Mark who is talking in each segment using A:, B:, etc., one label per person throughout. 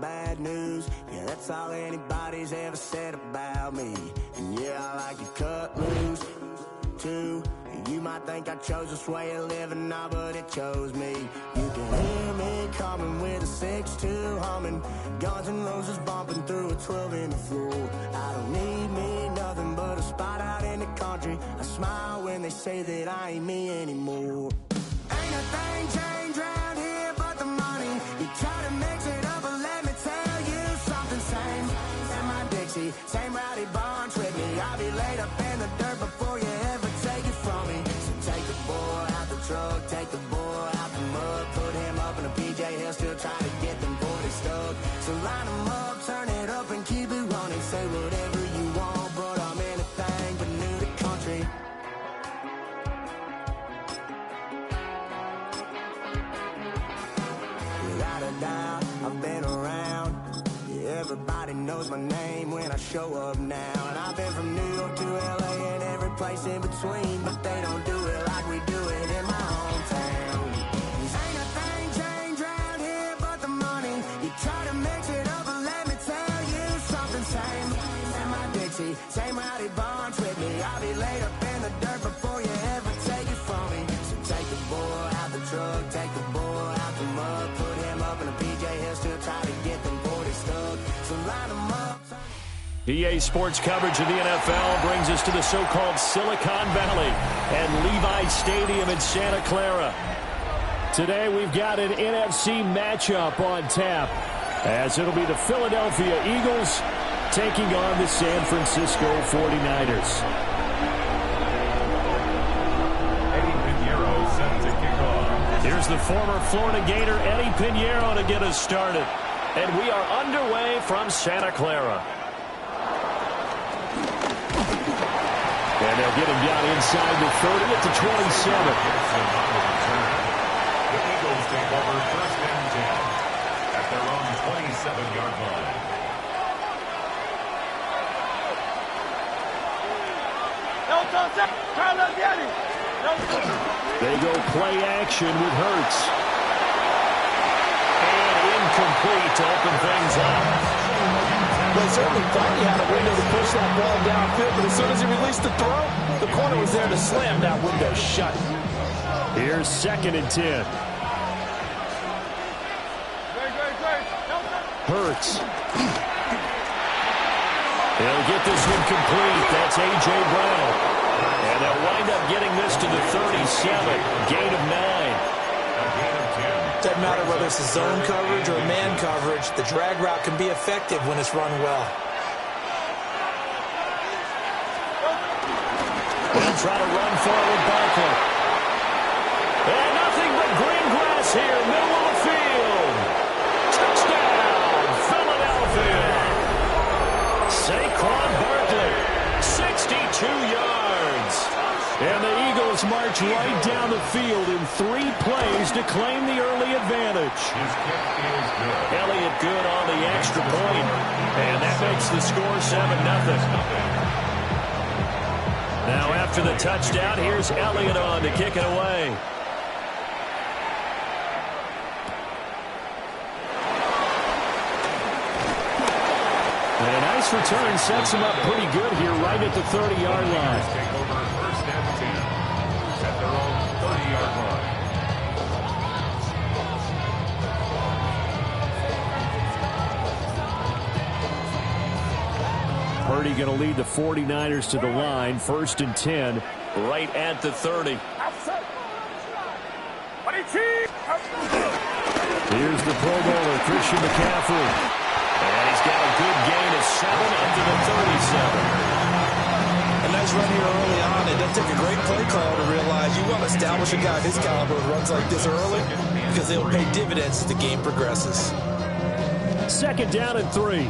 A: bad news. Yeah, that's all anybody's ever said about me. And yeah, I like to cut loose, too. You might think I chose this way of living now, but it chose me. You can hear me coming with a 6-2 humming, Guns N' Roses bumping through a 12 in the floor. I don't need me nothing but a spot out in the country. I smile when they say that I ain't me anymore. Ain't a thing changed around here but the money. You try to mix it up, but let me tell you something. Same in my Dixie, same rowdy bunch with me. I'll be laid up in the dirt before you ever take it from me. So take the boy out the truck, take the boy out the mud, put him up in a PJ, he'll still try to get them 40 stuck. So line him up, turn it up and keep it running. Say whatever you want, but I'm anything but new to country. Without a doubt, I've been around. Yeah, everybody knows my name when I show up now. And I've been from New York to LA and every place in between, but they don't do it like we do it in my hometown. Ain't a thing changed around here but the money. You try to mix it up, but let me tell you something. Same in my Dixie, same rowdy bunch with me. I'll be laid up in the dirt before you ever take it from me. So take the boy out the truck, take the boy out the mud, put him up in a PJ, he'll still try to get them 40 stuck. So line him up.
B: EA Sports coverage of the NFL brings us to the so-called Silicon Valley and Levi Stadium in Santa Clara. Today we've got an NFC matchup on tap, as it'll be the Philadelphia Eagles taking on the San Francisco 49ers.
C: Eddie Pinheiro set to kick off.
B: Here's the former Florida Gator Eddie Pinheiro to get us started. And we are underway from Santa Clara. And they'll get him down inside the 30 at the 27.
C: The Eagles take over first and 10 at their own 27-yard line.
B: They go play action with Hurts. And incomplete to open things up.
D: Well, he certainly thought he had a window to push that ball downfield, but as soon as he released the throw, the corner was there to slam that window shut.
B: Here's 2nd and 10. Hurts. He'll get this one complete. That's A.J. Brown. And they'll wind up getting this to the 37. Gain of 9.
D: Doesn't matter whether it's a zone coverage or a man coverage, the drag route can be effective when it's run well.
B: They'll try to run forward Barkley. And nothing but green grass here, middle of the field. Touchdown, Philadelphia. Saquon Barkley, 62 yards. And the Eagles march right down the field in 3 plays to claim the early advantage.
C: His kick is good.
B: Elliott good on the extra point. And that makes the score 7-0. Now after the touchdown, here's Elliott on to kick it away. And a nice return sets him up pretty good here right at the 30-yard line.
C: Take over first and 10 at their own 30-yard line.
B: Purdy going to lead the 49ers to the line. 1st and 10 right at the 30. Here's the Pro Bowler, Christian McCaffrey. And he's got a good gain of 7 up to the 37.
D: A nice run here early on. It doesn't take a great play call to realize you want to establish a guy of his caliber with runs like this early because they'll pay dividends as the game progresses.
B: 2nd down and 3.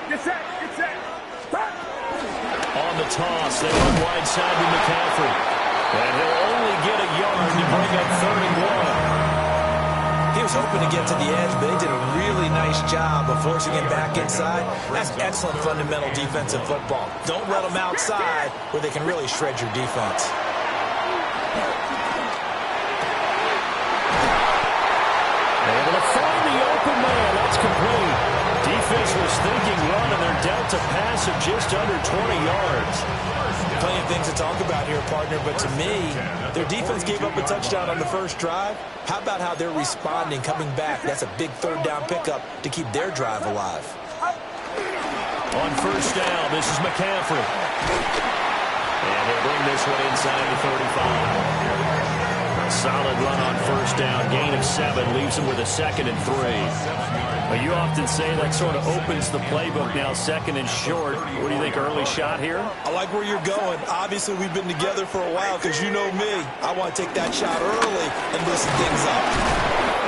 E: Get set.
B: On the toss, they run wide side to McCaffrey. And he'll only get a yard to bring up 31.
D: He was hoping to get to the edge, but they did a really nice job of forcing him back inside. That's excellent fundamental defensive football. Don't let them outside where they can really shred your defense.
B: Able to find It's complete. Defense was thinking run, and they're dealt a pass of just under 20 yards.
D: Plenty of things to talk about here, partner, but to me, their defense gave up a touchdown on the first drive. How about how they're responding, coming back? That's a big third down pickup to keep their drive alive.
B: On first down, this is McCaffrey. And he'll bring this one inside the 35. A solid run on first down. Gain of 7 leaves him with a 2nd and 3. Well, you often say that sort of opens the playbook now, 2nd and short. What do you think, early shot here?
D: I like where you're going. Obviously, we've been together for a while because you know me. I want to take that shot early and loosen things up.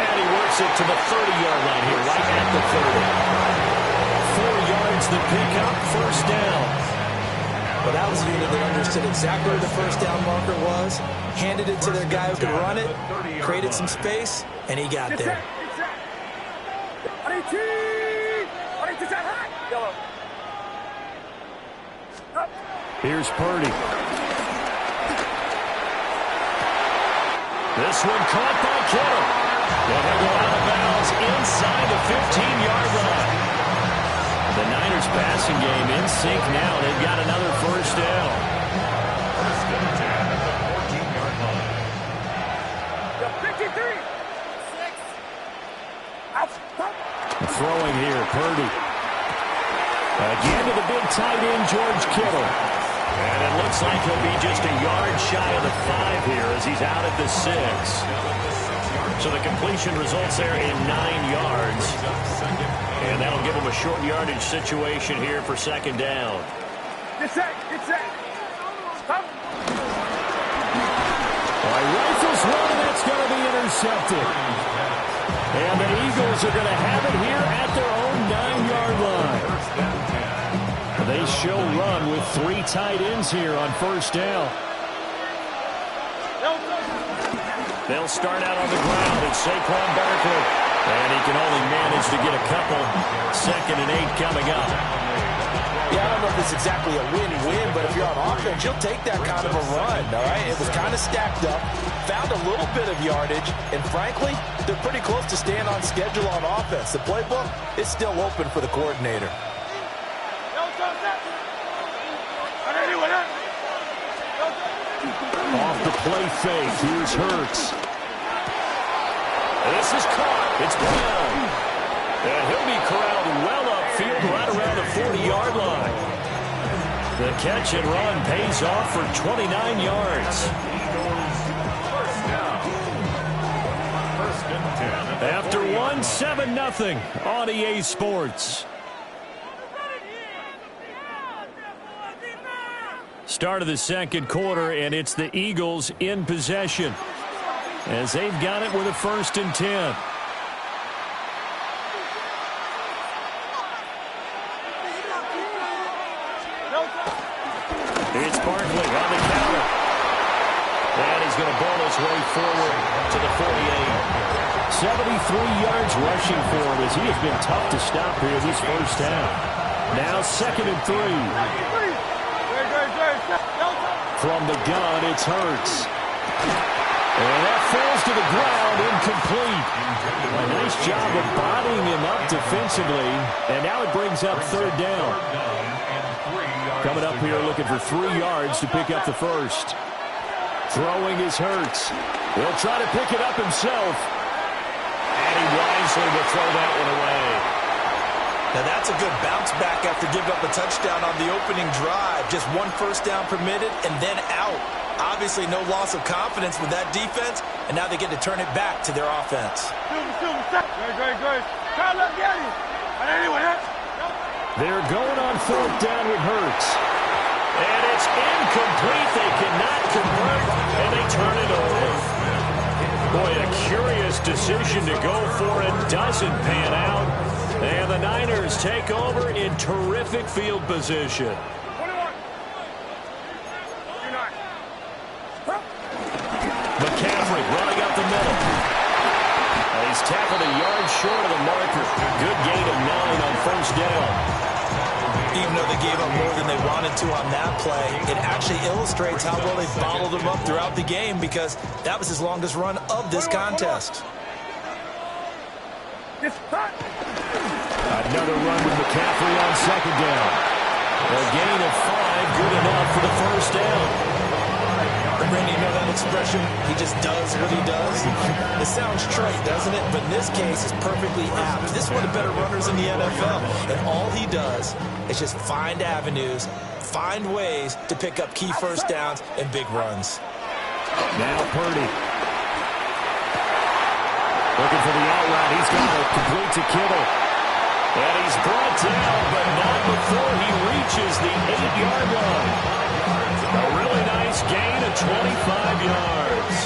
B: And he works it to the 30-yard line here, right at the 30. 4 yards the pickup, first down.
D: But that was a unit that understood exactly where the first down marker was, handed it to their guy who could run it, created some space, and he got there.
B: Here's Purdy. This one caught by Kittle. And he'll go out of bounds inside the 15-yard line. The Niners passing game in sync now. They've got another first down. Throwing here, Purdy. Again to the big tight end, George Kittle. And it looks like he'll be just a yard shy of the 5 here as he's out at the 6. So the completion results there in 9 yards. And that'll give him a short yardage situation here for 2nd down.
E: Get set. Stop.
B: Rifles one, and that's going to be intercepted. And the Eagles are going to have it here at their own 9-yard line. They show run with 3 tight ends here on first down. They'll start out on the ground. It's Saquon Barkley. And he can only manage to get a couple. 2nd and 8 coming up.
D: Yeah, I don't know if it's exactly a win-win, but if you're on offense, you'll take that kind of a run, all right? It was kind of stacked up, found a little bit of yardage, and frankly, they're pretty close to staying on schedule on offense. The playbook is still open for the coordinator.
B: Off the play fake, here's Hurts. This is caught. It's Brown. And he'll be corralled well upfield right around the 40-yard line. The catch and run pays off for 29 yards. After 1, 7-0 on EA Sports. Start of the second quarter, and it's the Eagles in possession as they've got it with a 1st and 10. It's Barkley on the counter. And he's going to ball his way forward to the 48. 73 yards rushing for him as he has been tough to stop here this first half. Now 2nd and 3. From the gun, it's Hurts. And that falls to the ground, incomplete. A nice job of bodying him up defensively. And now it brings up 3rd down. Coming up here looking for 3 yards to pick up the first. Throwing is Hurts. He'll try to pick it up himself. And he wisely will throw that one away.
D: Now that's a good bounce back after giving up a touchdown on the opening drive. Just 1 first down permitted and then out. Obviously no loss of confidence with that defense, and now they get to turn it back to their offense.
B: They're going on 4th down with Hurts. And it's incomplete. They cannot convert, and they turn it over. Boy, a curious decision to go for it. Doesn't pan out. And the Niners take over in terrific field position. McCaffrey running up the middle. He's tackled a yard short of the marker. Good gain of 9 on first down.
D: Even though they gave up more than they wanted to on that play, it actually illustrates how well they followed them up throughout the game because that was his longest run of this contest.
E: This hot.
B: Another run with McCaffrey on second down. A gain of 5, good enough for the first down.
D: Randy, you know that expression? He just does what he does. It sounds trite, doesn't it? But in this case, it's perfectly apt. This is one of the better runners in the NFL. And all he does is just find avenues, find ways to pick up key first downs and big runs.
B: Now Purdy. Looking for the out route. He's got it complete to Kittle. And he's brought down, but not before he reaches the 8-yard line. A really nice gain of 25 yards.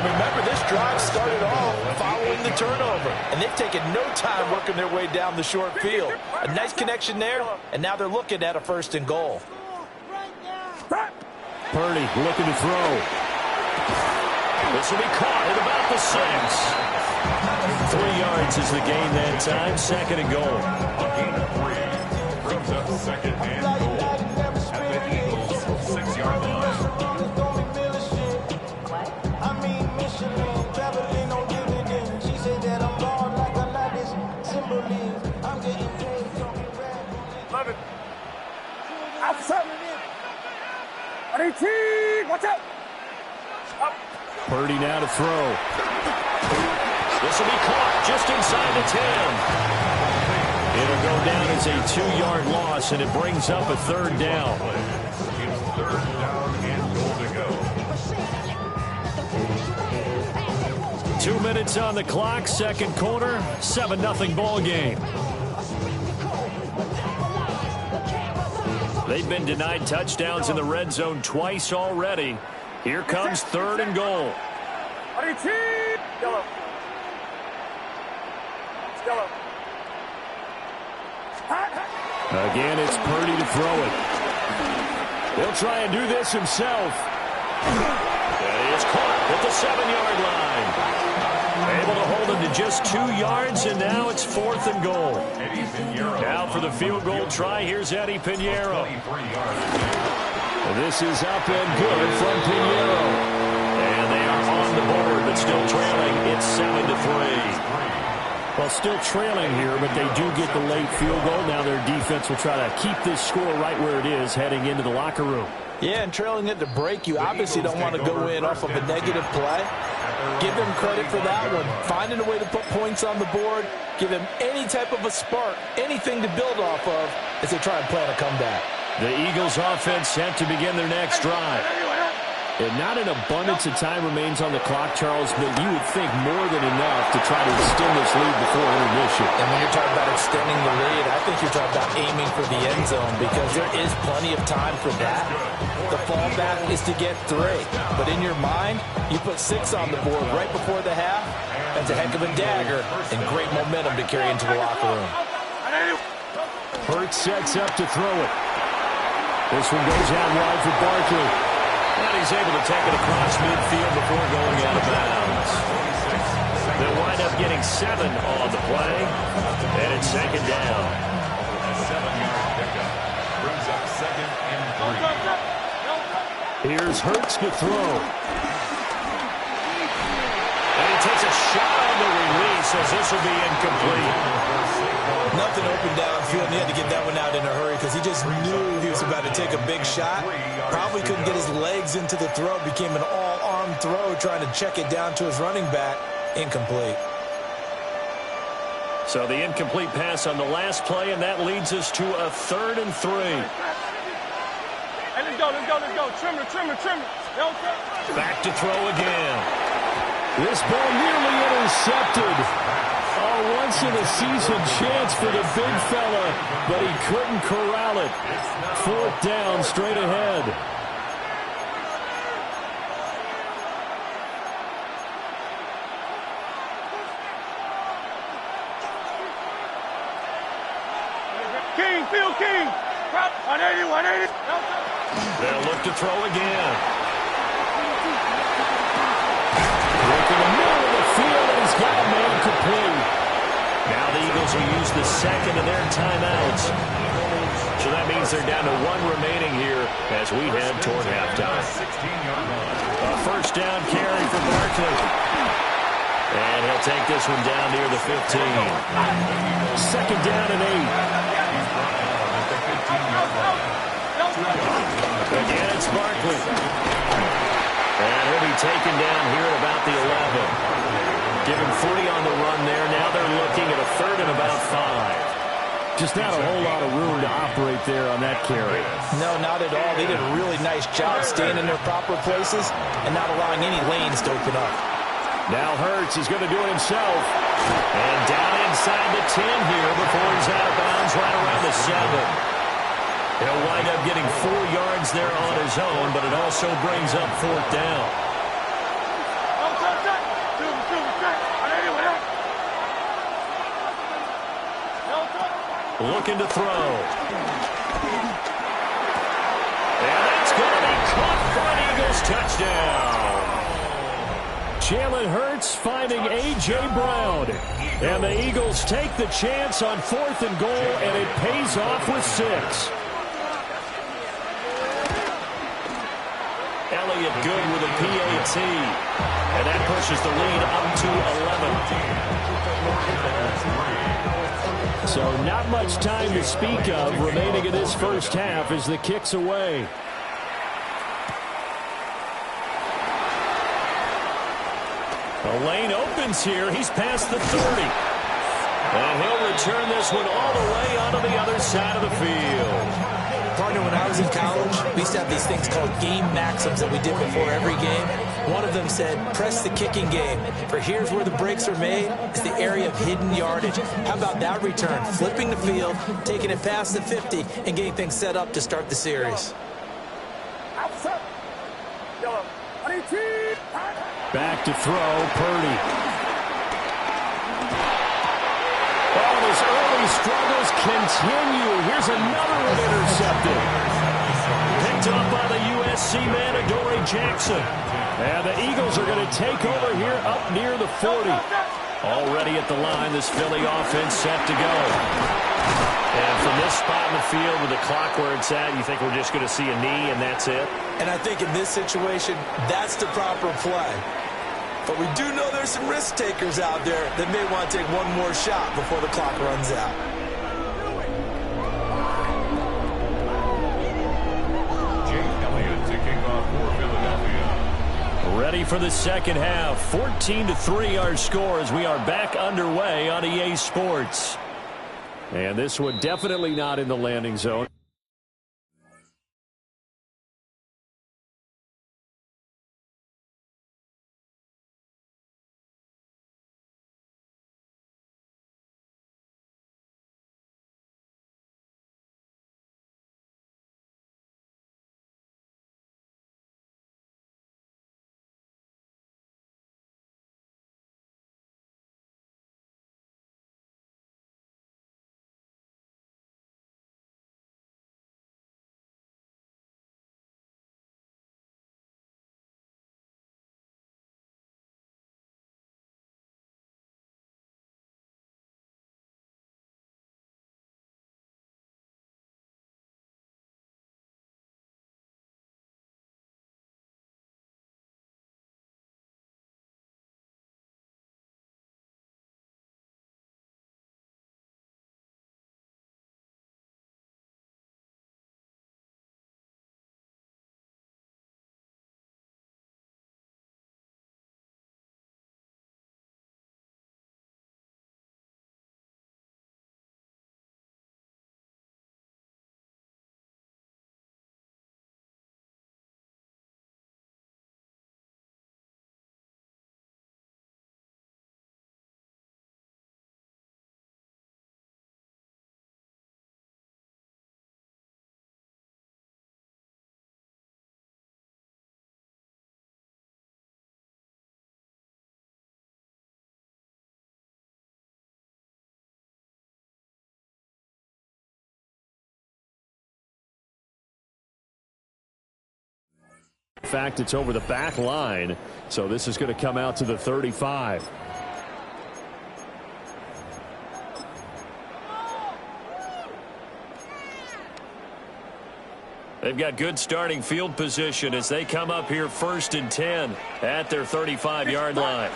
D: Remember, this drive started off following the turnover, and they've taken no time working their way down the short field. A nice connection there, and now they're looking at a 1st and goal.
B: Purdy looking to throw. This will be caught at about the 6. 3 yards is the gain that time. 2nd and goal.
C: A gain of 3 brings up 2nd and goal at the Eagles' 6-yard line.
E: Outside. Watch out. Up.
B: Purdy now to throw. This will be caught just inside the 10. It'll go down as a 2-yard loss, and it brings up a 3rd down.
C: It's 3rd down and goal to go.
B: 2 minutes on the clock, 2nd quarter, 7-0 ball game. They've been denied touchdowns in the red zone twice already. Here comes 3rd and goal. Again, it's Purdy to throw it. He'll try and do this himself. And he is caught at the 7-yard line. Able to hold him to just 2 yards, and now it's 4th and goal. Now for the field goal try, here's Eddie Pinheiro. This is up and good from Pinheiro. And they are on the board, but still trailing. It's 7-3. Well, still trailing here, but they do get the late field goal. Now their defense will try to keep this score right where it is heading into the locker room.
D: Yeah, and trailing at the break, you obviously don't want to go in off of a negative play. Give them credit for that one. Finding a way to put points on the board, give them any type of a spark, anything to build off of as they try and plan a comeback.
B: The Eagles offense set to begin their next drive. And not an abundance of time remains on the clock, Charles, but you would think more than enough to try to extend this lead before intermission.
D: And when you're talking about extending the lead, I think you're talking about aiming for the end zone because there is plenty of time for that. The fallback is to get 3. But in your mind, you put 6 on the board right before the half. That's a heck of a dagger and great momentum to carry into the locker room.
B: Hurts sets up to throw it. This one goes out wide for Barkley. And he's able to take it across midfield before going out of bounds. They'll wind up getting 7 on the play. And it's 2nd down.
C: A 7-yard pickup brings up 2nd and 3.
B: Here's Hurts to throw. And he takes a shot on the release as this will be incomplete.
D: Nothing open downfield, and he had to get that one out in a hurry because he just knew he was about to take a big shot. Probably couldn't get his legs into the throw. Became an all-arm throw, trying to check it down to his running back. Incomplete.
B: So the incomplete pass on the last play, and that leads us to a 3rd and 3.
E: Hey, let's go. Trim it.
B: Back to throw again. This ball nearly intercepted. A once-in-a-season chance for the big fella, but he couldn't corral it. 4th down, straight ahead.
E: Field King. 180.
B: They'll look to throw again. Look in the middle of the field, and he's got a man complete. Now the Eagles will use the 2nd of their timeouts. So that means they're down to 1 remaining here as we head toward halftime. A 1st down carry for Barkley. And he'll take this one down near the 15. Second down and 8. Again, it's Barkley. And he'll be taken down here at about the 11. Give him 3 on the run there. Now they're looking at a 3rd and about 5. Just not a whole lot of room to operate there on that carry.
D: No, not at all. They did a really nice job staying in their proper places and not allowing any lanes to open up.
B: Now Hurts is going to do it himself. And down inside the 10 here before he's out of bounds right around the 7. He'll wind up getting 4 yards there on his own, but it also brings up 4th down. Looking to throw. And that's going to be caught for an Eagles touchdown. Jalen Hurts finding A.J. Brown. And the Eagles take the chance on 4th and goal, and it pays off with 6. Elliott good with a PAT. And that pushes the lead up to 11. So not much time to speak of remaining in this first half as the kick's away. The lane opens here. He's past the 30. And he'll return this one all the way onto the other side of the field.
D: Partner, when I was in college, we used to have these things called game maxims that we did before every game. One of them said, press the kicking game. For here's where the breaks are made. It's the area of hidden yardage. How about that return? Flipping the field, taking it past the 50, and getting things set up to start the series.
B: Back to throw, Purdy. Oh, his early struggles continue. Here's another one intercepted. Picked up by the USC man, Adoree Jackson. And the Eagles are going to take over here up near the 40. Already at the line, this Philly offense set to go. And from this spot in the field with the clock where it's at, you think we're just going to see a knee and that's it?
D: And I think in this situation, that's the proper play. But we do know there's some risk takers out there that may want to take one more shot before the clock runs out.
B: Ready for the second half. 14-3 our score as we are back underway on EA Sports. And this one definitely not in the landing zone. In fact, it's over the back line, so this is going to come out to the 35. They've got good starting field position as they come up here 1st and 10 at their 35-yard line.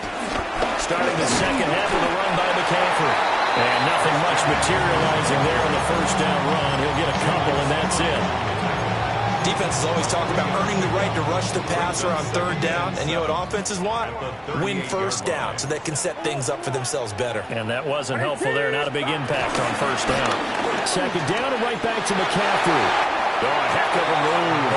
B: Starting the second half of the run by McCaffrey. And nothing much materializing there on the first down run. He'll get a couple, and that's it.
D: Defenses always talk about earning the right to rush the passer on 3rd down. And you know what offenses want? Win 1st down so they can set things up for themselves better.
B: And that wasn't helpful there. Not a big impact on 1st down. 2nd down and right back to McCaffrey. Oh, a heck of a move.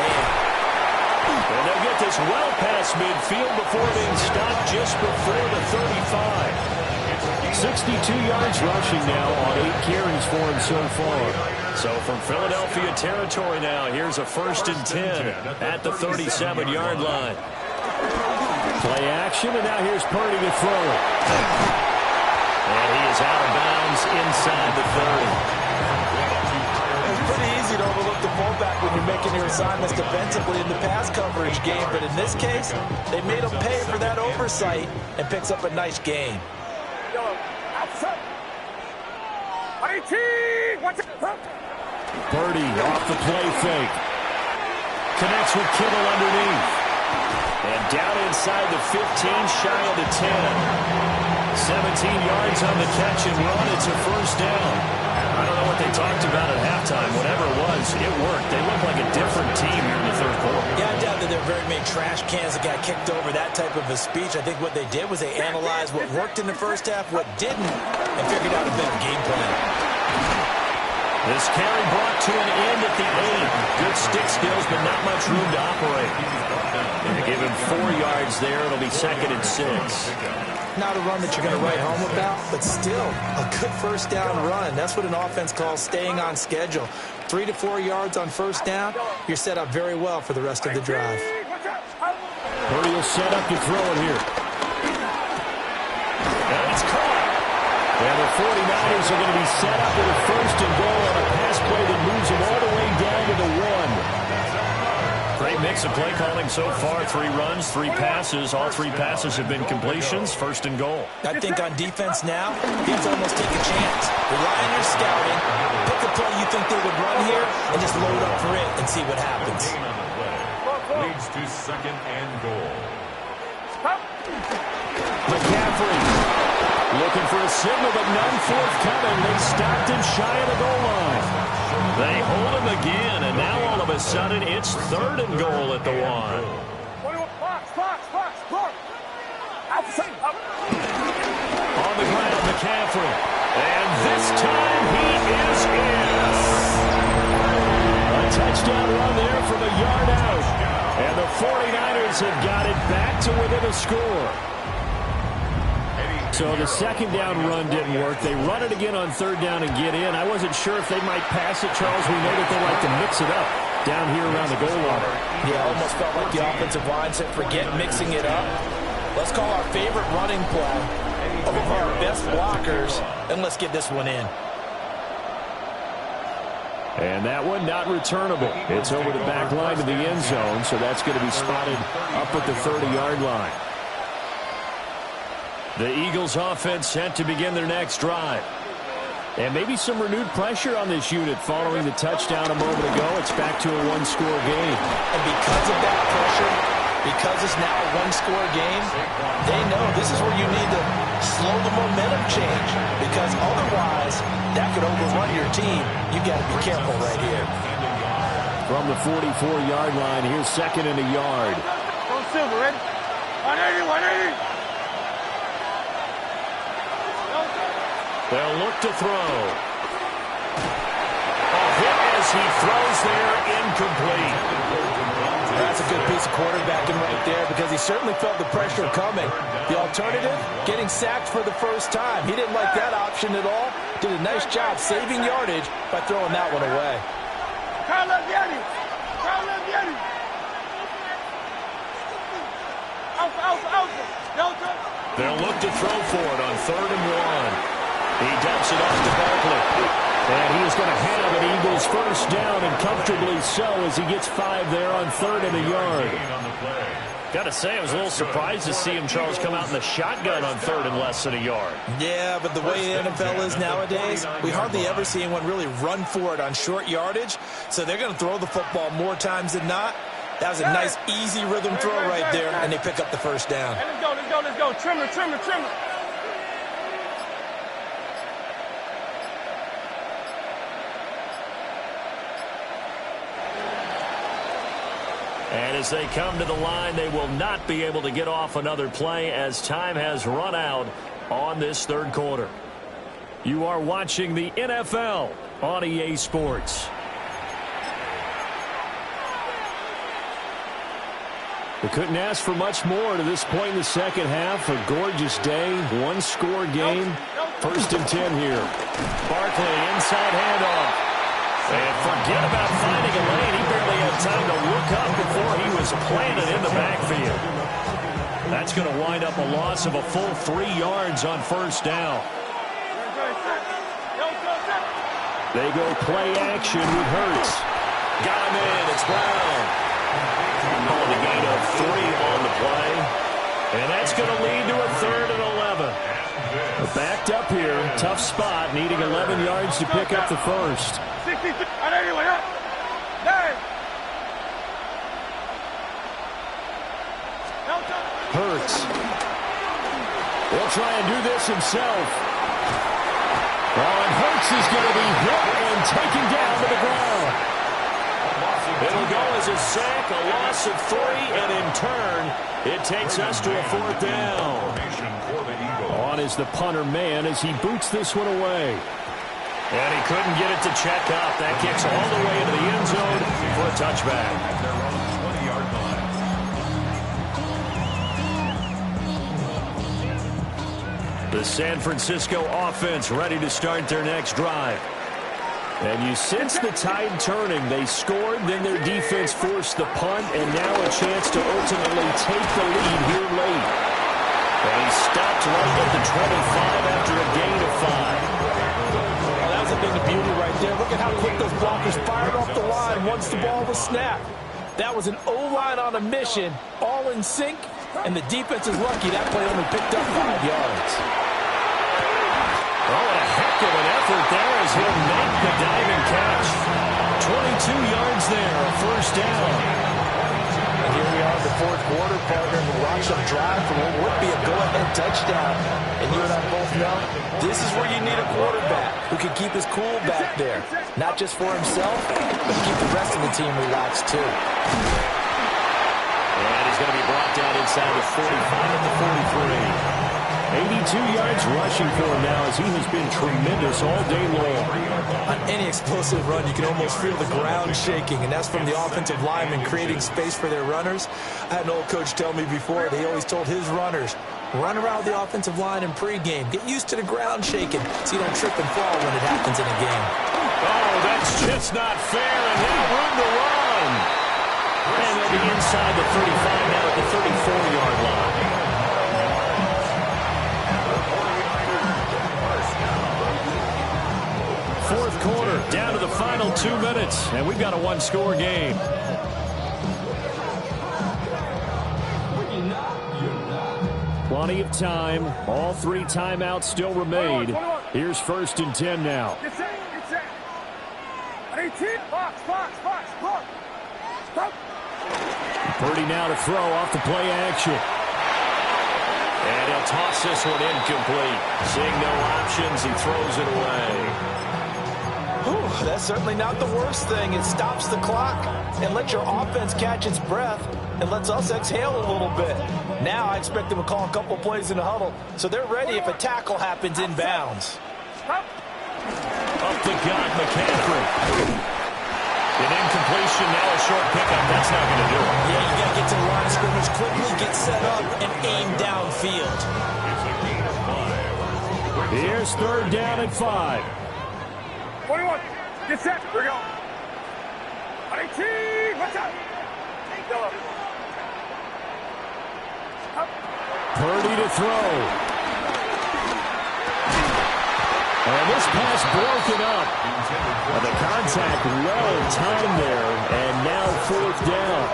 B: And they'll get this well past midfield before being stopped just before the 35. 62 yards rushing now on 8 carries for him so far. So from Philadelphia territory now, here's a 1st and 10 at the 37-yard line. Play action, and now here's Purdy to throw it. And he is out of bounds inside the 30.
D: It's pretty easy to overlook the fullback when you're making your assignments defensively in the pass coverage game. But in this case, they made him pay for that oversight and picks up a nice gain.
B: Purdy off the play fake. Connects with Kittle underneath. And down inside the 15, shy of the 10. 17 yards on the catch and run. It's a 1st down. I don't know what they talked about at halftime. Whatever it was, it worked. They look like a different team here in the 3rd quarter.
D: Yeah, I doubt that there are very many trash cans that got kicked over, that type of a speech. I think what they did was they analyzed what worked in the first half, what didn't, and figured out a better game plan.
B: This carry brought to an end at the 8. Good stick skills, but not much room to operate. And to give him 4 yards there, it'll be 2nd and 6.
D: Not a run that you're going to write home about, but still a good 1st down run. That's what an offense calls staying on schedule. 3 to 4 yards on 1st down, you're set up very well for the rest of the drive.
B: Purdy will set up to throw it here. And it's caught. And the 49ers are going to be set up with a 1st and goal on a pass play that moves them all the way down to the 1. Great mix of play calling so far. 3 runs, 3 passes. All 3 passes have been completions. 1st and goal.
D: I think on defense now, you have to almost take a chance. Rely on your scouting. Pick a play you think they would run here and just load up for it and see what happens.
C: Leads to 2nd and goal.
B: McCaffrey looking for a signal, but none forthcoming. They stopped him shy of the goal line. They hold him again, and now all of a sudden it's 3rd and goal at the 1. On the ground, McCaffrey. And this time he is in. A touchdown run there from a yard out. And the 49ers have got it back to within a score. So the 2nd down run didn't work. They run it again on 3rd down and get in. I wasn't sure if they might pass it, Charles. We know that they like to mix it up down here around the goal line.
D: Yeah, almost felt like the offensive line said, forget mixing it up. Let's call our favorite running play of our best blockers, and let's get this one in.
B: And that one not returnable. It's over the back line to the end zone, so that's going to be spotted up at the 30-yard line. The Eagles offense set to begin their next drive. And maybe some renewed pressure on this unit following the touchdown a moment ago. It's back to a 1-score game.
D: And because of that pressure, because it's now a 1-score game, they know this is where you need to slow the momentum change. Because otherwise, that could overrun your team. You've got to be careful right here.
B: From the 44-yard line, here's 2nd and a yard.
E: Go Silver, ready? 180, 180.
B: They'll look to throw. A hit as he throws there, incomplete.
D: That's a good piece of quarterbacking right there because he certainly felt the pressure coming. The alternative, getting sacked for the 1st time. He didn't like that option at all. Did a nice job saving yardage by throwing that one away.
B: They'll look to throw for it on 3rd and 1. He dumps it off to Barkley. And he is going to have an Eagles 1st down, and comfortably so as he gets 5 there on 3rd and a yard. Got to say, I was a little surprised to see him, Charles, come out in the shotgun on 3rd and less than a yard.
D: Yeah, but the way the NFL is nowadays, we hardly ever see anyone really run for it on short yardage. So they're going to throw the football more times than not. That was a nice, easy rhythm throw right there, and they pick up the first down.
E: Hey, let's go. Trimmer.
B: And as they come to the line, they will not be able to get off another play as time has run out on this 3rd quarter. You are watching the NFL on EA Sports. We couldn't ask for much more to this point in the second half. A gorgeous day, one-score game. 1st and 10 here. Barkley, inside handoff. And forget about finding a lane. He barely had time to look up before he was planted in the backfield. That's going to wind up a loss of a full 3 yards on 1st down. They go play action with Hurts. Got him in. It's Brown. Called a gain of 3 on the play. And that's going to lead to a 3rd and 11. We're backed up here. Tough spot. Needing 11 yards to pick up the first.
E: 63. Anyway, up. 9.
B: Hurts. He'll try and do this himself. And Hurts is going to be hit and taken down to the ground. It'll go as a sack, a loss of 3, and in turn, it takes us to a 4th down. On is the punter man as he boots this one away. And he couldn't get it to check up. That kicks all the way into the end zone for a touchback.
C: Their own 20-yard line.
B: The San Francisco offense ready to start their next drive. And you sense the tide turning. They scored, then their defense forced the punt, and now a chance to ultimately take the lead here late. And he stopped right at the 25 after a gain of 5.
D: That's a bit of beauty right there. Look at how quick those blockers fired off the line once the ball was snapped. That was an O-line on a mission, all in sync, and the defense is lucky that play only picked up 5 yards.
B: Oh, a heck of an effort there as he'll make the diving catch. 22 yards there, a 1st down.
D: And here we are in the 4th quarter, partner, and we'll watch them drive for what would be a go-ahead touchdown. And you and I both know this is where you need a quarterback who can keep his cool back there. Not just for himself, but keep the rest of the team relaxed, too.
B: And he's going to be brought down inside the 45 at the 43. 82 yards rushing for him now as he has been tremendous all day long.
D: On any explosive run, you can almost feel the ground shaking, and that's from the offensive linemen creating space for their runners. I had an old coach tell me before, he always told his runners, run around the offensive line in pregame. Get used to the ground shaking so you don't trip and fall when it happens in a game.
B: Oh, that's just not fair, and now room to run. And they'll be inside the 35 now at the 34-yard line. 4th quarter, down to the final 2 minutes, and we've got a 1-score game. Plenty of time. All 3 timeouts still remain. Here's 1st and 10 now.
E: Get set. 18. Box.
B: Purdy now to throw off the play action. And he'll toss this one incomplete. Seeing no options, he throws it away.
D: Whew, that's certainly not the worst thing. It stops the clock and lets your offense catch its breath and lets us exhale a little bit. Now I expect them to call a couple plays in the huddle so they're ready if a tackle happens inbounds.
B: Up the gut, McCaffrey. An incompletion, now a short pickup. That's not going to do it.
D: Yeah, you got to get to the line of scrimmage quickly, get set up, and aim downfield.
B: Here's 3rd down and 5.
E: 21. Get set. Here we go. 18. Watch out.
B: Purdy to throw. And this pass broken up. And the contact well timed there. And now 4th down.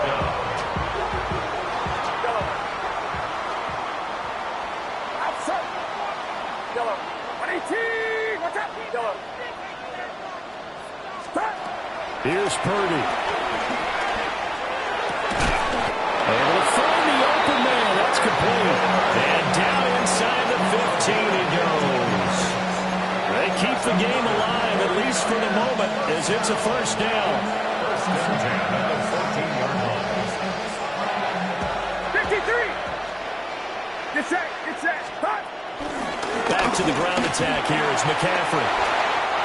B: Here's Purdy. Able to find the open man. That's complete. And down inside the 15 he goes. They keep the game alive, at least for the moment, as it's a first down.
C: First and 10 at the 14-yard line.
E: 53. Get set. Get set. Hot.
B: Back to the ground attack here. It's McCaffrey.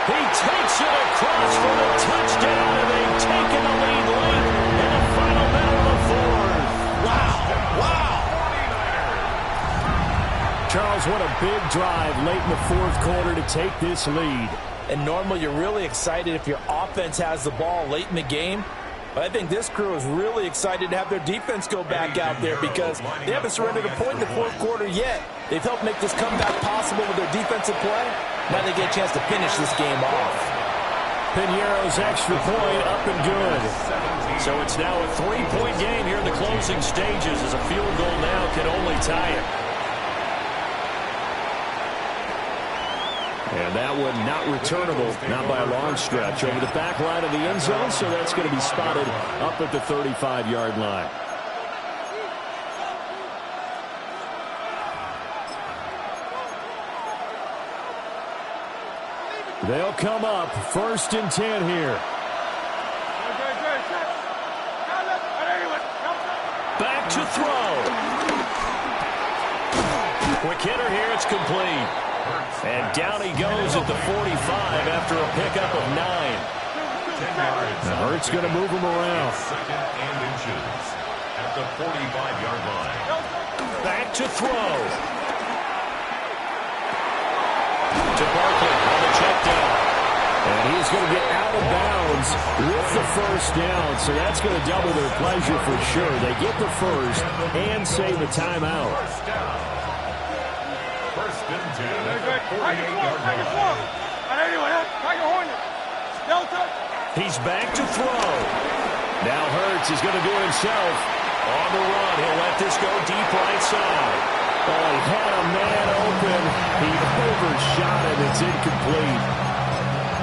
B: He takes it across for the touchdown, and they've taken the lead late in the final minute of the fourth. Wow. Wow. Charles, what a big drive late in the fourth quarter to take this lead.
D: And normally you're really excited if your offense has the ball late in the game. But I think this crew is really excited to have their defense go back out there because they haven't surrendered a point in the fourth quarter yet. They've helped make this comeback possible with their defensive play. Now they get a chance to finish this game off.
B: Piñeiro's extra point up and good. So it's now a 3-point game here in the closing stages as a field goal now can only tie it. And that one not returnable, not by a long stretch, over the back line of the end zone, so that's going to be spotted up at the 35-yard line. They'll come up, 1st and 10 here. Back to throw. Quick hitter here, it's complete. And down he goes at the 45 after a pickup of 9. Now Hurts going to move him around.
C: 2nd and inches at the 45-yard line.
B: Back to throw. To Barkley on the check down. And he's going to get out of bounds with the first down. So that's going to double their pleasure for sure. They get the first and save a timeout.
C: First down. 1st and 10 at the 48-yard line.
B: He's back to throw. Now Hurts is going to do it himself. On the run, he'll let this go deep right side. Oh, he had a man open. He overshot it. It's incomplete.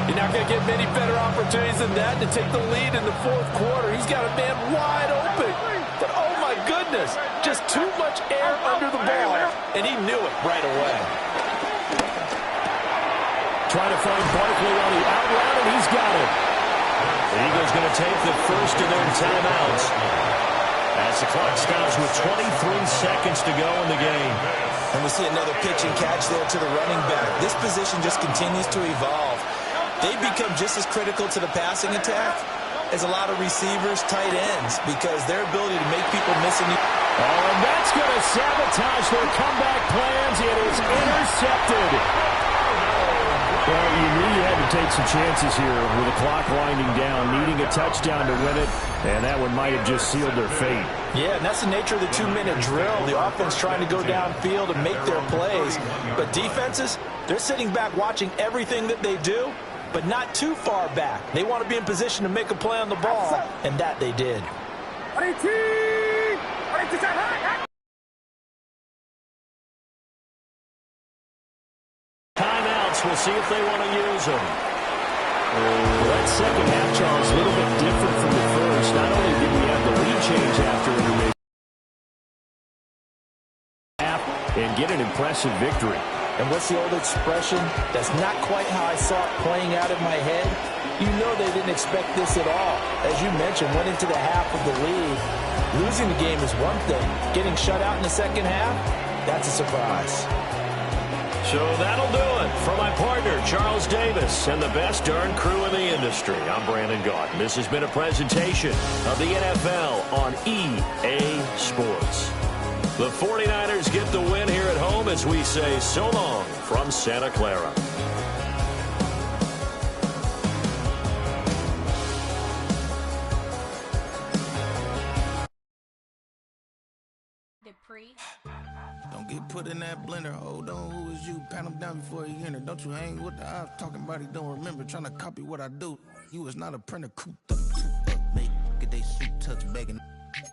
D: You're not going to get many better opportunities than that to take the lead in the fourth quarter. He's got a man wide open. But, oh, my goodness, just too much air under the ball, and he knew it right away.
B: Trying to find Barkley on the out route, and he's got it. The Eagles going to take the first of their timeouts as the clock stops with 23 seconds to go in the game.
D: And we see another pitch and catch there to the running back. This position just continues to evolve. They've become just as critical to the passing attack as a lot of receivers, tight ends, because their ability to make people miss a new...
B: Oh, and that's going to sabotage their comeback plans. It is intercepted. Well, you knew you had to take some chances here with the clock winding down, needing a touchdown to win it, and that one might have just sealed their fate.
D: Yeah, and that's the nature of the 2-minute drill. The offense trying to go downfield and make their plays. But defenses, they're sitting back watching everything that they do, but not too far back. They want to be in position to make a play on the ball, and that they did.
B: Timeouts, we'll see if they want to use them. That second half, Charles, a little bit different from the first. Not only did we have the lead change after intermission and get an impressive victory.
D: And what's the old expression? That's not quite how I saw it playing out in my head. You know they didn't expect this at all. As you mentioned, went into the half of the lead. Losing the game is one thing. Getting shut out in the second half, that's a surprise.
B: So that'll do it for my partner, Charles Davis, and the best darn crew in the industry. I'm Brandon Gaudin. This has been a presentation of the NFL on EA Sports. The 49ers get the win here at home as we say so long from Santa Clara.
F: Don't get put in that blender. Hold on, who is you? Pat him down before he enter. Don't you hang with the ops talking about he don't remember. Trying to copy what I do. You is not a printer. Cooped up, make get they suit touch begging.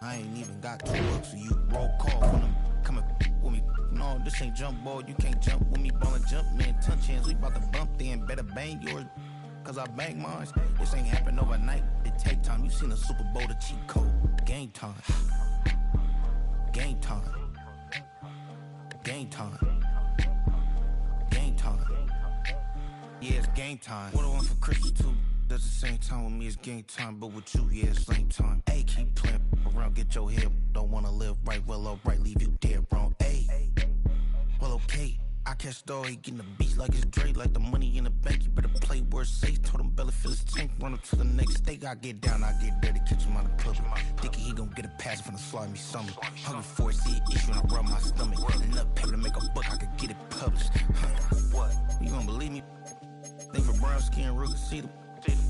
F: I ain't even got 2 bucks, so you roll call when I'm coming with me. No, this ain't jump ball. You can't jump with me. Ballin' jump, man. Touch hands. We about to bump then better bang yours, cause I bang mine. This ain't happen overnight, it take time. You seen a Super Bowl, the cheat code. Game time. Game time. Game time. Game time. Yeah, it's game time. What I want for Christmas too. At the same time with me, it's game time, but with you, yeah, it's lame time. Hey, keep playing around, get your head. Don't wanna live right, well, alright, leave you dead wrong. Hey, well, okay. I catch the dog, he getting the beats like it's Dre, like the money in the bank. You better play where it's safe. Told him Bella fill his tank, run up to the next state. I get down, I get dirty, catch him on the public. Thinking he gon' get a pass from the slimy stomach. Hungry for it, see an issue and I rub my stomach. Enough paper to make a book, I could get it published. What? You gon' believe me? Think for brown skin, real can see them.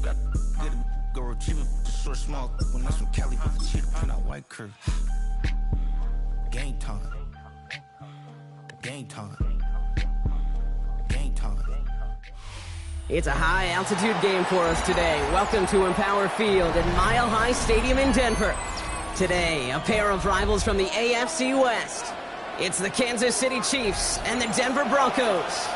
F: Got get it, go retrieve it, short, small. When that's from Cali, but the cheetah print out white curve. Game time. Game time. Game time.
G: It's a high-altitude game for us today. Welcome to Empower Field at Mile High Stadium in Denver. Today, a pair of rivals from the AFC West. It's the Kansas City Chiefs and the Denver Broncos.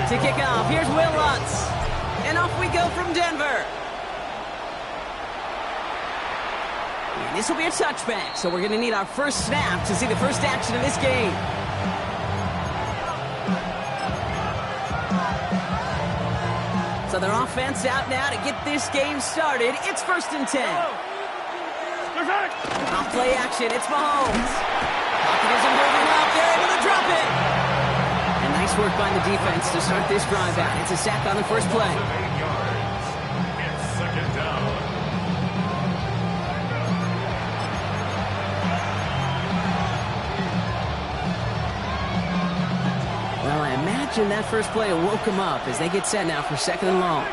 G: To kick off, here's Will Lutz. And off we go from Denver. And this will be a touchback, so we're going to need our first snap to see the first action of this game. So their offense out now to get this game started. It's 1st and 10. Off play action, it's Mahomes. Pocket isn't moving up, they're able to drop it. And nice work by the defense to start this drive out. It's a sack on the first play.
C: 8 yards. It's 2nd down.
G: Well, I imagine that first play woke them up as they get set now for 2nd and long.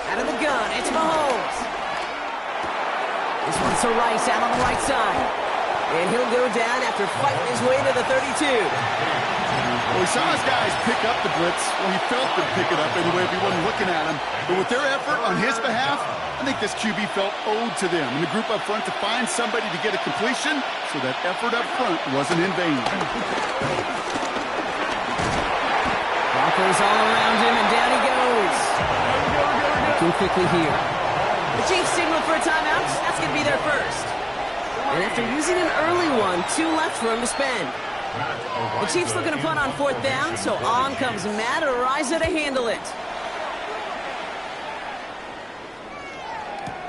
G: Out of the gun, it's Mahomes. This one's to Rice out on the right side. And he'll go down after fighting his way to the 32.
H: Well, he saw his guys pick up the blitz. Well, he felt them pick it up anyway if he wasn't looking at him. But with their effort on his behalf, I think this QB felt owed to them. And the group up front to find somebody to get a completion, so that effort up front wasn't in vain.
G: Broncos all around him, and down he goes. Looking quickly here. The Chiefs signal for a timeout. That's going to be their first. And after using an early one, 2 left for him to spend. The Chiefs looking to punt on 4th down, so on comes Matt Araiza to handle it.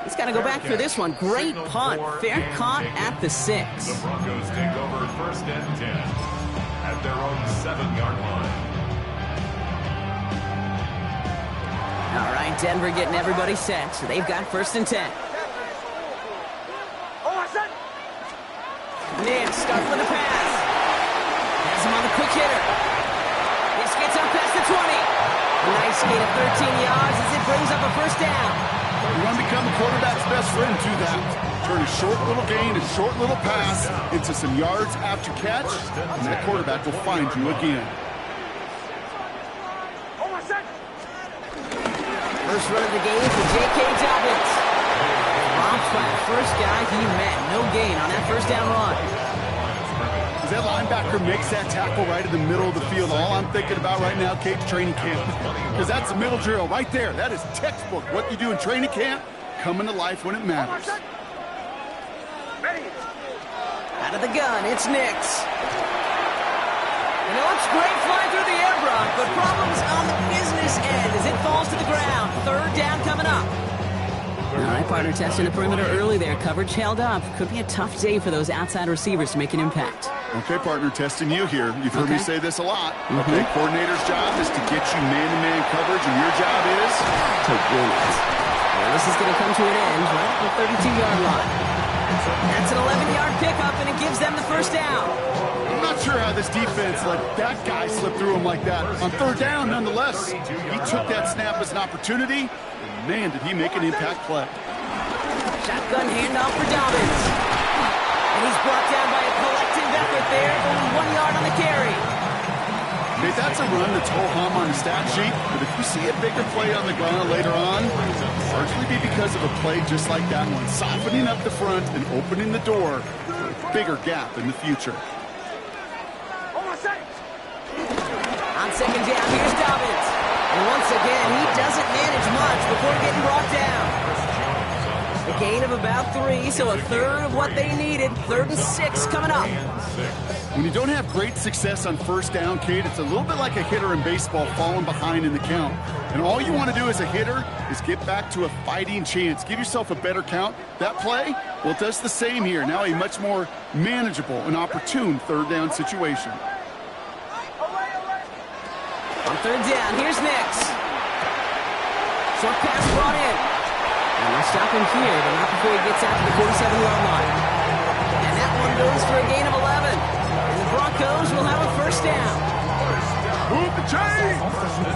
G: He's got to go back for this one. Great punt. Fair caught at the 6.
C: The Broncos take over 1st and 10 at their own 7-yard line.
G: All right, Denver getting everybody set, so they've got 1st and 10. Nick starts with a pass. Has him on the quick hitter. This gets up past the 20. A nice gain of 13 yards as it brings up a 1st down.
H: You want to become a quarterback's best friend, do that. Turn a short little gain, a short little pass into some yards after catch, and that quarterback will find you again.
G: First run of the game for J.K. Dobbins. Romped by the first guy he met. No gain on that 1st down run.
H: As that linebacker makes that tackle right in the middle of the field, all I'm thinking about right now, Cade's training camp. Because that's the middle drill right there. That is textbook. What you do in training camp, coming to life when it matters.
G: Out of the gun, it's Nix. And it looks great flying through the air, Brock, but problems on the business end as it falls to the ground. 3rd down coming up. All right, partner, testing the perimeter early there. Coverage held up. Could be a tough day for those outside receivers to make an impact.
H: Okay, partner, testing you here. You've heard me say this a lot. Okay, coordinator's job is to get you man-to-man coverage, and your job is
G: to win it. Well, this is going to come to an end right at the 32-yard line. That's an 11-yard pickup, and it gives them the 1st down.
H: I'm not sure how this defense let that guy slip through him like that. On 3rd down, nonetheless, he took that snap as an opportunity. Man, did he make an impact play.
G: Shotgun handoff for Dobbins. And he's brought down by a collective effort there. Only 1 yard on the carry.
H: Okay, that's a run that's ho-hum on the stat sheet. But if you see a bigger play on the ground later on, largely be because of a play just like that one, softening up the front and opening the door for a bigger gap in the future.
G: On second down, here's Dobbins. And once again, he doesn't manage much before getting brought down. A gain of about 3, so a third of what they needed. 3rd and 6 coming up.
H: When you don't have great success on first down, Kate, it's a little bit like a hitter in baseball falling behind in the count. And all you want to do as a hitter is get back to a fighting chance. Give yourself a better count. That play, well, it does the same here. Now a much more manageable and opportune 3rd down situation.
G: On 3rd down, here's Nix. Short pass brought in. And they'll stop him here, but not before he gets out to the 47-yard line. And that one goes for a gain of 11. And the Broncos will have a 1st down.
H: Move the chains!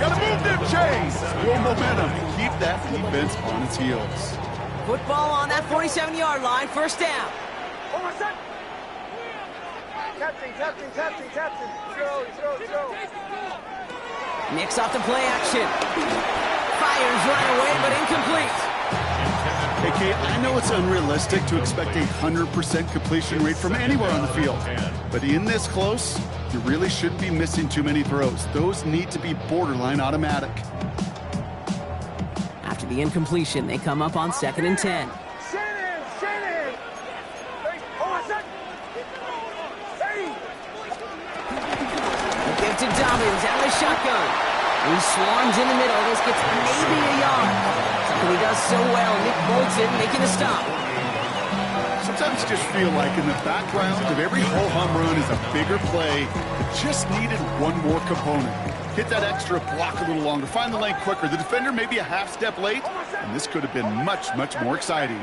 H: Gotta move them chains! Real momentum to keep that defense on its heels.
G: Football on that 47-yard line, 1st down.
E: Captain. Throw.
G: Nix off the play action. Fires right away, but incomplete.
H: Hey, Kate, I know it's unrealistic to expect a 100% completion rate from anywhere on the field. But in this close, you really shouldn't be missing too many throws. Those need to be borderline automatic.
G: After the incompletion, they come up on 2nd and 10.
E: Shannon!
G: Give to Dobbins out of the shotgun. He swarms in the middle. This gets maybe a yard. Something he does so well. Nick Bolton making a stop.
H: Sometimes you just feel like in the background of every ho-hum run is a bigger play that just needed one more component. Hit that extra block a little longer. Find the lane quicker. The defender may be a half step late, and this could have been much, much more exciting.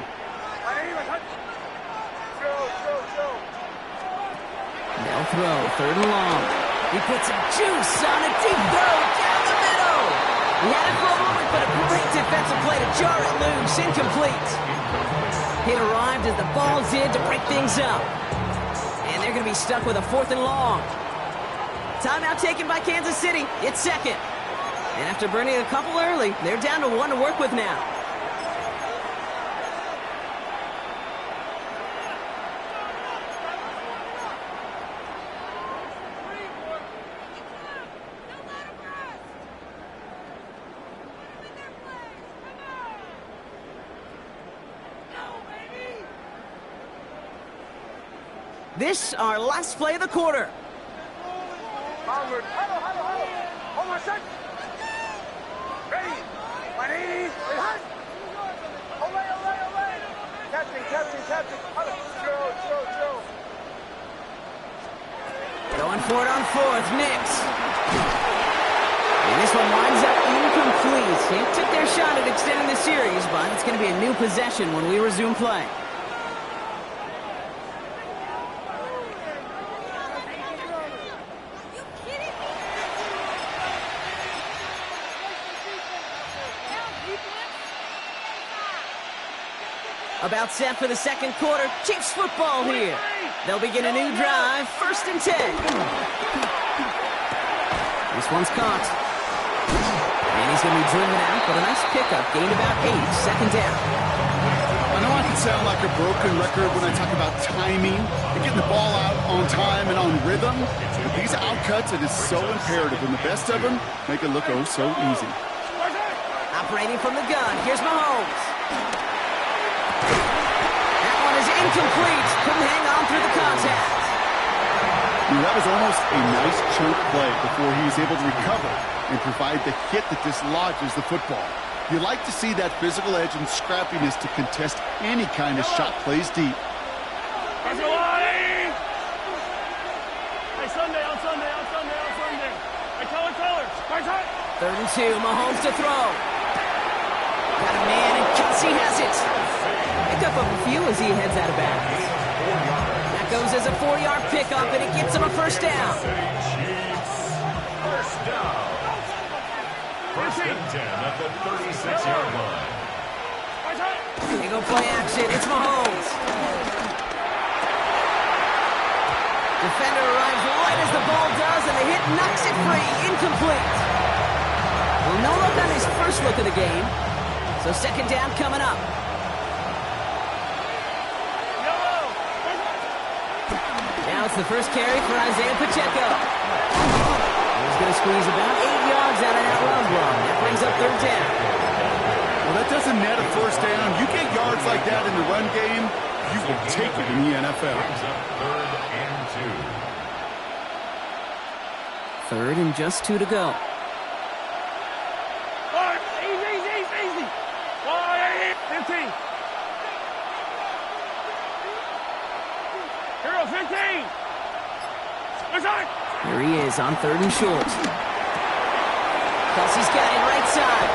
G: They'll throw. 3rd and long. He puts some juice on a deep throw down the middle. He had it for a moment, but a great defensive play to jar it loose. Incomplete. Hit arrived as the ball's in to break things up. And they're going to be stuck with a 4th and long. Timeout taken by Kansas City. It's 2nd. And after burning a couple early, they're down to 1 to work with now. This, our last play of the quarter.
E: Onward. Hold on a sec. Ready. My knees. Olay. Captain. Throw.
G: Going for it on 4th. Nix. And this one winds up incomplete. They took their shot at extending the series, but it's going to be a new possession when we resume play. About set for the 2nd quarter. Chiefs football here. They'll begin a new drive. 1st and 10. This one's caught. And he's going to be driven out, but a nice pickup. Gained about 8. 2nd down.
H: I know I can sound like a broken record when I talk about timing and getting the ball out on time and on rhythm. But these outcuts, it is so imperative. And the best of them make it look oh so easy.
G: Operating from the gun. Here's Mahomes. Incomplete. Couldn't hang on through the contact.
H: That was almost a nice chunk play before he was able to recover and provide the hit that dislodges the football. You like to see that physical edge and scrappiness to contest any kind of shot plays deep.
E: Hey, Sunday. Hey, colors.
G: 3rd and 2. Mahomes to throw. Got a man, and Kelsey has it. Pick up a few as he heads out of bounds. That goes as a 4-yard pickup, and it gets him a 1st down.
C: First and 10 at the 36-yard line.
G: They go play action. It's Mahomes. Defender arrives right as the ball does, and the hit knocks it free. Incomplete. Well, no look on his first look of the game. So So second down coming up. Now it's the first carry for Isaiah Pacheco. He's going to squeeze about 8 yards out of that run block. That brings up third down.
H: Well, that doesn't net a first down. You get yards like that in the run game, you will take it in the NFL.
G: Third and just 2 to go.
E: Easy. 15. Here, 15.
G: Here he is on third and short. Kelsey's got it right side.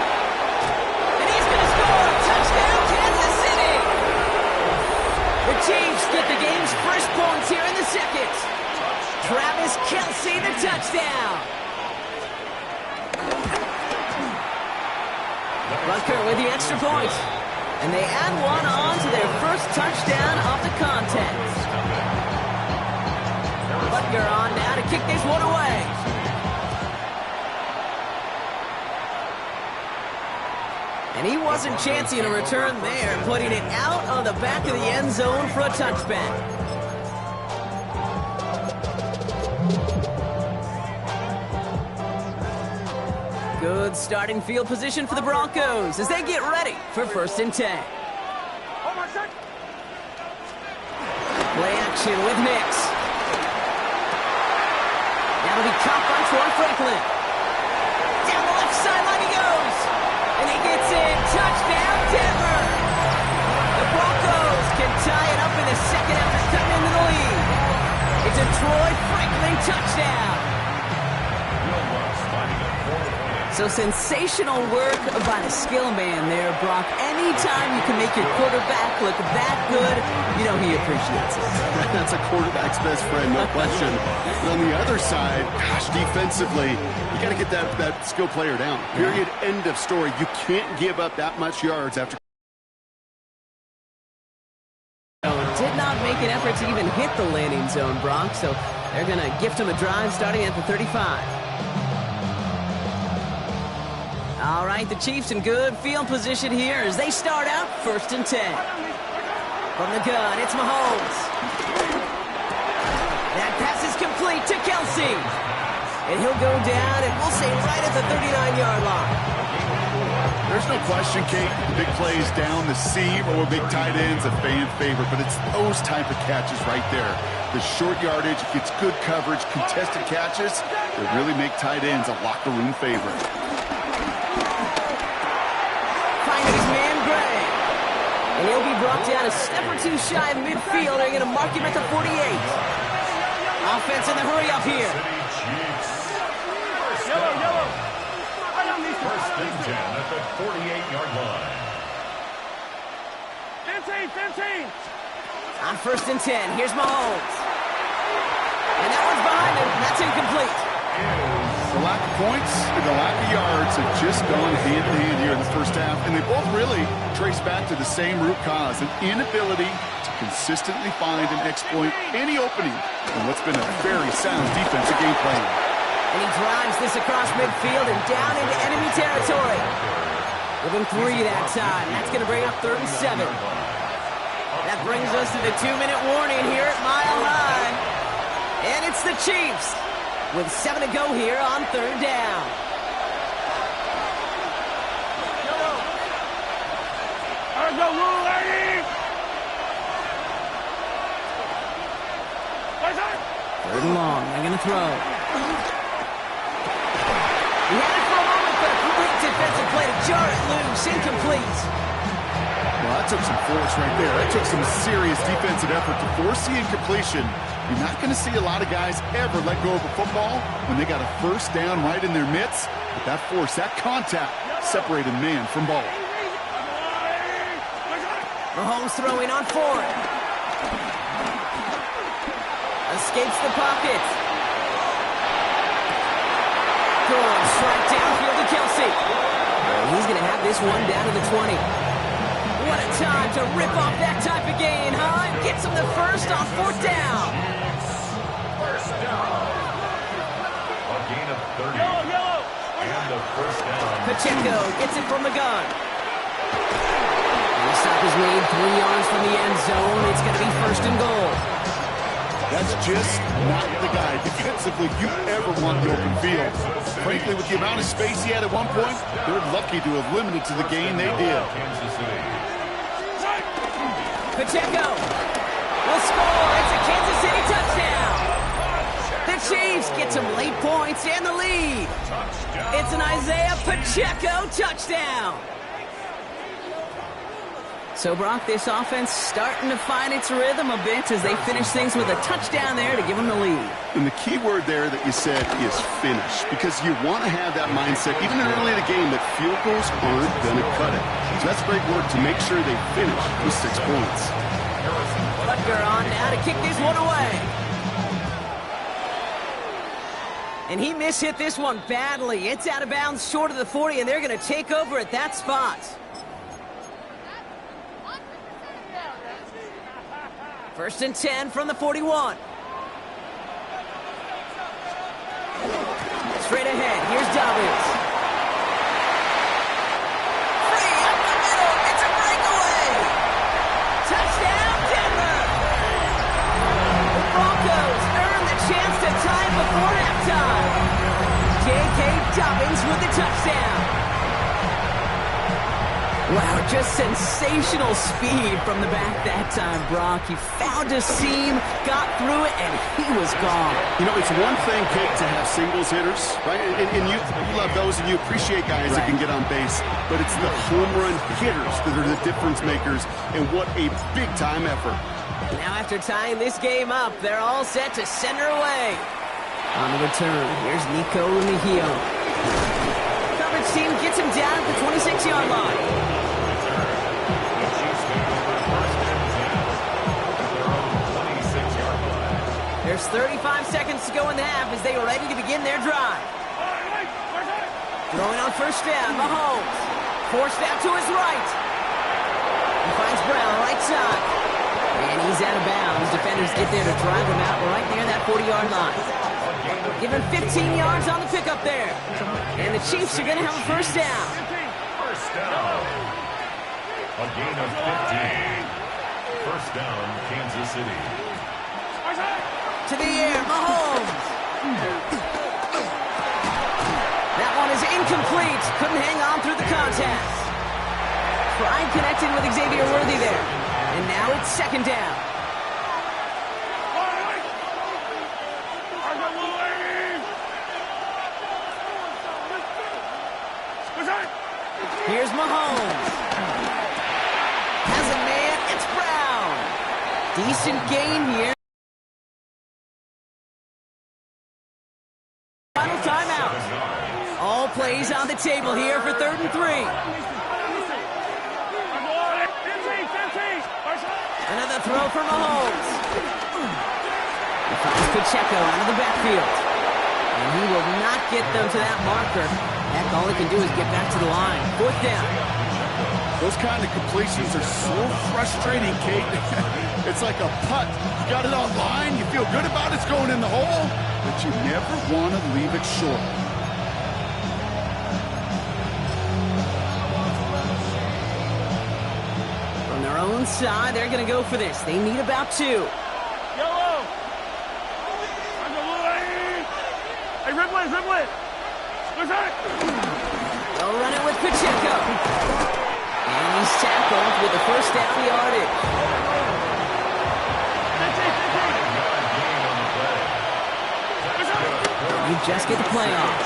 G: And he's going to score. Touchdown, Kansas City. The Chiefs get the game's first points here in the second. Travis Kelce, the touchdown. Butker with the extra point. And they add one on to their first touchdown of the contest. Butker on now to kick this one away. And he wasn't chancing a return there, putting it out of the back of the end zone for a touchback. Good starting field position for the Broncos as they get ready for first and 10. Play action with Nix. That'll be caught by Troy Franklin. Down the left sideline he goes. And he gets in. Touchdown, Denver. The Broncos can tie it up in the second after coming into the lead. It's a Troy Franklin touchdown. So sensational work by the skill man there, Brock. Anytime you can make your quarterback look that good, you know he appreciates it.
H: That's a quarterback's best friend, no question. But on the other side, gosh, defensively, you got to get that skill player down. Period, end of story. You can't give up that much yards after.
G: Did not make an effort to even hit the landing zone, Brock, so they're going to gift him a drive starting at the 35. All right, the Chiefs in good field position here as they start out first and 10. From the gun, it's Mahomes. That pass is complete to Kelce. And he'll go down, and we'll say right at the 39-yard line.
H: There's no question, Kate, big plays down the seam or big tight ends, a fan favorite, but it's those type of catches right there. The short yardage, gets good coverage, contested catches that really make tight ends a locker room favorite.
G: And he'll be brought down a step or two shy of midfield. They're going to mark him at the 48. Offense in the hurry up here.
E: Yellow.
C: First and 10 at the 48-yard line.
E: 15.
G: On first and 10, here's Mahomes. And that one's behind him. That's incomplete.
H: The lack of points and the lack of yards have just gone hand in hand here in the first half, and they both really trace back to the same root cause, an inability to consistently find and exploit any opening in what's been a very sound defensive game plan.
G: And he drives this across midfield and down into enemy territory. Within 3 that time. That's going to bring up third and 7. That brings us to the 2-minute warning here at Mile High. And it's the Chiefs with 7 to go here on third down. Third and long. They're going to throw. He had it for a moment, but a great defensive play to jar it loose. Incomplete.
H: Well, that took some force right there. That took some serious defensive effort to force the incompletion. You're not going to see a lot of guys ever let go of a football when they got a first down right in their midst. But that force, that contact, separated man from ball.
G: Mahomes throwing on 4. Escapes the pocket. Good strike downfield to Kelce. He's going to have this one down to the 20. What a time to rip off that type of gain, huh? Gets him the first on fourth down.
C: First down. A gain of 30. And the first down.
G: Pacheco gets it from the gun. stop is made 3 yards from the end zone. It's going to be 1st and goal.
H: That's just not the guy defensively you ever want in the open field. Frankly, with the amount of space he had at one point, they're lucky to have limited to the gain they did.
G: Pacheco will score. It's a Kansas City touchdown. The Chiefs get some late points and the lead. It's an Isaiah Pacheco touchdown. So, Brock, this offense starting to find its rhythm a bit as they finish things with a touchdown there to give them the lead.
H: And the key word there that you said is finish, because you want to have that mindset, even early in the game, that field goals aren't going to cut it. So that's great work to make sure they finish with 6 points.
G: Butker on now to kick this one away. And he mishit this one badly. It's out of bounds short of the 40, and they're going to take over at that spot. 1st and 10 from the 41. Straight ahead, here's Dobbins. Free up the middle, it's a breakaway. Touchdown, Denver. The Broncos earn the chance to tie before halftime. J.K. Dobbins with the touchdown. Wow, just sensational speed from the back that time, Brock. He found a seam, got through it, and he was gone.
H: You know, it's one thing, Kate, to have singles hitters, right? And you love those, and you appreciate guys that can get on base. But it's the home run hitters that are the difference makers, and what a big-time effort.
G: Now after tying this game up, they're all set to send her away. On the return, here's Nico Mejio. Coverage team gets him down at the 26-yard line. There's 35 seconds to go in the half as they are ready to begin their drive. Throwing on 1st down, Mahomes. Forced out to his right. He finds Brown right side. And he's out of bounds. Defenders get there to drive him out right near that 40-yard line. Give him 15 yards on the pickup there. And the Chiefs are going to have a 1st down.
C: First down. A gain of 15. 1st down, Kansas City.
G: To the air, Mahomes. That one is incomplete. Couldn't hang on through the contact. Prime connected with Xavier Worthy there. And now it's 2nd down. Here's Mahomes. Has a man, it's Brown. Decent gain here. Final timeout. All plays on the table here for 3rd and 3. Another throw for Mahomes. He finds Pacheco out of the backfield. And he will not get them to that marker. Heck, all he can do is get back to the line. 4th down.
H: Those kind of completions are so frustrating, Kate. It's like a putt. You got it on line, you feel good about it's going in the hole, but you never want to leave it short.
G: From their own side, they're going to go for this. They need about 2.
E: Hey, Ripley!
G: They'll run it with Pacheco. And he's tackled with the 1st down yardage. You just get the play off.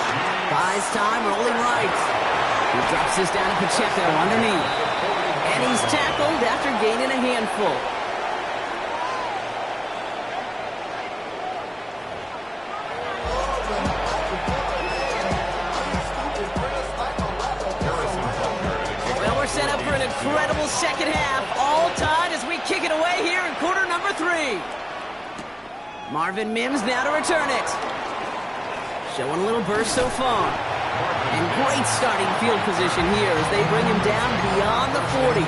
G: Buys time, rolling right. He drops this down to Pacheco underneath. And he's tackled after gaining a handful. Well, we're set up for an incredible 2nd half. All tied as we kick it away here in quarter number 3. Marvin Mims now to return it. Showing a little burst so far. And great starting field position here as they bring him down beyond the 40.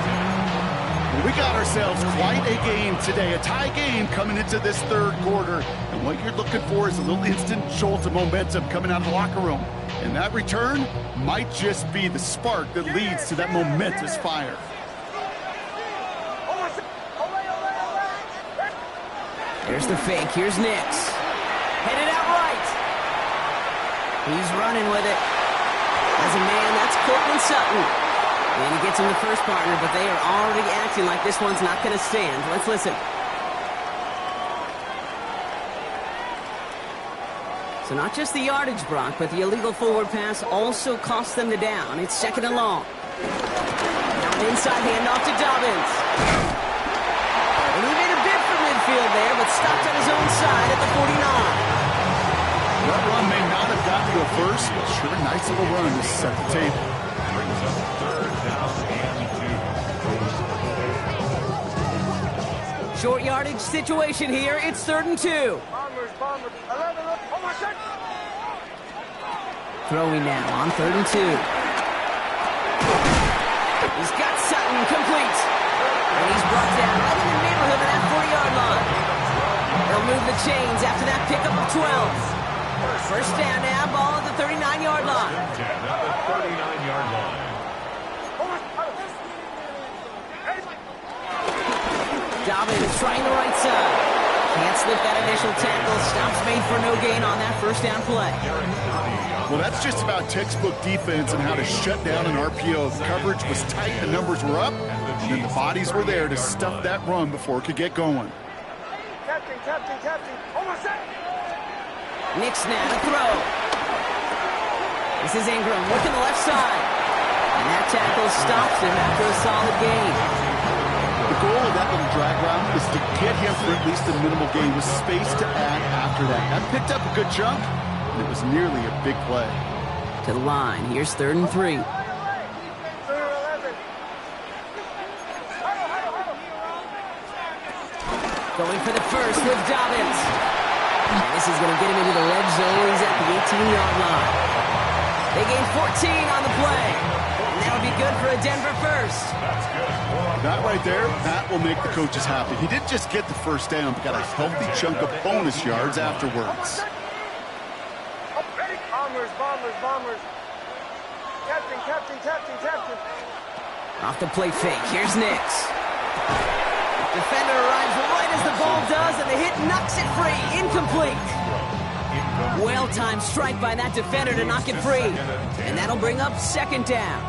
H: We got ourselves quite a game today, a tie game coming into this 3rd quarter. And what you're looking for is a little instant jolt of momentum coming out of the locker room. And that return might just be the spark that leads to that momentous fire.
G: There's the fake. Here's Nix. Headed out right. He's running with it. As a man, that's Courtland Sutton. And he gets him the first partner, but they are already acting like this one's not going to stand. Let's listen. So not just the yardage, Brock, but the illegal forward pass also cost them the down. It's 2nd and long. Now an inside handoff to Dobbins. And he made a bid for midfield there, but stopped on his own side at the 49.
H: That run may not have got to go first, but sure nice of a run to set the table.
C: Brings up 3rd down and 2.
G: Short yardage situation here. It's 3rd and 2.
E: Bombers. 11, oh my God.
G: Throwing now on 3rd and 2. He's got Sutton complete. And he's brought down right in the neighborhood of that 40-yard line. They'll move the chains after that pickup of 12. First down now, ball at the 39-yard line.
C: At the 39-yard line.
G: Dobbins trying the right side. Can't slip that initial tackle. Stops made for no gain on that first down play.
H: Well, that's just about textbook defense and how to shut down an RPO. The coverage was tight, the numbers were up, and then the bodies were there to stuff that run before it could get going.
E: Captain. Oh my God.
G: Nix now to throw. This is Ingram working the left side. And that tackle stops him after a solid gain.
H: The goal of that little drag route is to get him for at least a minimal gain with space to add after that. That picked up a good chunk, and it was nearly a big play.
G: To the line. Here's 3rd and 3. Going for the first with Dobbins. And this is going to get him into the red zone. He's at the 18-yard line. They gain 14 on the play. And that'll be good for a Denver first.
H: That right there, that will make the coaches happy. He didn't just get the first down, but got a healthy chunk of bonus yards afterwards.
E: Bombers. Captain.
G: Off the play fake. Here's Nix. Defender arrives right as the ball does, and the hit knocks it free. Incomplete. Well-timed strike by that defender to knock it free. And that'll bring up 2nd down.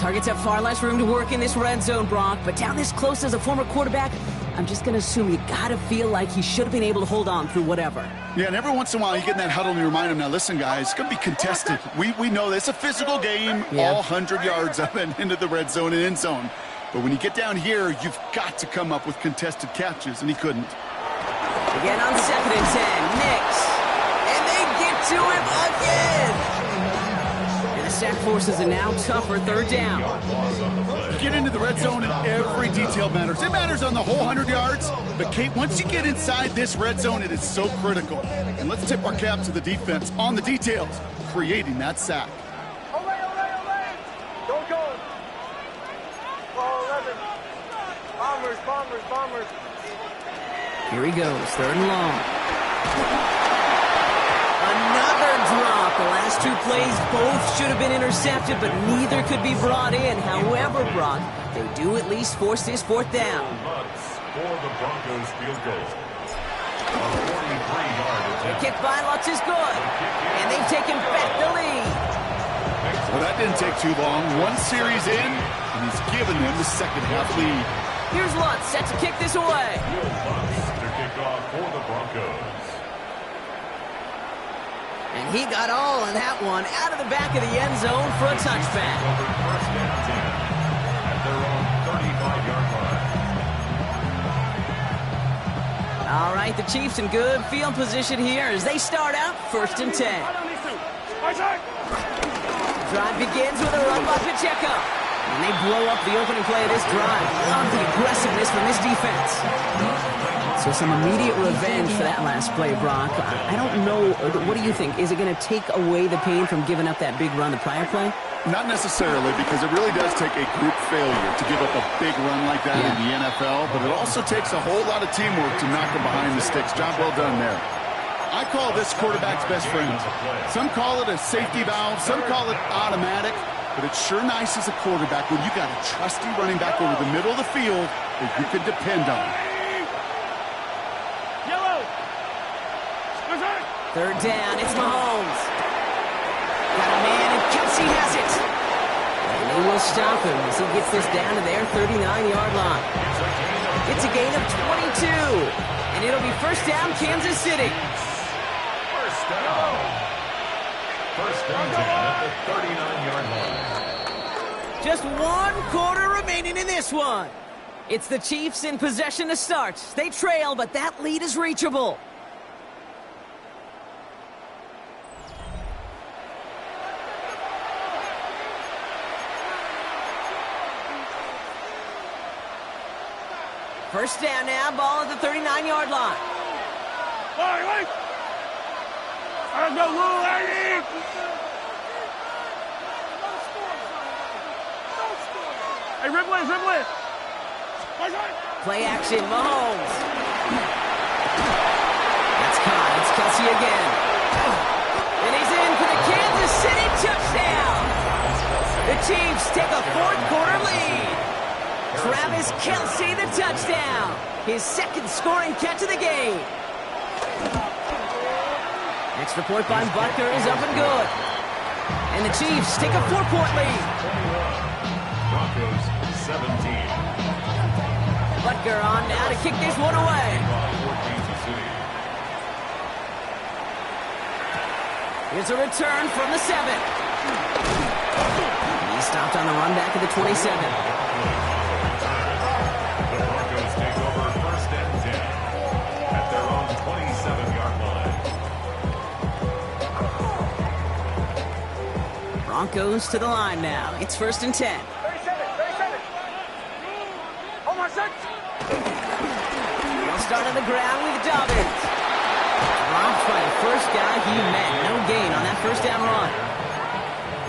G: Targets have far less room to work in this red zone, Brock, but down this close as a former quarterback, I'm just going to assume you got to feel like he should have been able to hold on through whatever.
H: Yeah, and every once in a while you get in that huddle and you remind him, now listen, guys, it's going to be contested. We know this. It's a physical game, all 100 yards up and into the red zone and end zone. But when you get down here, you've got to come up with contested catches, and he couldn't.
G: Again on 2nd and 10, Nix. And they get to him again. And the sack forces a now tougher 3rd down.
H: Get into the red zone, and every detail matters. It matters on the whole 100 yards. But, Kate, once you get inside this red zone, it is so critical. And let's tip our cap to the defense on the details, creating that sack.
E: Don't go. Ball 11. Bombers.
G: Here he goes, 3rd and long. Another drop. The last 2 plays both should have been intercepted, but neither could be brought in. However, Brock, they do at least force this 4th down.
C: For the Broncos field goal. A 43-yard
G: The
C: attempt.
G: kick by Lutz is good, and they've taken back the lead.
H: Well, that didn't take too long. 1 series in, and he's given them the second half lead.
G: Here's Lutz set to kick this away.
C: To kick off for the Broncos.
G: And he got all in that one out of the back of the end zone for a touchback.
C: First down 10 at their own 35-yard line.
G: All right, the Chiefs in good field position here as they start out 1st and 10. Drive begins with a run by Pacheco. And they blow up the opening play of this drive. Love the aggressiveness from this defense. So some immediate revenge for that last play, Brock. I don't know. What do you think? Is it going to take away the pain from giving up that big run the prior play?
H: Not necessarily, because it really does take a group failure to give up a big run like that in the NFL, but it also takes a whole lot of teamwork to knock them behind the sticks. Job well done there. I call this quarterback's best friend. Some call it a safety valve, some call it automatic, but it's sure nice as a quarterback when you got a trusty running back over the middle of the field that you can depend on.
G: Third down, it's Mahomes. Got a man, and Kelsey has it. And they will stop him as he gets this down to their 39-yard line. It's a gain of 22, and it'll be first down, Kansas City.
C: First down. First and 10 at the 39-yard line.
G: Just 1 quarter remaining in this one. It's the Chiefs in possession to start. They trail, but that lead is reachable. First down now, ball at the 39-yard line.
E: Wait! Let's go, little lady! Hey, Ripley!
G: Play action, Mahomes. That's caught. It's Kelsey again. And he's in for the Kansas City touchdown. The Chiefs take a fourth-quarter lead. Travis Kelsey, the touchdown. His second scoring catch of the game. Extra point by Butker is up and good. And the Chiefs take a 4-point lead.
C: Broncos 17.
G: Butker on now to kick this one away. Here's a return from the 7. He stopped on the run back at the 27.
C: The Broncos take over first and 10 at their own 27-yard line.
G: Broncos to the line now. It's first and 10.
E: 37. Oh, my son!
G: He'll start on the ground with Dobbins. Dropped by the first guy he met. No gain on that first down run.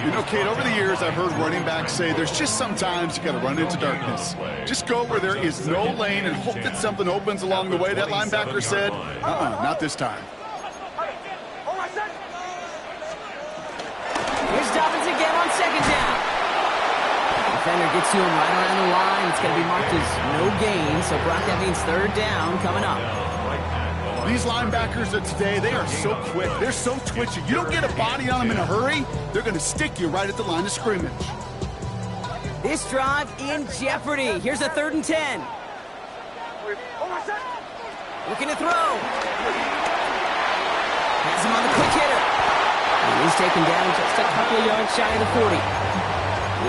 H: You know, Kate, over the years, I've heard running backs say there's just sometimes you got to run into darkness. Just go where there is no lane and hope that something opens along the way. That linebacker said, not this time.
G: Here's Dobbins again on second down. Defender gets to him right around the line. It's going to be marked as no gain. So, Brock, that means third down coming up.
H: These linebackers of today, they are so quick. They're so twitchy. You don't get a body on them in a hurry, they're going to stick you right at the line of scrimmage.
G: This drive in jeopardy. Here's a third and 10. Looking to throw. Has him on the quick hitter. And he's taken down just a couple of yards shy of the 40.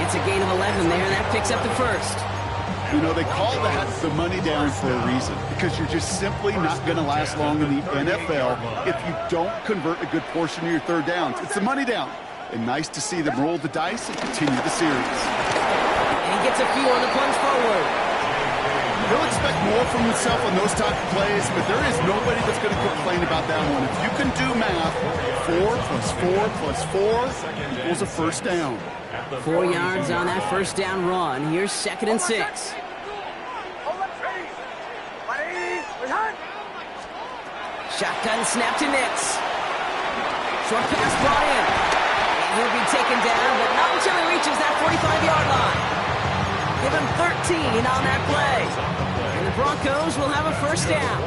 G: It's a gain of 11 there, and that picks up the first.
H: You know, they call that the money down for a reason, because you're just simply not going to last long in the NFL if you don't convert a good portion of your third downs. It's the money down. And nice to see them roll the dice and continue the series.
G: And he gets a few on the plunge forward.
H: He'll expect more from himself on those type of plays, but there is nobody that's going to complain about that one. If you can do math, 4 + 4 + 4 equals a first down.
G: 4 yards on that first down run. Here's second and 6. Shotgun snap to Nix. Short pass brought in. And he'll be taken down, but not until he reaches that 45-yard line. Give him 13 on that play. And the Broncos will have a first down.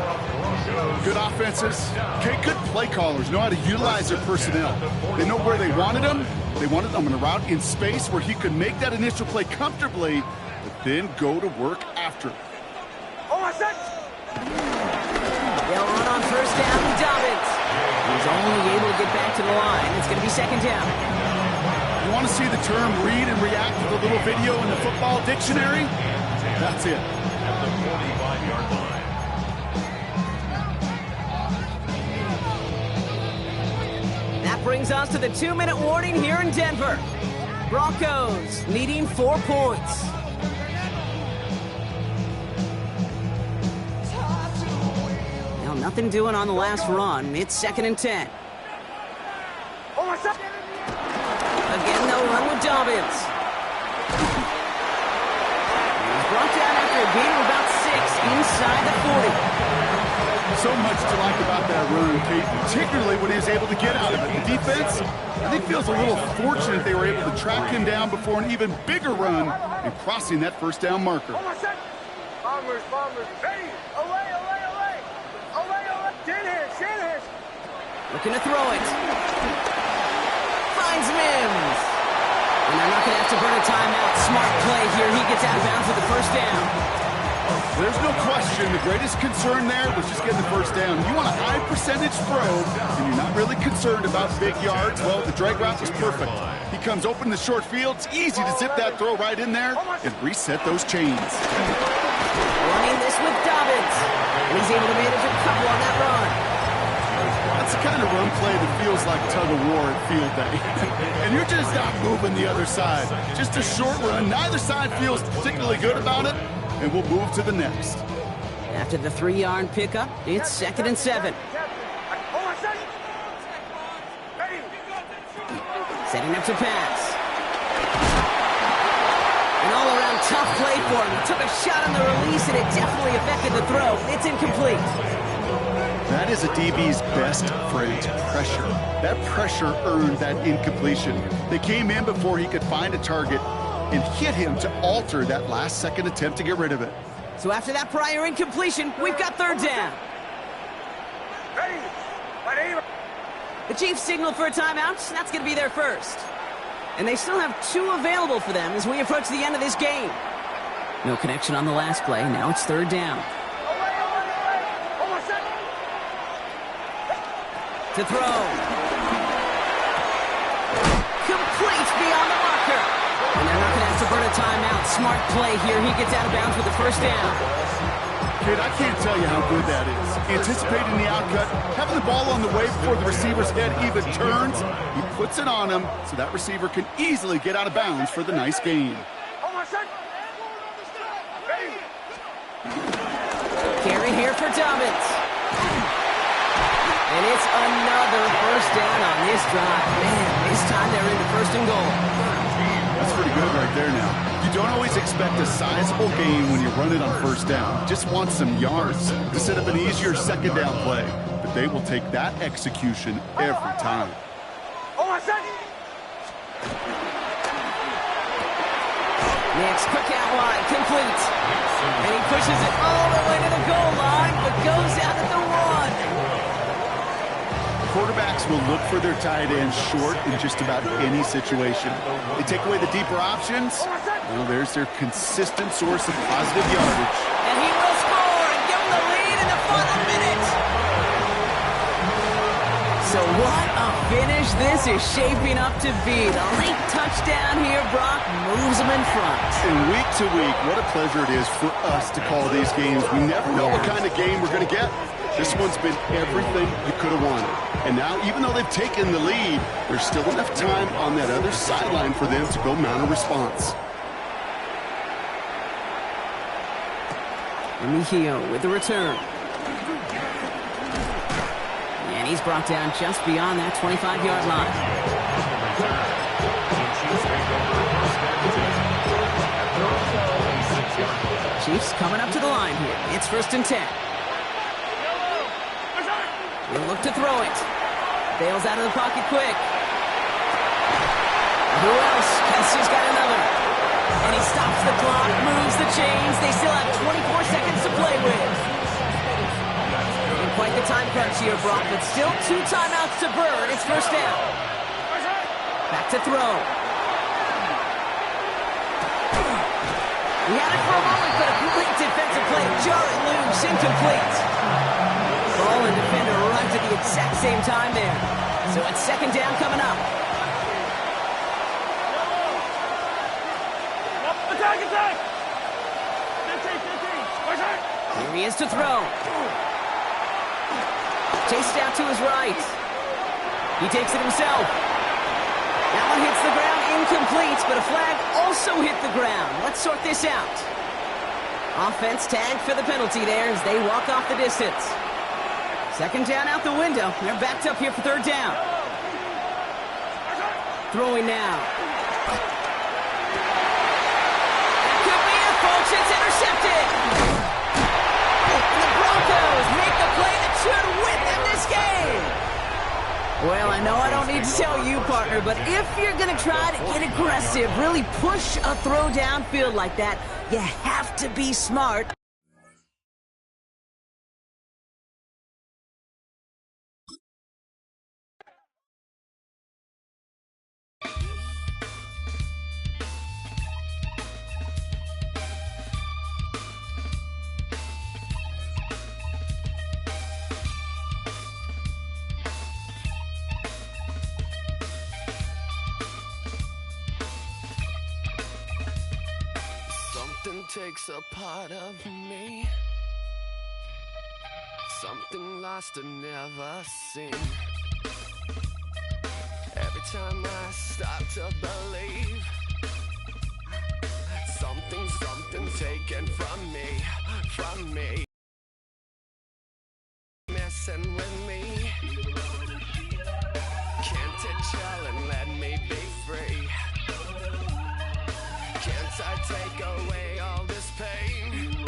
H: Good offenses. Okay, good play callers know how to utilize their personnel. They know where they wanted them. They wanted them in a route in space where he could make that initial play comfortably, but then go to work after it.
G: They'll run on first down with Dobbins. He's only able to get back to the line. It's going to be second down.
H: You want to see the term read and react with a little video in the football dictionary? That's it.
C: At the 45-yard line.
G: That brings us to the 2-minute warning here in Denver. Broncos needing 4 points. Now nothing doing on the last run. It's second and 10. Again, they'll run with Dobbins. He's brought down after a gain of about 6 inside the 40.
H: So much to like about that run, Kate, particularly when he was able to get out of it. The defense, I think, feels a little fortunate they were able to track him down before an even bigger run and crossing that first down marker.
E: Bombers, ready, away, Shanahan.
G: Looking to throw it. Finds Mims. And they're not going to have to burn a timeout. Smart play here. He gets out of bounds with the first down.
H: There's no question the greatest concern there was just getting the first down. You want a high percentage throw, and you're not really concerned about big yards. Well, the drag route was perfect. He comes open in the short field. It's easy to zip that throw right in there and reset those chains.
G: Running this with Dobbins. And he's able to manage a couple on that run.
H: That's the kind of run play that feels like tug-of-war at field day. And you're just not moving the other side. Just a short run. Neither side feels particularly good about it, and we'll move to the next.
G: After the 3-yard pickup, it's 2nd and 7. Setting up to pass. An all-around tough play for him. He took a shot on the release, and it definitely affected the throw. It's incomplete.
H: That is a DB's best friend, pressure. That pressure earned that incompletion. They came in before he could find a target and hit him to alter that last-second attempt to get rid of it.
G: So after that prior incompletion, we've got 3rd down. The Chiefs signal for a timeout. That's going to be their first. And they still have 2 available for them as we approach the end of this game. No connection on the last play. Now it's 3rd down. To throw. Complete beyond the marker. And they're not going to have to burn a timeout. Smart play here. He gets out of bounds with the first down.
H: Kid, I can't tell you how good that is. Anticipating the outcut, having the ball on the way before the receiver's head even turns. He puts it on him so that receiver can easily get out of bounds for the nice gain.
G: Carry here for Dobbins. And it's another first down on this drive. Man, this time they're into 1st and goal.
H: That's pretty good right there now. You don't always expect a sizable gain when you run it on 1st down. You just want some yards to set up an easier 2nd down play. But they will take that execution every time.
G: Next, quick out wide, complete. And he pushes it all the way to the goal line, but goes out at the 1.
H: Quarterbacks will look for their tight ends short in just about any situation. They take away the deeper options. Well, there's their consistent source of positive yardage.
G: And he will score and give them the lead in the final minute. So what a finish this is shaping up to be. The late touchdown here, Brock, moves them in front.
H: And week to week, what a pleasure it is for us to call these games. We never know what kind of game we're going to get. This one's been everything you could have wanted. And now, even though they've taken the lead, there's still enough time on that other sideline for them to go mount a response.
G: Mejio with the return. And he's brought down just beyond that 25-yard line. Chiefs coming up to the line here. It's 1st and 10. He'll look to throw it. Bails out of the pocket quick. Who else? Kelsey's got another. And he stops the clock, moves the chains. They still have 24 seconds to play with. And quite the time crunch here, Brock, but still 2 timeouts to burn. It's 1st down. Back to throw. He had it for a moment, but a great defensive play. Jarring loose, incomplete. Ball and defender runs at the exact same time there. So it's 2nd down coming up.
E: Attack!
G: Here he is to throw. Chased out to his right. He takes it himself. That one hits the ground, incomplete, but a flag also hit the ground. Let's sort this out. Offense tagged for the penalty there as they walk off the distance. 2nd down out the window. They're backed up here for 3rd down. Throwing now. That could be it, folks. It's intercepted. And the Broncos make the play that should win them this game. Well, I know I don't need to tell you, partner, but if you're going to try to get aggressive, really push a throw downfield like that, you have to be smart.
I: takes a part of me. Something lost and never seen. Every time I start to believe, something taken from me, messing with me. Can't it chill and let me be free? Can't I take away all this pain?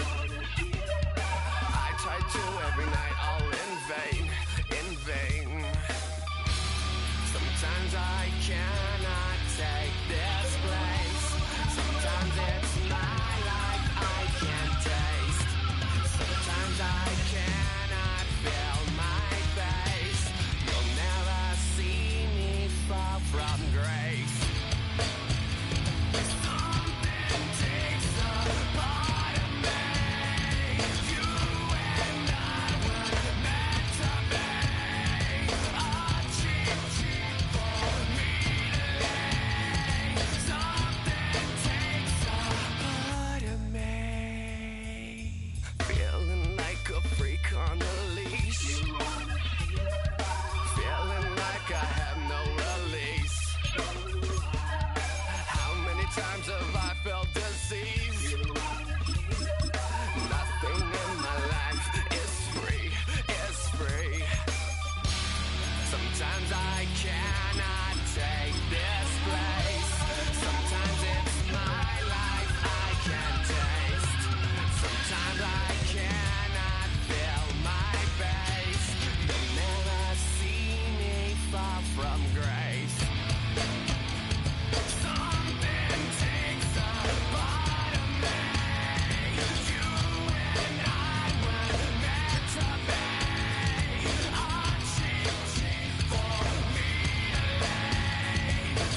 I: I try to every night, all in vain. Sometimes I cannot take this place. Sometimes it's my life I can't taste. Sometimes I cannot feel my face. You'll never see me fall from grace. Something takes a part of me. You and I were meant to be. A cheat for me to lay. Something takes a part of me. Feeling like a freak on a leash. Feeling like I have no release. How many times have I felt disease? Nothing in my life is free. Sometimes I cannot take this place. Sometimes it's my life I can't taste. Sometimes I cannot feel my face. You'll never see me fall from grace. Something takes a part of me. You and I were meant to be. A cheat for me to lay.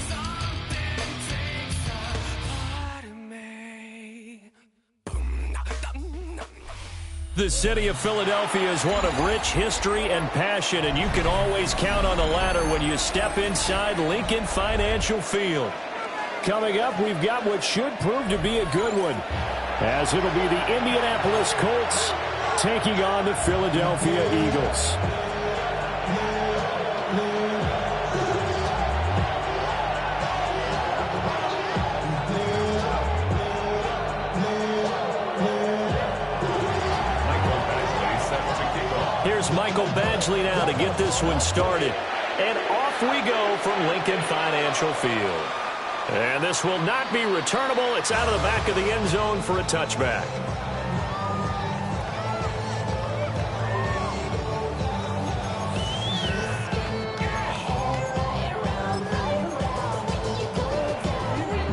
I: Something takes a part of me.
B: The city of Philadelphia is one of rich history and passion, and you can always count on the latter when you step inside Lincoln Financial Field. Coming up, we've got what should prove to be a good one, as it'll be the Indianapolis Colts taking on the Philadelphia Eagles. Here's Michael Badgley now to get this one started. And off we go from Lincoln Financial Field. And this will not be returnable. It's out of the back of the end zone for a touchback.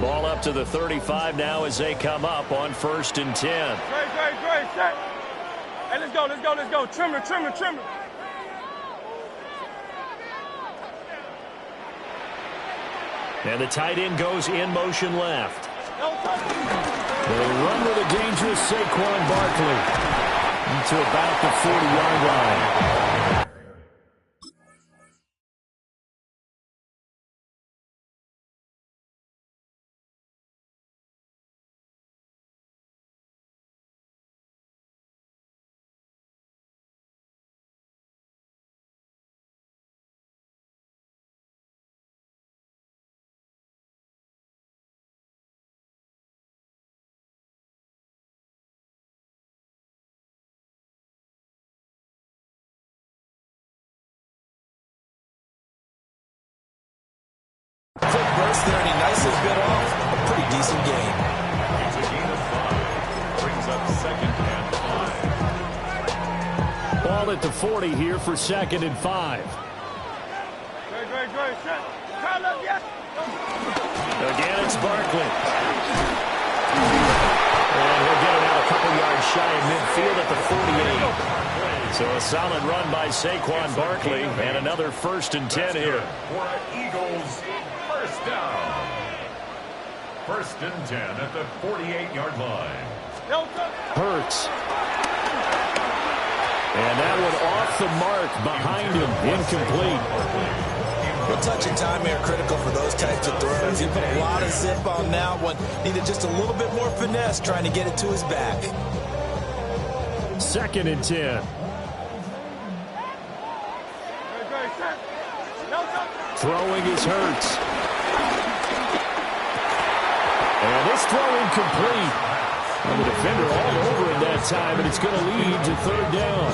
B: Ball up to the 35 now as they come up on 1st and 10.
E: Great, set. Hey, let's go. Trimmer.
B: And the tight end goes in motion left. They run with a dangerous Saquon Barkley to about the 40-yard line.
D: Quick burst there, and he nicely bit off a pretty decent game.
C: It's a gain of 5. Brings up 2nd and 5.
B: Ball at the 40 here for 2nd and 5.
E: Great, set. Tyler, yes.
B: Again, it's Barkley. And he'll get it out a couple yards shy of midfield at the 48. So a solid run by Saquon Barkley, and another 1st and 10 here.
C: For Eagles, first down. 1st and 10 at the 48-yard line.
B: Hurts. And that one off the mark behind him, incomplete.
D: Well, touch and timing are critical for those types of throws. He put a lot of zip on that one. Needed just a little bit more finesse trying to get it to his back.
B: 2nd and 10. Throwing is Hurts. And this throw incomplete. And the defender all over him that time, and it's going to lead to 3rd down.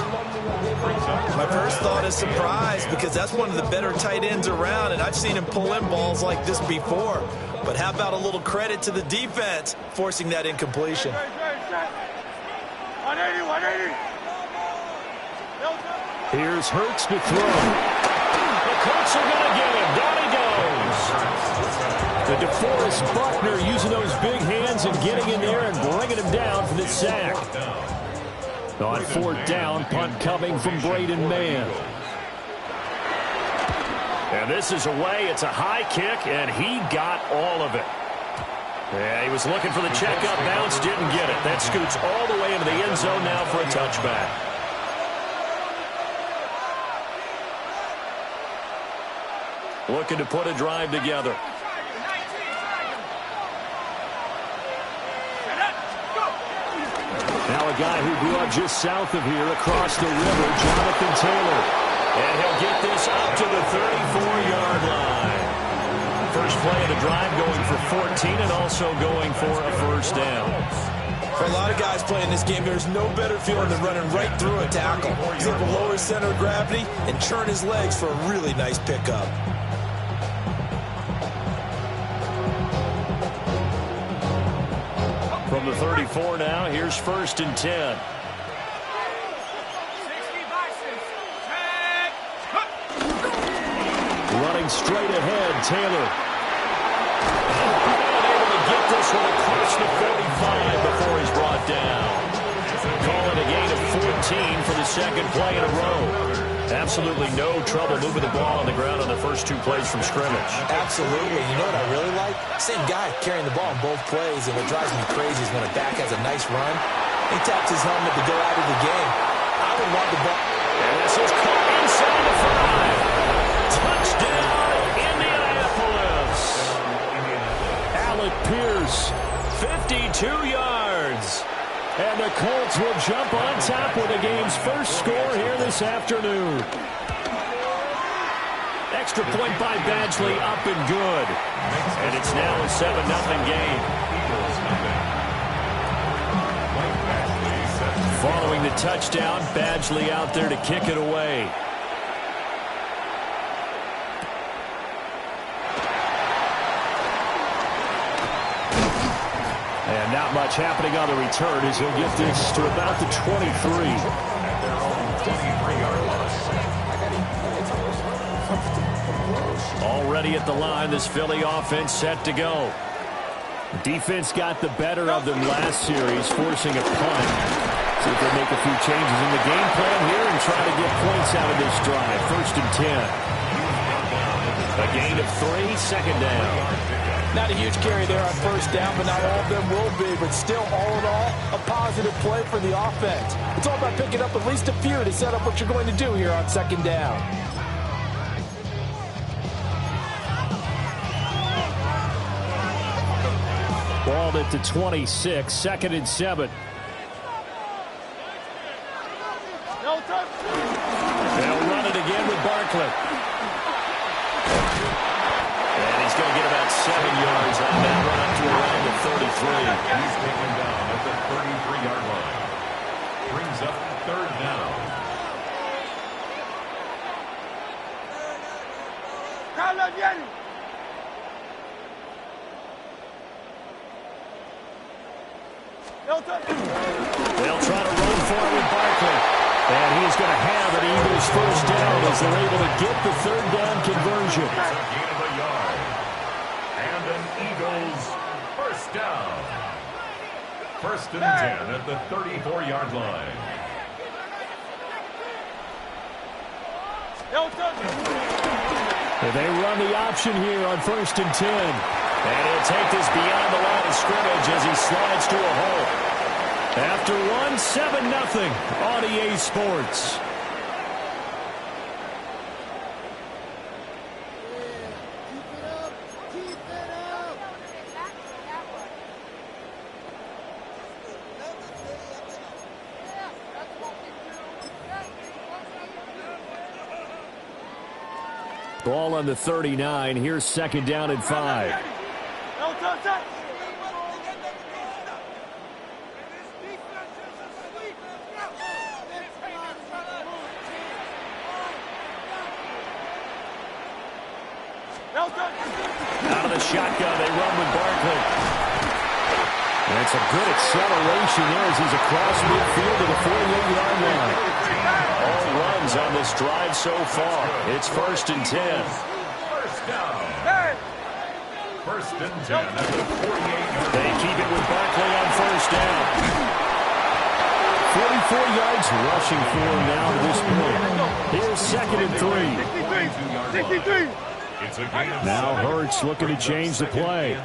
D: My first thought is surprise, because that's one of the better tight ends around, and I've seen him pull in balls like this before. But how about a little credit to the defense forcing that incompletion?
E: 180.
B: Here's Hurts to throw. The Colts are going to get him. Down he goes. The DeForest Buckner using those big hands and getting in there and bringing him down for the sack. On 4th down, punt coming from Braden Mann. And this is away. It's a high kick, and he got all of it. Yeah, he was looking for the checkup bounce, didn't get it. That scoots all the way into the end zone now for a touchback. Looking to put a drive together. Now a guy who grew up just south of here across the river, Jonathan Taylor. And he'll get this up to the 34-yard line. First play of the drive going for 14 and also going for a 1st down.
D: For a lot of guys playing this game, there's no better feeling than running right through a tackle. He's able to lower his center of gravity and churn his legs for a really nice pickup.
B: From the 34 now, here's 1st and 10. Running straight ahead, Taylor. And able to get this one across the 45 before he's brought down. Calling a gain of 14 for the 2nd play in a row. Absolutely no trouble moving the ball on the ground on the first 2 plays from scrimmage.
D: Absolutely. You know what I really like? Same guy carrying the ball in both plays, and what drives me crazy is when a back has a nice run, he taps his helmet to go out of the game. I would want the ball.
B: And this is caught inside the 5. Touchdown, Indianapolis. Alec Pierce, 52 yards. And the Colts will jump on top with the game's first score here this afternoon. Extra point by Badgley, up and good. And it's now a 7-0 game. Following the touchdown, Badgley out there to kick it away. And not much happening on the return as he'll get this to about the 23. Already at the line, this Philly offense set to go. Defense got the better of them last series, forcing a punt. See if they make a few changes in the game plan here and try to get points out of this drive. 1st and 10. A gain of 3, 2nd down.
D: Not a huge carry there on 1st down, but not all of them will be. But still, all in all, a positive play for the offense. It's all about picking up at least a few to set up what you're going to do here on 2nd down.
B: Balled at the 26, 2nd and 7. They'll run it again with Barkley. And he's going to get about 7 yards on that run up to around the 33.
C: He's taken down at the 33-yard line. Brings up 3rd down.
B: They'll try to run forward Barkley. And he's going to have an Eagles 1st down as they're able to get the 3rd down conversion.
C: Gain of a yard. And an Eagles 1st down. 1st and 10 at the 34-yard line.
B: They run the option here on 1st and 10. And he'll take this beyond the line of scrimmage as he slides to a hole. After one, 7-0 on EA Sports. Ball on the 39. Here's second down and 5. Out of the shotgun, they run with Barkley. That's a good acceleration there as he's across midfield to the 48-yard line. All runs on this drive so far. It's 1st and 10.
C: First down. 1st and 10 at the 48-yard.
B: They keep it with Barkley on 1st down. 44 yards rushing for him now to this point. Here's 2nd and 3.
E: 63.
B: Now Hurts looking to change the play.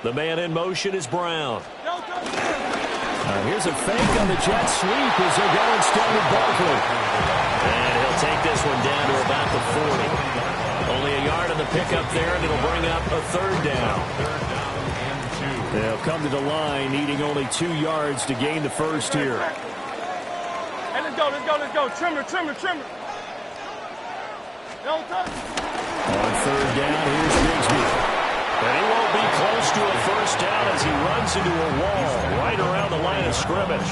B: The man in motion is Brown. Here's a fake on the jet sweep as they go instead with Barkley. And he'll take this one down to about the 40. Only a yard on the pickup there, and it'll bring up a 3rd down. They'll come to the line, needing only 2 yards to gain the first here.
E: Hey, let's go. Trimmer.
B: On 3rd down, here's Bigsby. But he won't be close to a first down as he runs into a wall right around the line of scrimmage.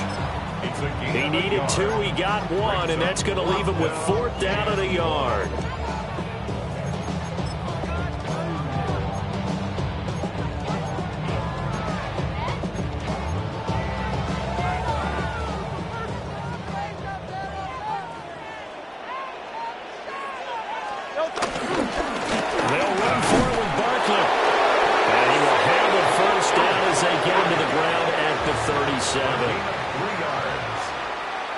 B: He needed 2, he got 1, and that's going to leave him with 4th down and a yard. They'll run for it with Barkley. And he will have a first down as they get him to the ground at the 37.
C: 3 yards.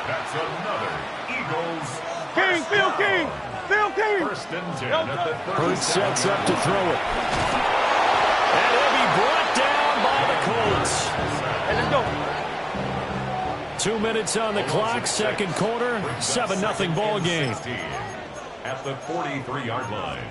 C: That's another Eagles.
E: Phil King.
C: 1st and 10 at the 37.
B: Hurts sets up to throw it. And he'll be brought down by the Colts.
E: Hey, let's go.
B: 2 minutes on the clock, 2nd quarter, 7-0 ball game.
C: At the 43-yard line.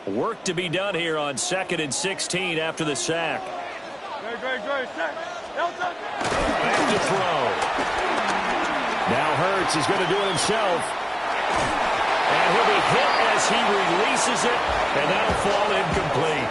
B: Work to be done here on 2nd and 16 after the sack. Back to throw. Now Hurts is going to do it himself. And he'll be hit as he releases it, and that'll fall incomplete.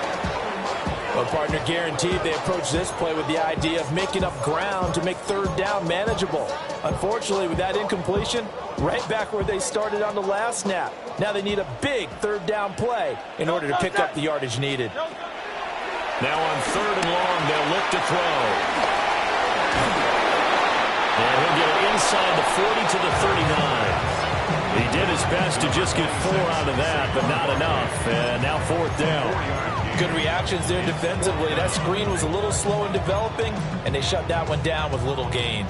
D: Well, partner, guaranteed they approach this play with the idea of making up ground to make 3rd down manageable. Unfortunately, with that incompletion, right back where they started on the last snap. Now they need a big 3rd down play in order to pick up the yardage needed.
B: Now on 3rd and long, they'll look to throw. And he'll get it inside the 40 to the 39. He did his best to just get 4 out of that, but not enough. And now 4th down.
D: Good reactions there defensively. That screen was a little slow in developing, and they shut that one down with little gain.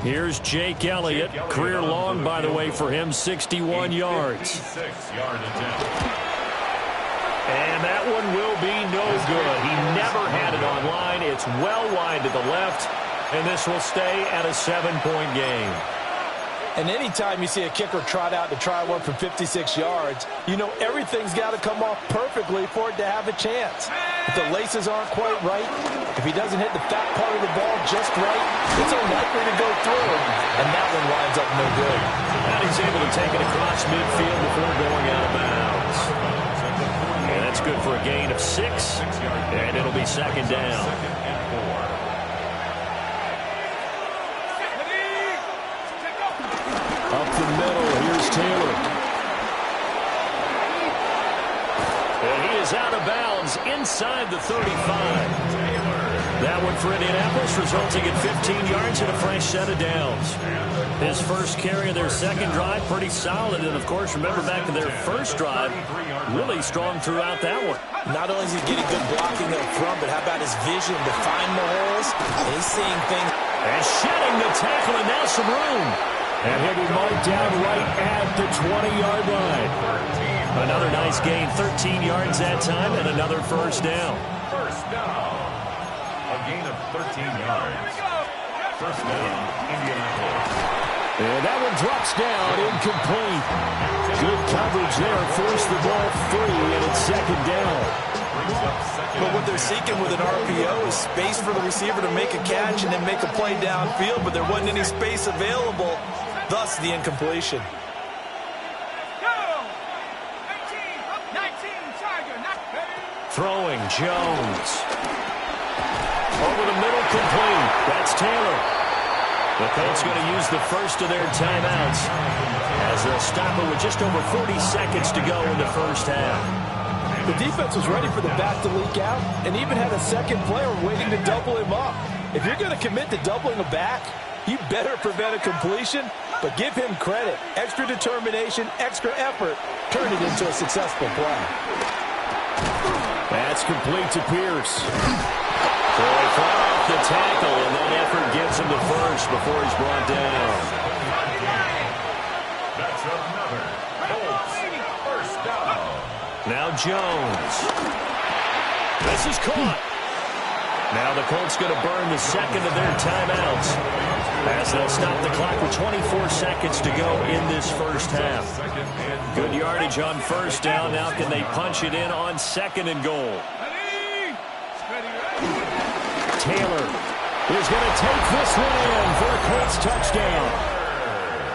B: Here's Jake Elliott. Career long, by the way, for him, 61 yards. And that one will be no good. He never had it on line. It's well wide to the left, and this will stay at a 7-point game.
D: And anytime you see a kicker trot out to try one for 56 yards, you know everything's got to come off perfectly for it to have a chance. If the laces aren't quite right, if he doesn't hit the fat part of the ball just right, it's unlikely to go through, and that one winds up no good.
B: And he's able to take it across midfield before going out of bounds. And that's good for a gain of 6, and it'll be 2nd down. Up the middle, here's Taylor. And he is out of bounds inside the 35. That one for Indianapolis, resulting in 15 yards and a fresh set of downs. His first carry of their 2nd drive, pretty solid. And, of course, remember back to their first drive, really strong throughout that one.
D: Not only is he getting good blocking up front, but how about his vision to find the holes? And he's seeing things.
B: And shedding the tackle, and now some room. And he'll be marked down right at the 20-yard line. Another nice gain, 13 yards that time, and another first down.
C: First down. A gain of 13 yards. First down, Indianapolis.
B: And that one drops down, incomplete. Good coverage there, forced the ball free, and it's second down.
D: But what they're seeking with an RPO is space for the receiver to make a catch and then make a play downfield, but there wasn't any space available, thus the incompletion.
B: Throwing, Jones. Over the middle, complete. That's Taylor. The Colts going to use the first of their timeouts as they'll stop it with just over 40 seconds to go in the first half.
D: The defense was ready for the back to leak out and even had a second player waiting to double him up. If you're going to commit to doubling a back, you better prevent a completion, but give him credit. Extra determination, extra effort, turn it into a successful play.
B: That's complete to Pierce. So they fought off the tackle, and that effort gets him to first before he's brought down.
C: That's another Colts first down.
B: Now Jones. This is caught. Now the Colts going to burn the second of their timeouts as they'll stop the clock with 24 seconds to go in this first half. Good yardage on first down. Now can they punch it in on second and goal? Taylor is going to take this one in for a Colts touchdown.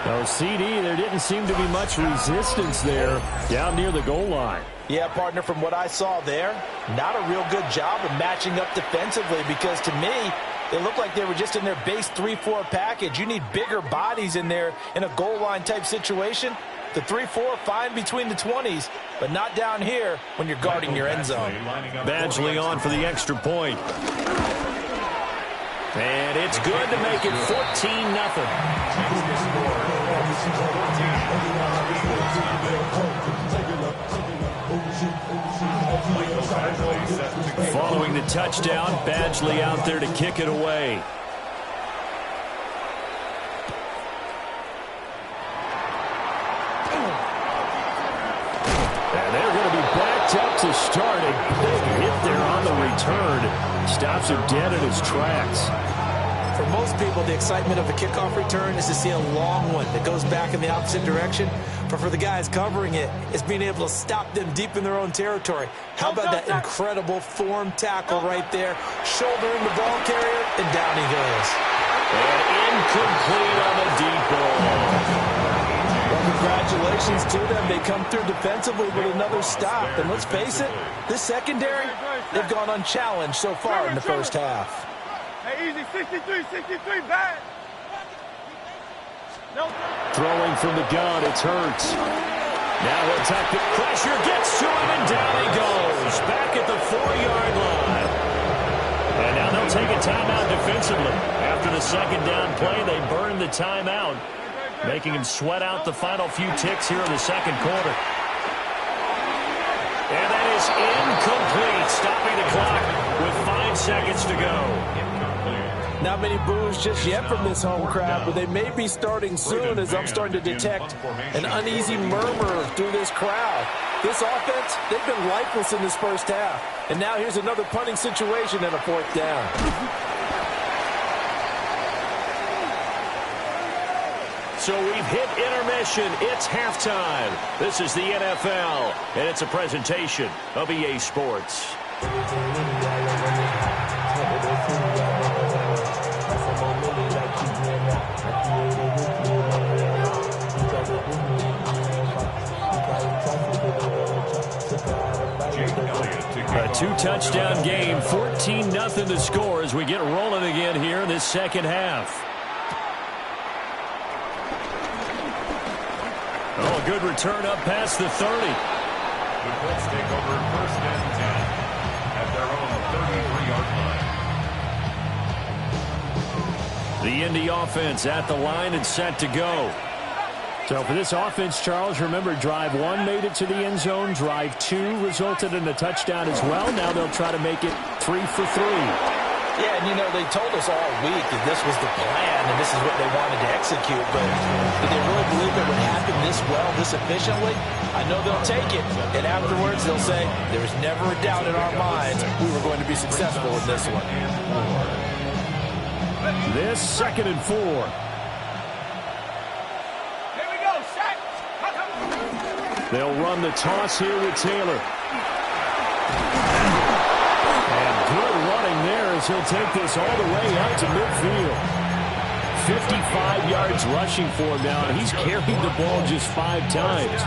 B: Oh, CD, there didn't seem to be much resistance there down near the goal line.
D: Yeah, partner, from what I saw there, not a real good job of matching up defensively because to me, they looked like they were just in their base 3-4 package. You need bigger bodies in there in a goal line type situation. The 3-4 fine between the 20s, but not down here when you're guarding your end zone.
B: Badgley on for the extra point. And it's good to make it 14-0. Following the touchdown, Badgley out there to kick it away. And they're going to be backed up to start. A big hit there on the return. Stops him dead in his tracks.
D: For most people, the excitement of a kickoff return is to see a long one that goes back in the opposite direction. But for the guys covering it, it's being able to stop them deep in their own territory. How about that incredible form tackle right there? Shouldering the ball carrier, and down he goes.
B: And incomplete on the deep ball.
D: Well, congratulations to them. They come through defensively with another stop. And let's face it, this secondary, they've gone unchallenged so far in the first half.
E: Hey, easy, 63, bad. No.
B: Throwing from the gun, it's Hurts. Now he'll attack the pressure, gets to him, and down he goes. Back at the 4-yard line. And now they'll take a timeout defensively. After the second down play, they burn the timeout, making him sweat out the final few ticks here in the second quarter. And that is incomplete, stopping the clock with 5 seconds to go.
D: Not many boos just yet from this home crowd, but they may be starting soon as I'm starting to detect an uneasy murmur through this crowd. This offense, they've been lifeless in this first half. And now here's another punting situation and a 4th down.
B: So we've hit intermission. It's halftime. This is the NFL, and it's a presentation of EA Sports. A 2-touchdown game, 14-0 to score as we get rolling again here in this second half. Oh, a good return up past the 30.
C: The Colts take over 1st and 10 at their own 33-yard line.
B: The Indy offense at the line and set to go. So for this offense, Charles, remember, drive 1 made it to the end zone. Drive 2 resulted in a touchdown as well. Now they'll try to make it 3 for 3.
D: Yeah, and you know, they told us all week that this was the plan and this is what they wanted to execute, but did they really believe it would happen this well, this efficiently? I know they'll take it, and afterwards they'll say, there was never a doubt in our minds we were going to be successful in this one.
B: This 2nd and 4. They'll run the toss here with Taylor. And good running there as he'll take this all the way out to midfield. 55 yards rushing for him now, and he's carried the ball just 5 times.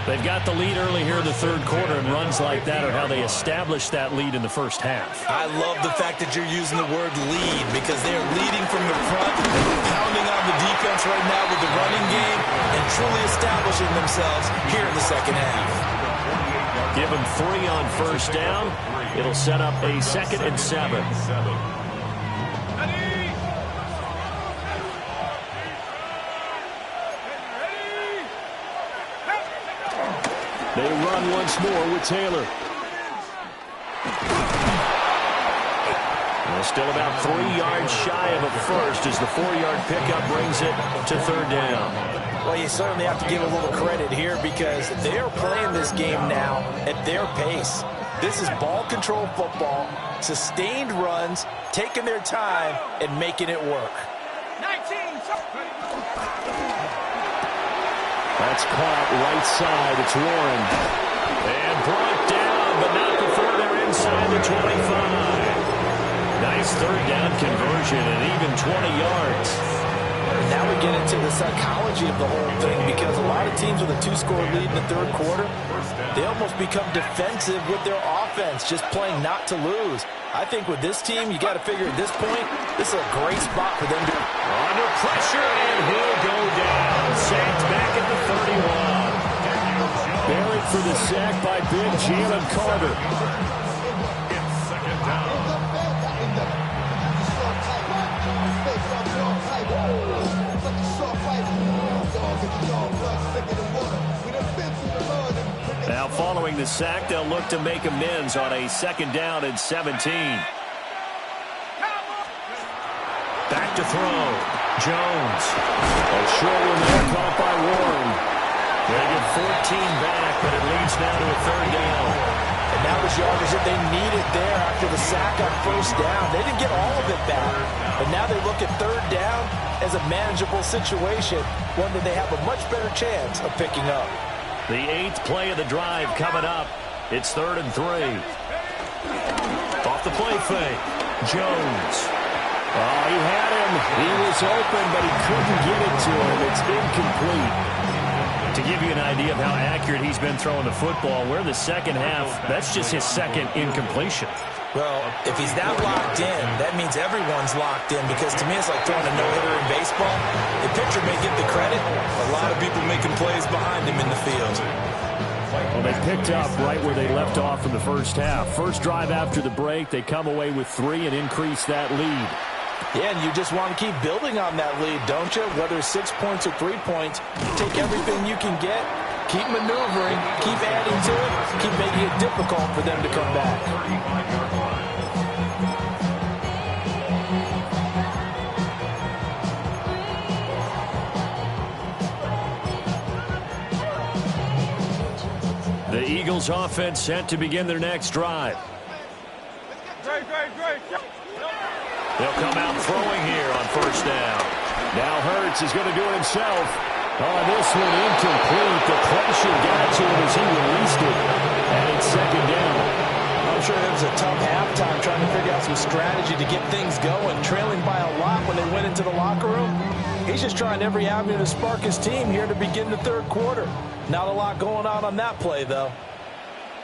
B: They've got the lead early here in the third quarter, and runs like that are how they establish that lead in the first half.
D: I love the fact that you're using the word lead because they're leading from the front, pounding on the defense right now with the running game, and truly establishing themselves here in the second half.
B: Give them 3 on first down. It'll set up a 2nd and 7. They run once more with Taylor. Well, still about 3 yards shy of a first as the 4-yard pickup brings it to third down.
D: Well, you certainly have to give a little credit here because they are playing this game now at their pace. This is ball control football, sustained runs, taking their time, and making it work.
E: 19.
B: That's caught right side. It's Warren. And brought down, but not before they're inside the 25. Nice third down conversion and even 20 yards.
D: Now we get into the psychology of the whole thing because a lot of teams with a 2-score lead in the third quarter, they almost become defensive with their offense, just playing not to lose. I think with this team, you got to figure at this point, this is a great spot for them to...
B: Under pressure, and he'll go down. Sacked back at the 31. Buried for the sack by big Jalen Carter. Now following the sack, they'll look to make amends on a 2nd down and 17. Back to throw. Jones. A short one there caught by Warren. They get 14 back, but it leads now to a 3rd down.
D: And now the yardage that they needed there after the sack on first down. They didn't get all of it back, but now they look at 3rd down as a manageable situation, one that they have a much better chance of picking up.
B: The 8th play of the drive coming up. It's 3rd and 3. Off the play fake. Jones. Oh, he had him. He was open, but he couldn't get it to him. It's incomplete. To give you an idea of how accurate he's been throwing the football, we're in the second half. That's just his 2nd incompletion.
D: Well, if he's that locked in, that means everyone's locked in because to me it's like throwing a no-hitter in baseball. The pitcher may get the credit, but a lot of people making plays behind him in the field.
B: Well, they picked up right where they left off in the first half. First drive after the break, they come away with 3 and increase that lead.
D: Yeah, and you just want to keep building on that lead, don't you? Whether it's 6 points or 3 points, take everything you can get, keep maneuvering, keep adding to it, keep making it difficult for them to come back.
B: The Eagles offense set to begin their next drive. They'll come out throwing here on first down. Now Hurts is going to do it himself. Oh, this one incomplete. The pressure got to him as he released it. And it's 2nd down.
D: I'm sure it was a tough halftime trying to figure out some strategy to get things going. Trailing by a lot when they went into the locker room. He's just trying every avenue to spark his team here to begin the third quarter. Not a lot going on that play, though.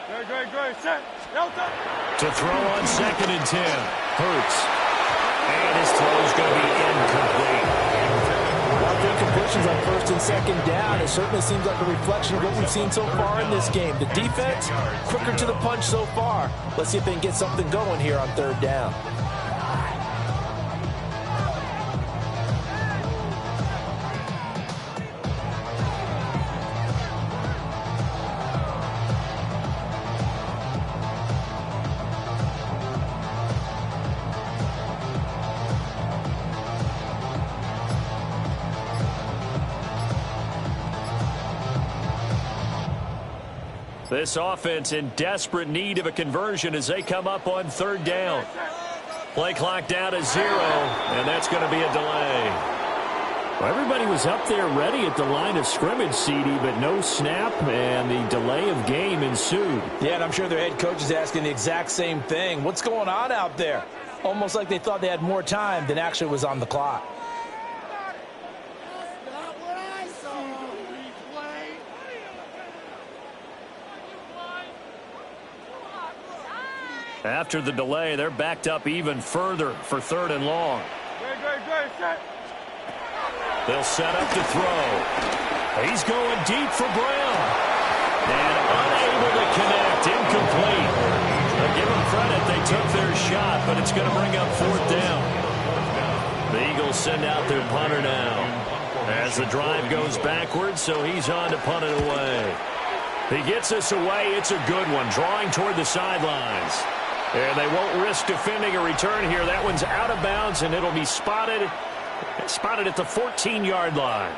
E: Great. Set.
B: To throw on 2nd and 10. Hurts. And his throw is going to be incomplete.
D: A lot of incompletions on 1st and 2nd down. It certainly seems like a reflection of what we've seen so far in this game. The defense, quicker to the punch so far. Let's see if they can get something going here on 3rd down.
B: This offense in desperate need of a conversion as they come up on 3rd down. Play clock down to 0, and that's going to be a delay. Everybody was up there ready at the line of scrimmage, CD, but no snap, and the delay of game ensued.
D: Yeah, and I'm sure their head coach is asking the exact same thing. What's going on out there? Almost like they thought they had more time than actually was on the clock.
B: After the delay, they're backed up even further for 3rd and long. They'll set up to throw. He's going deep for Brown. And unable to connect. Incomplete. I'll give them credit. They took their shot, but it's going to bring up 4th down. The Eagles send out their punter now. As the drive goes backwards, so he's on to punt it away. He gets us away. It's a good one. Drawing toward the sidelines. And they won't risk defending a return here. That one's out of bounds, and it'll be spotted at the 14-yard line.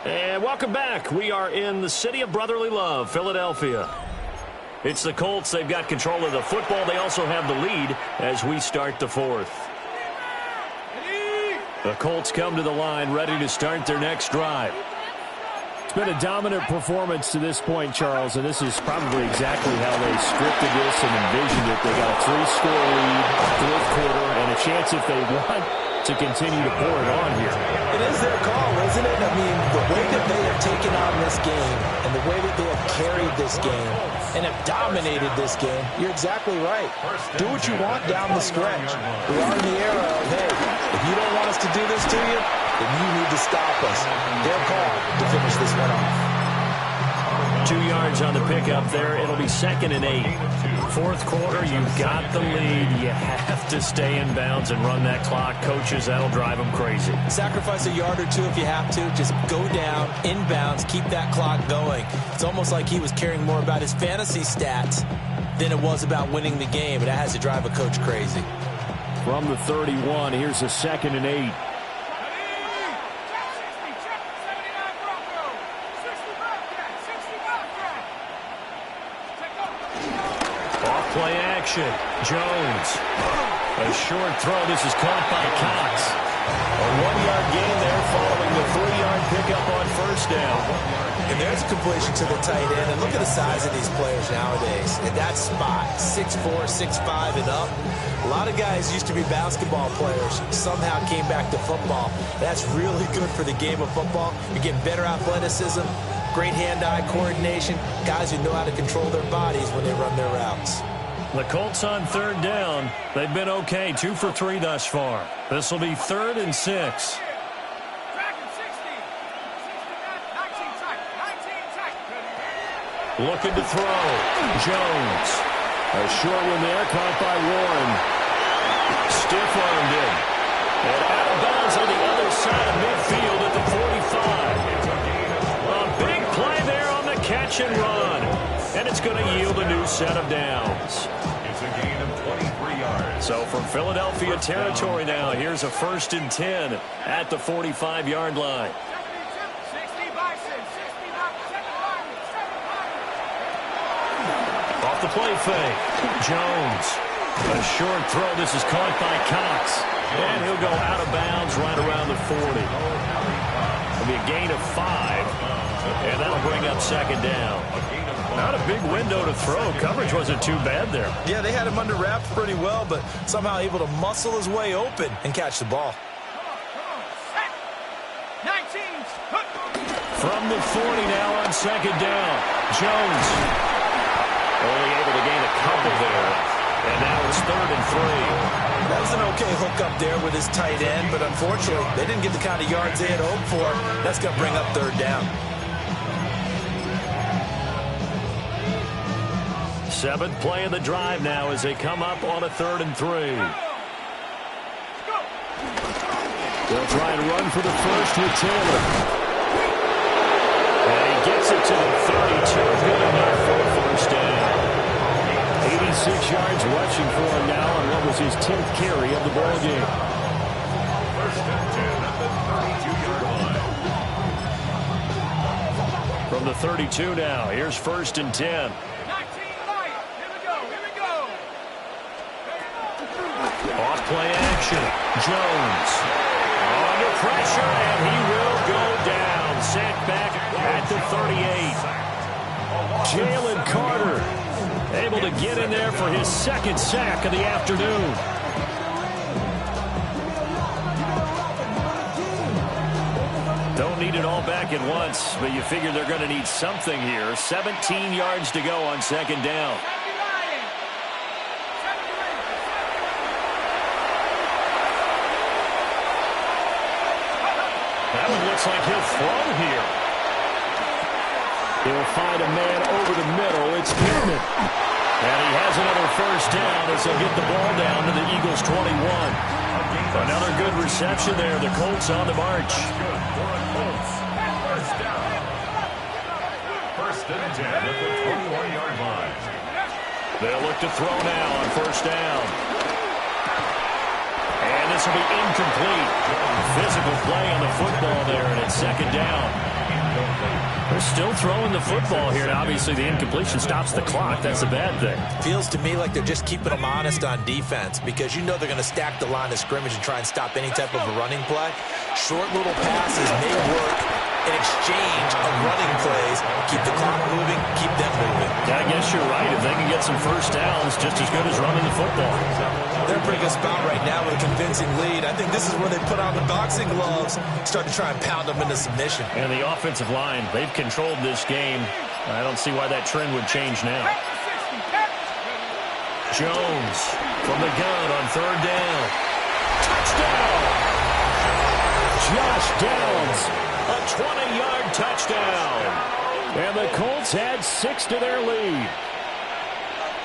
B: And welcome back. We are in the city of brotherly love, Philadelphia. It's the Colts. They've got control of the football. They also have the lead as we start the 4th. The Colts come to the line ready to start their next drive. It's been a dominant performance to this point, Charles, and this is probably exactly how they scripted this and envisioned it. They got a 3-score lead, 4th quarter, and a chance if they want to continue to pour it on here.
D: It is their call, isn't it? I mean, the way that they have taken on this game and the way that they have carried this game and have dominated this game, you're exactly right. Do what you want down the stretch. We are in the era of, hey, if you don't want us to do this to you, then you need to stop us. Their call to finish this one off.
B: 2 yards on the pickup there. It'll be 2nd and 8. 4th quarter, you've got the lead. You have to stay in bounds and run that clock. Coaches, that'll drive them crazy.
D: Sacrifice a yard or two if you have to. Just go down, in bounds, keep that clock going. It's almost like he was caring more about his fantasy stats than it was about winning the game. And that has to drive a coach crazy.
B: From the 31, here's a 2nd and 8. Play action. Jones. A short throw. This is caught by Cox. A 1-yard gain there following the 3-yard pickup on 1st down.
D: And there's a completion to the tight end. And look at the size of these players nowadays. In that spot, 6'4", 6'5", and up. A lot of guys used to be basketball players. Somehow came back to football. That's really good for the game of football. You're getting better athleticism, great hand-eye coordination, guys who know how to control their bodies when they run their routes.
B: The Colts on 3rd down. They've been okay, 2 for 3 thus far. This will be 3rd and 6. Looking to throw. Jones. A short one there, caught by Warren. Stiff-armed him. And out of bounds on the other side of midfield at the 45. A big play there on the catch and run. And it's going to yield a new set of downs.
C: It's a gain of 23 yards.
B: So from Philadelphia territory now, here's a 1st and 10 at the 45-yard line. Off the play fake. Jones. A short throw. This is caught by Cox. And he'll go out of bounds right around the 40. It'll be a gain of 5. And that'll bring up 2nd down. Not a big window to throw. Coverage wasn't too bad there.
D: Yeah, they had him under wraps pretty well, but somehow able to muscle his way open and catch the ball.
B: From the 40 now on 2nd down. Jones. Only able to gain a couple there. And now it's 3rd and 3.
D: That was an okay hook up there with his tight end, but unfortunately, they didn't get the kind of yards they had hoped for. That's going to bring up 3rd down.
B: 7th play of the drive now as they come up on a 3rd and 3. They'll try and run for the first with Taylor. And he gets it to the 32. Good enough for a 1st down. 86 yards rushing for him now on what was his 10th carry of the ball game.
C: 1st and 10 at the 32-yard line.
B: From the 32 now, here's 1st and 10. Off play action. Jones. On to pressure, and he will go down. Sacked back at the 38. Jalen Carter able to get in there for his second sack of the afternoon. Don't need it all back at once, but you figure they're going to need something here. 17 yards to go on second down. That one looks like he'll throw here. He'll find a man over the middle. It's Pittman. And he has another first down as he'll get the ball down to the Eagles' 21. Another good reception there. The Colts on the march.
C: First down. First and 10 at the 21-yard line.
B: They'll look to throw now on first down. And this will be incomplete. Physical play on the football there, and it's second down. They're still throwing the football here. Now, obviously, the incompletion stops the clock. That's a bad thing.
D: Feels to me like they're just keeping them honest on defense because you know they're going to stack the line of scrimmage and try and stop any type of a running play. Short little passes may work in exchange of running plays. Keep the clock moving, keep them moving.
B: Yeah, I guess you're right. If they can get some first downs, just as good as running the football.
D: They're in a pretty good spot right now with a convincing lead. I think this is where they put on the boxing gloves, start to try and pound them into submission.
B: And the offensive line, they've controlled this game. I don't see why that trend would change now. Jones from the gun on third down. Touchdown! Josh Downs, a 20-yard touchdown. And the Colts add 6 to their lead.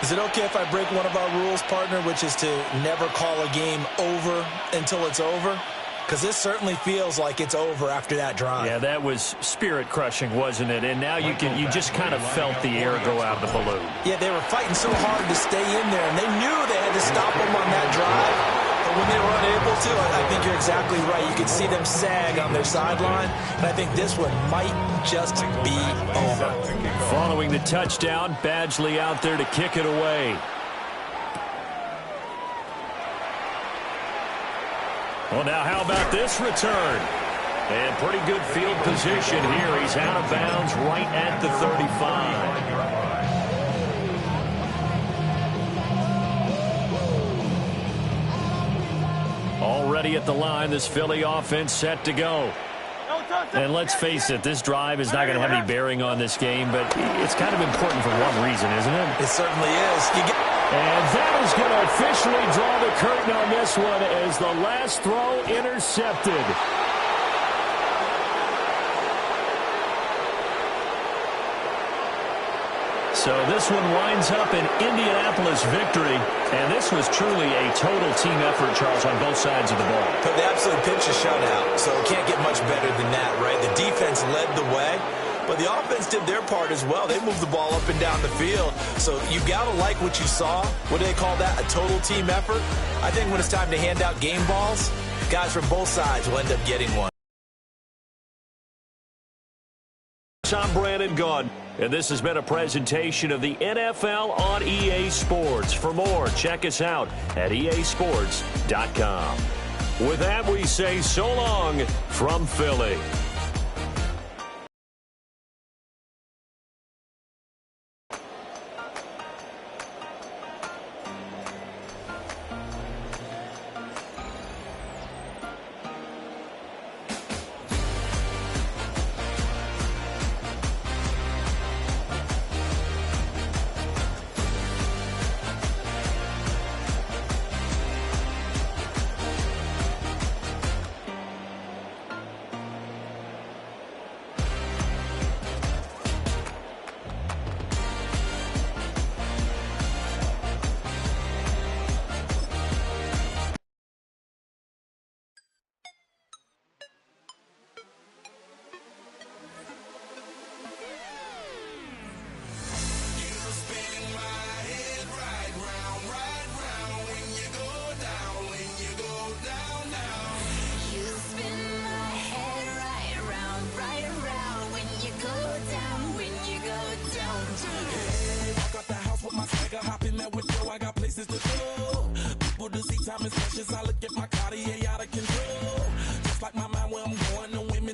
D: Is it okay if I break one of our rules, partner, which is to never call a game over until it's over? Because this certainly feels like it's over after that drive.
B: Yeah, that was spirit-crushing, wasn't it? And now you just kind of felt the air go out of the balloon.
D: Yeah, they were fighting so hard to stay in there, and they knew they had to stop them on that drive. But when they were unable to, I think you're exactly right. You could see them sag on their sideline, and I think this one might just be over.
B: Following the touchdown, Badgley out there to kick it away. Well, now how about this return? And pretty good field position here. He's out of bounds right at the 35. Already at the line, this Philly offense set to go. And let's face it, this drive is not going to have any bearing on this game, but it's kind of important for one reason, isn't it?
D: It certainly is.
B: And that is going to officially draw the curtain on this one as the last throw intercepted. So this one winds up an Indianapolis victory, and this was truly a total team effort, Charles, on both sides of the ball.
D: But they absolutely pitched a shutout, so it can't get much better than that, right? The defense led the way, but the offense did their part as well. They moved the ball up and down the field, so you got to like what you saw. What do they call that, a total team effort? I think when it's time to hand out game balls, guys from both sides will end up getting one.
B: I'm Brandon Gaudin, and this has been a presentation of the NFL on EA Sports. For more, check us out at easports.com. With that, we say so long from Philly.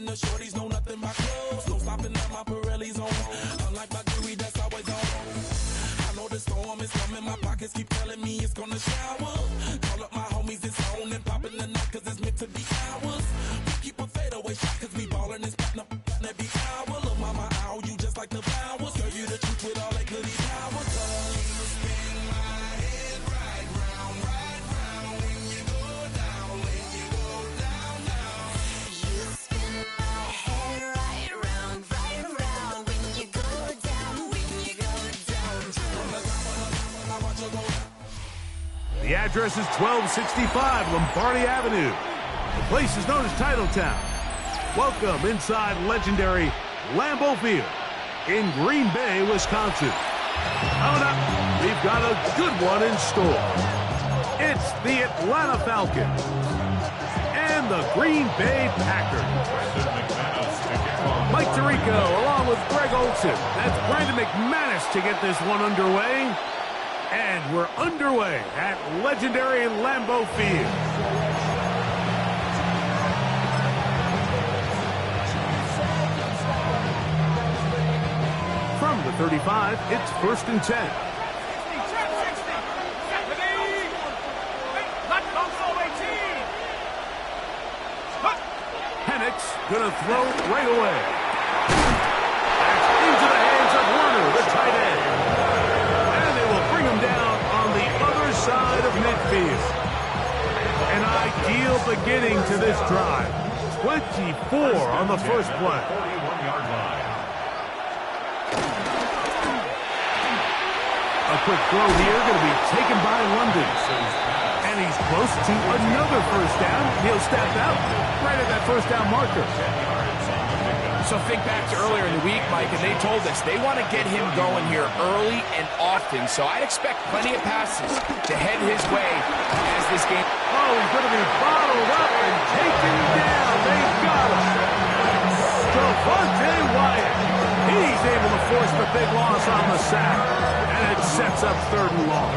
J: the shorties know nothing about clothes. No stopping at my Pirelli's on. Unlike my jewelry that's always on. I know the storm is coming. My pockets keep telling me it's gonna shower. Call up my homies, it's on and popping the night cause it's meant to be ours. We keep a fadeaway shot cause we ballin' and spittin' up every hour. Look, mama, ow, you just like the flowers. Girl, you the truth with all that goody power. Spin my head right round when you go down, when you go down, down.
I: You spin my head right round when you go down, when you go down.
K: The address is 1265 Lombardi Avenue. The place is known as Titletown. Welcome inside legendary Lambeau Field in Green Bay, Wisconsin. Coming up, we've got a good one in store. It's the Atlanta Falcons and the Green Bay Packers. Mike Tirico along with Greg Olson. That's Brandon McManus to get this one underway. And we're underway at legendary Lambeau Field. From the 35, it's 1st and 10. Penix gonna throw right away. That's into the hands of Warner, the tight end. And they will bring him down on the other side of midfield. An ideal beginning to this drive. 24 on the first play.
C: 41-yard line.
K: A quick throw here going to be taken by London. And he's close to another first down. He'll step out right at that first down marker.
L: So think back to earlier in the week, Mike, and they told us they want to get him going here early and often. So I'd expect plenty of passes to head his way as this game.
K: Oh, he's going to be bottled up and taken down. They got him. Devontae Wyatt. He's able to force the big loss on the sack. And it sets up 3rd and long.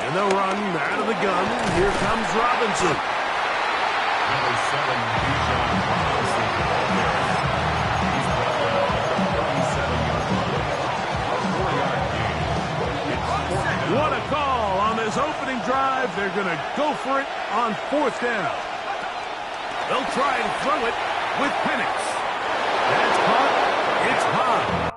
K: And they'll run out of the gun. Here comes Robinson.
C: Number 7, Bijan Robinson. He's brought down at the 37-yard line. A 4-yard gain.
K: What a call on this opening drive. They're going to go for it on 4th down. They'll try and throw it with Penix. That's caught. It's high.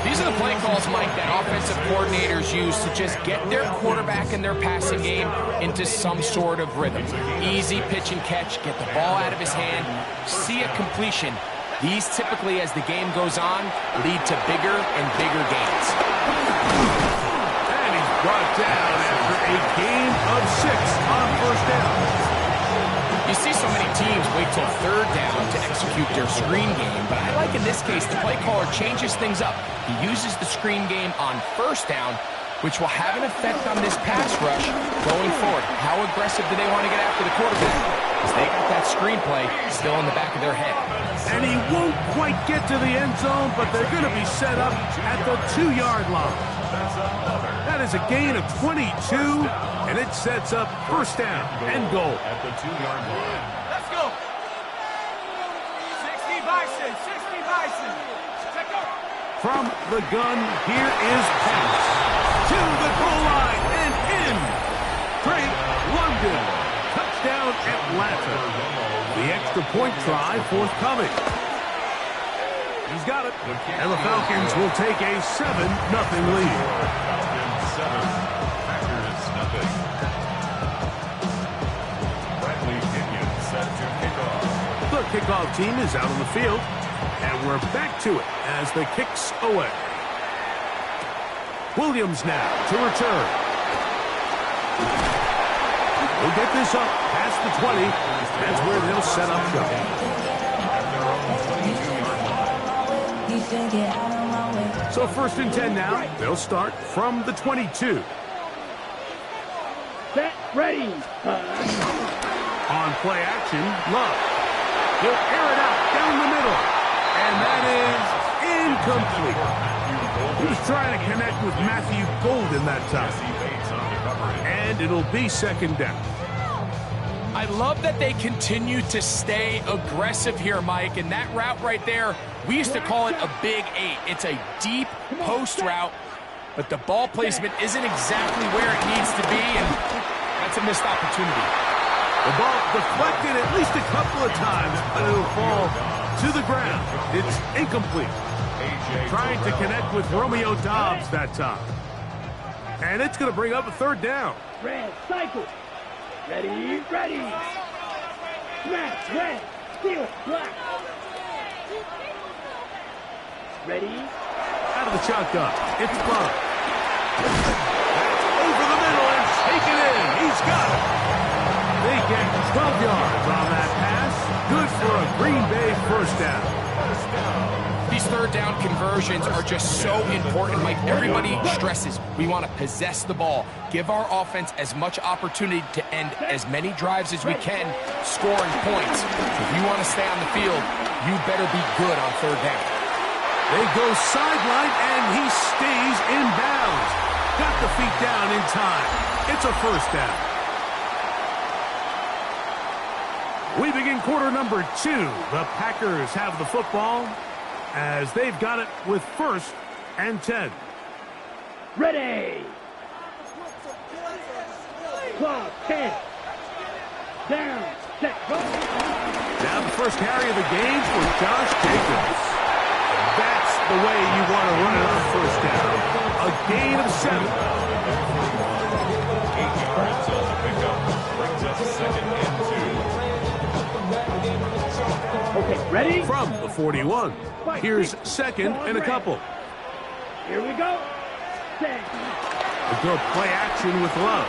L: These are the play calls, Mike, that offensive coordinators use to just get their quarterback and their passing game into some sort of rhythm. Easy pitch and catch, get the ball out of his hand, see a completion. These typically, as the game goes on, lead to bigger and bigger gains.
K: And he's brought down after a gain of 6 on 1st down.
L: You see so many teams wait till 3rd down to execute their screen game, but I like in this case the play caller changes things up. He uses the screen game on 1st down, which will have an effect on this pass rush going forward. How aggressive do they want to get after the quarterback? Because they got that screenplay still in the back of their head.
K: And he won't quite get to the end zone, but they're going to be set up at the 2-yard line. That is a gain of 22, and it sets up 1st down and goal.
C: At the 2-yard line.
E: Let's go. 60 Bison, 60 Bison. Check up.
K: From the gun, here is Penix. To the goal line and in. Drake London. Touchdown Atlanta. The extra point try forthcoming. He's got it. And the Falcons will take a 7-0 lead.
C: Falcons 7, Packers nothing. Bradley Pinion set to kick off.
K: The kickoff team is out on the field, and we're back to it as the kick's away. Williams now to return. We'll get this up past the 20. That's where they'll set up shop.
C: At their own 22-yard line.
K: So 1st and 10 now. They'll start from the 22.
E: Set, ready.
K: On play action, Love. He'll air it out down the middle. And that is incomplete. He was trying to connect with Matthew Golden that time. And it'll be second down.
L: I love that they continue to stay aggressive here, Mike, and that route right there, we used to call it a big 8. It's a deep post route, but the ball placement isn't exactly where it needs to be, and that's a missed opportunity.
K: The ball deflected at least a couple of times, but it'll fall to the ground. It's incomplete. Trying to connect with Romeo Doubs that time. And it's going to bring up a third down.
E: Red, cycle. Ready, ready. Smash, red, steel, black. Ready.
K: Out of the shotgun. It's Bucs. Over the middle and taken in. He's got it. They get 12 yards on that pass. Good for a Green Bay first down.
L: These third down conversions are just so important, Mike. Everybody stresses we want to possess the ball, give our offense as much opportunity to end as many drives as we can, scoring points. If you want to stay on the field, you better be good on third down.
K: They go sideline, and he stays in bounds. Got the feet down in time. It's a first down. We begin quarter number 2. The Packers have the football as they've got it with 1st and 10.
E: Ready. Clock 10. Down, set, go.
K: Now the first carry of the game for Josh Jacobs. That's the way you want to run it on first down. A gain of 7.
E: Okay, ready?
K: From the 41. Here's second and a couple.
E: Here we go. Set.
K: A good play action with Love.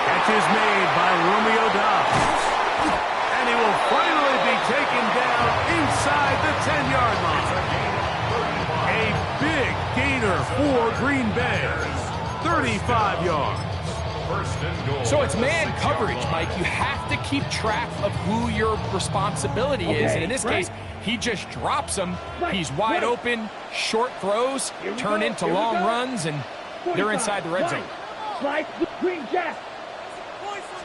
K: Catch is made by Romeo Doubs. And he will finally be taken down inside the 10-yard line. A big gainer for Green Bay. 35 yards.
L: So it's man coverage, Mike. You have to keep track of who your responsibility is. And in this case, he just drops them. He's wide open, short throws, turn into long runs, and they're inside the red zone.
E: Green jack.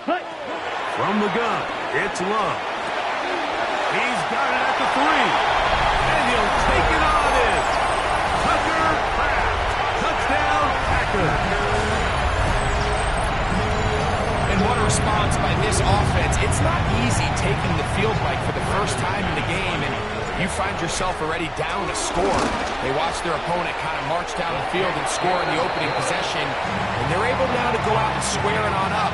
K: From the gun, it's Love. He's got it at the 3. And he'll take it on in. Tucker Kraft. Touchdown, Packers.
L: And what a response by this offense. It's not easy taking the field, Mike, for the first time in the game, and you find yourself already down a score. They watch their opponent kind of march down the field and score in the opening possession, and they're able now to go out and square it on up.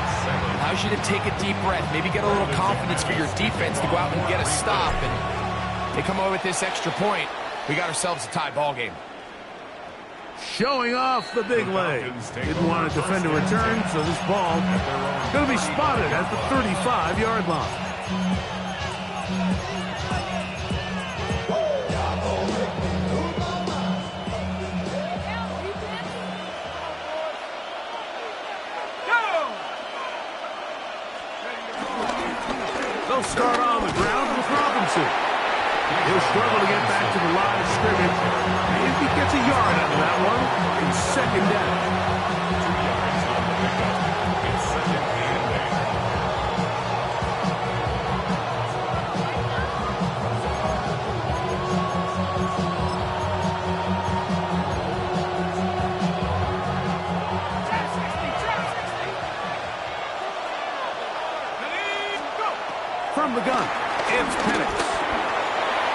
L: Allows you to take a deep breath, maybe get a little confidence for your defense to go out and get a stop, and they come away with this extra point. We got ourselves a tie ball game.
K: Showing off the big leg. Didn't want to defend a return, so this ball going to be spotted at the 35-yard line. They'll start on the ground with Robinson. He'll struggle to get back to the line of scrimmage. If he gets a yard out of that one, it's second down. From the gun, it's Penix.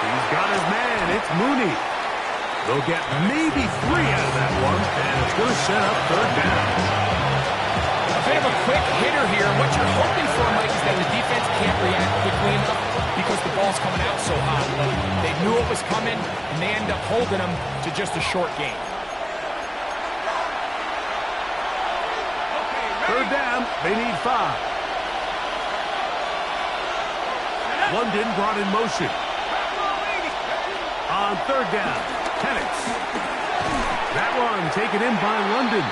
K: He's got his man. It's Mooney. They'll get maybe 3 out of that one, and it's going to set up third down.
L: A bit of a quick hitter here. What you're hoping for, Mike, is that the defense can't react quickly enough because the ball's coming out so hot. They knew it was coming, and they end up holding them to just a short gain.
K: Third down, they need 5. London brought in motion. On third down, Penix. That one taken in by London.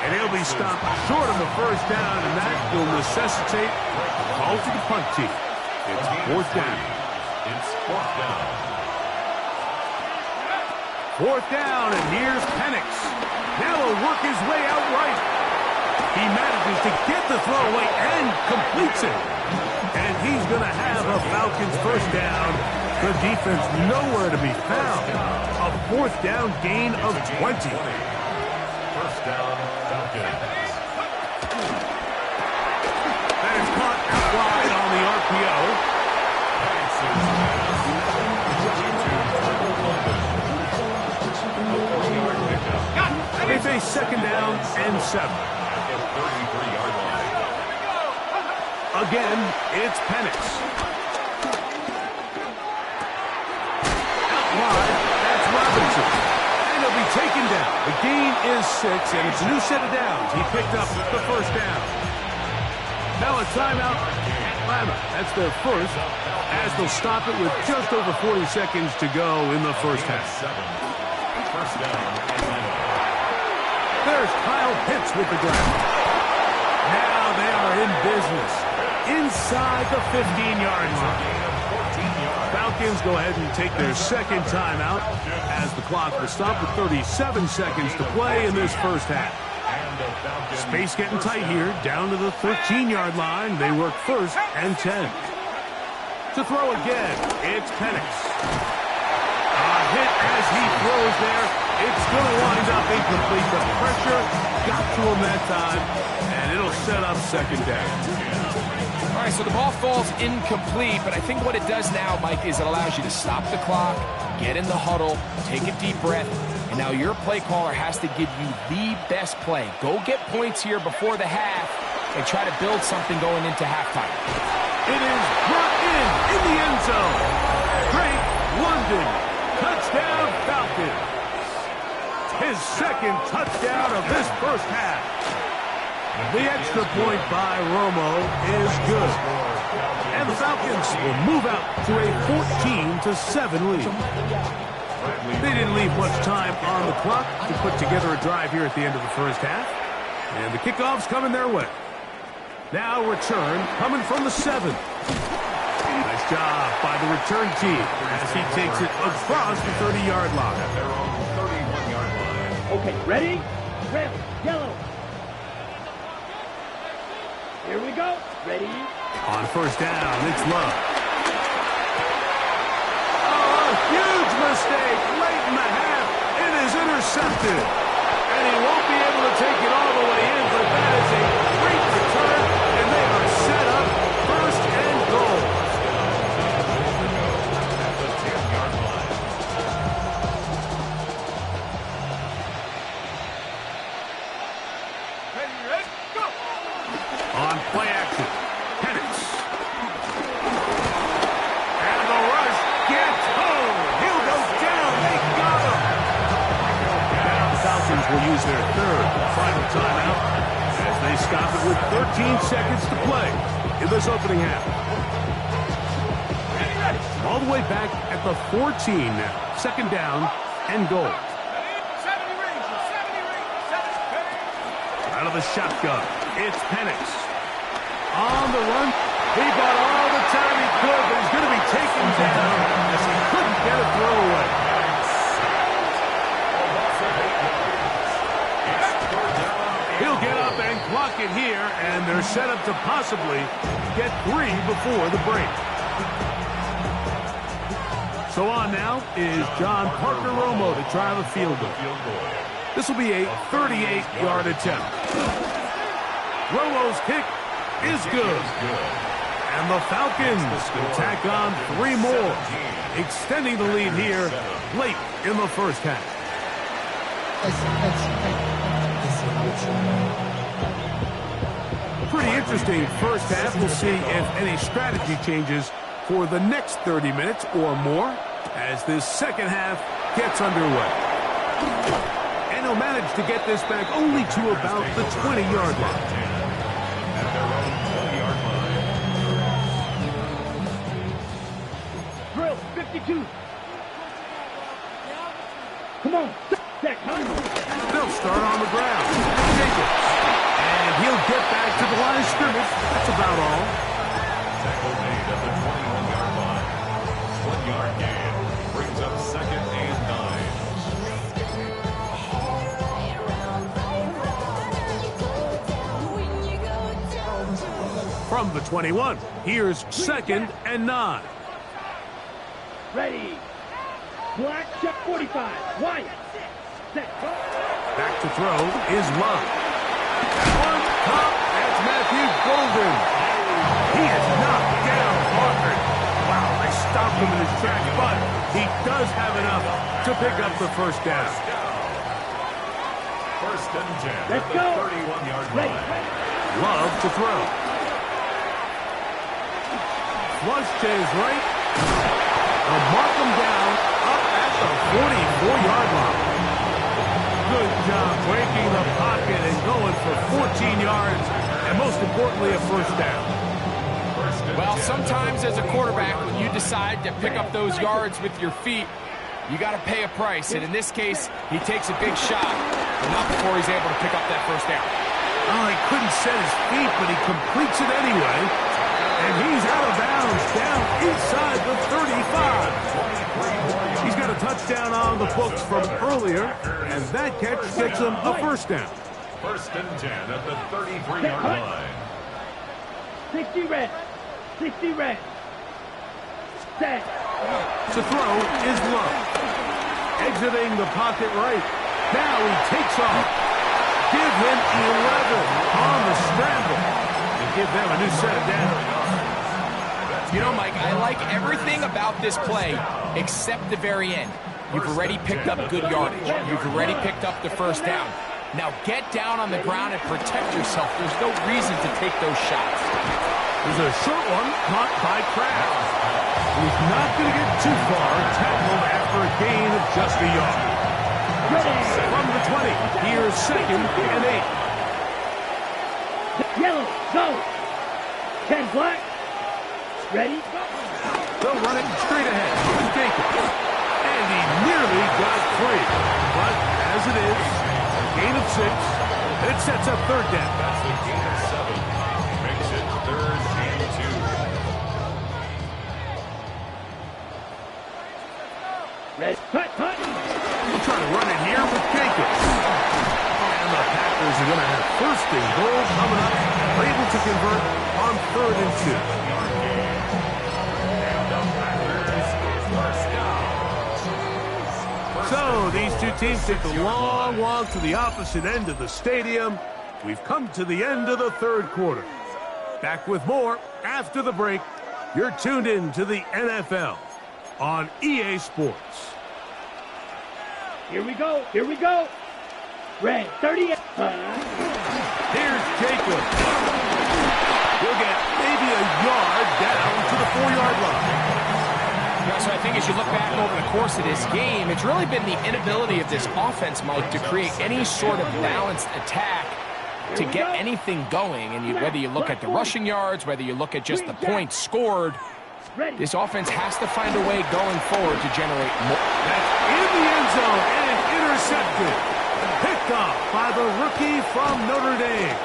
K: And he'll be stopped short of the first down, and that will necessitate a call to the punt team. It's fourth down.
C: It's fourth down.
K: Fourth down, and here's Penix. Now he'll work his way out right. He manages to get the throw away and completes it. And he's going to have a Falcons first down. The defense nowhere to be found. A fourth down gain of 20.
C: First down, Falcons.
K: That is caught out wide on the RPO. They face second down and 7. Again, it's Penix. Out wide, that's Robinson. And he'll be taken down. The gain is 6, and it's a new set of downs. He picked up the first down. Now a timeout, Atlanta. That's their first, as they'll stop it with just over 40 seconds to go in the first half.
C: First down, Atlanta.
K: There's Kyle Pitts with the grab. Now they are in business. Inside the 15-yard line. Falcons go ahead and take their second timeout as the clock will stop with 37 seconds to play in this first half. Space getting tight here, down to the 13-yard line. They work first and 10. To throw again, it's Penix. A hit as he throws there. It's going to wind up incomplete. The pressure got to him that time, and it'll set up second down.
L: All right, so the ball falls incomplete, but I think what it does now, Mike, is it allows you to stop the clock, get in the huddle, take a deep breath, and now your play caller has to give you the best play. Go get points here before the half and try to build something going into halftime.
K: It is brought in the end zone. Drake London, touchdown Falcons. His second touchdown of this first half. The extra point by Romo is good. And the Falcons will move out to a 14-7 lead. They didn't leave much time on the clock to put together a drive here at the end of the first half. And the kickoff's coming their way. Now return coming from the 7. Nice job by the return team as he takes it across the 30-yard line.
C: At their own 31-yard line.
M: Okay, ready? Red, yellow. Here we go. Ready?
K: On first down, it's Love. Oh, a huge mistake late in the half. It is intercepted. And he won't be able to take it all the way in, but that is a great return, and they are set up first and goal.
C: At the 10-yard line.
E: Ready, go!
K: On play action, Penix. And the rush gets home. He'll go down. They got him. Now the Falcons will use their third and final timeout as they stop it with 13 seconds to play in this opening half. All the way back at the 14 now. Second down and goal.
E: 70 range, 70 range.
K: Out of the shotgun, it's Penix. On the run, he got all the time he could, but he's going to be taken down as he couldn't get a throw away. He'll get up and clock it here, and they're set up to possibly get 3 before the break. So on now is John Parker Romo to try the field goal. This will be a 38-yard attempt. Romo's kick is good. And the Falcons will tack on 3 more, extending the lead here late in the first half. Pretty interesting first half. We'll see if any strategy changes for the next 30 minutes or more as this second half gets underway. And he'll manage to get this back only to about the 20-yard line.
C: At their own 20-yard line.
M: Drill, 52. Come on.
K: They'll start on the ground. Jacobs. And he'll get back to the line of scrimmage. That's about all.
C: made at the 21-yard line. 1-yard gain brings up 2nd and 9.
K: From the 21, here's 2nd and 9.
M: Ready. Black check 45. White. Set.
K: Back to throw is Love. One top, that's Matthew Golden. He is knocked down hard. Wow, they stopped him in his tracks, but he does have enough to pick up the first down.
C: 1st and 10
M: Let's
C: at the
M: go.
C: 31-yard line.
K: Love to throw. Flush to his right. They'll mark him down up at the 44-yard line. Good job breaking the pocket and going for 14 yards, and most importantly, a first down.
L: Well, sometimes as a quarterback, when you decide to pick up those yards with your feet, you got to pay a price. And in this case, he takes a big shot, but not before he's able to pick up that first down.
K: Oh, he couldn't set his feet, but he completes it anyway. And he's out of bounds, down inside the 35. He's got a touchdown on the books from earlier, and that catch gets him a first down.
C: 1st and 10 at the 33-yard line.
M: 60 red. 60 red. Set.
K: To throw is Love. Exiting the pocket right. Now he takes off. Give him 11 on the scramble. And give them a new set of downs.
L: You know, Mike, I like everything about this play except the very end. You've already picked up good yardage. You've already picked up the first down. Now get down on the ground and protect yourself. There's no reason to take those shots.
K: There's a short one caught by Kraft. He's not going to get too far, tackled after a gain of just a yard. From the 20, here's 2nd and 8.
M: Yellow, go. 10 black. Ready?
K: They'll run it straight ahead with Jenkins. And he nearly got free. But as it is, a gain of 6, and it sets up third down.
C: That's a gain of 7. Makes it 3rd and 2.
M: Ready? Cut.
K: We'll try to run it here with Jenkins. And the Packers are going to have 1st and goal coming up. They're able to convert on 3rd and 2. So these two teams take the long walk to the opposite end of the stadium. We've come to the end of the 3rd quarter. Back with more after the break. You're tuned in to the NFL on EA Sports.
M: Here we go. Red, 38.
K: Here's Jacob. He'll get maybe a yard down to the 4-yard line.
L: So I think as you look back over the course of this game, it's really been the inability of this offense, Mike, to create any sort of balanced attack to get anything going. And whether you look at the rushing yards, whether you look at just the points scored, this offense has to find a way going forward to generate more.
K: That's in the end zone and intercepted. Picked off by the rookie from Notre Dame.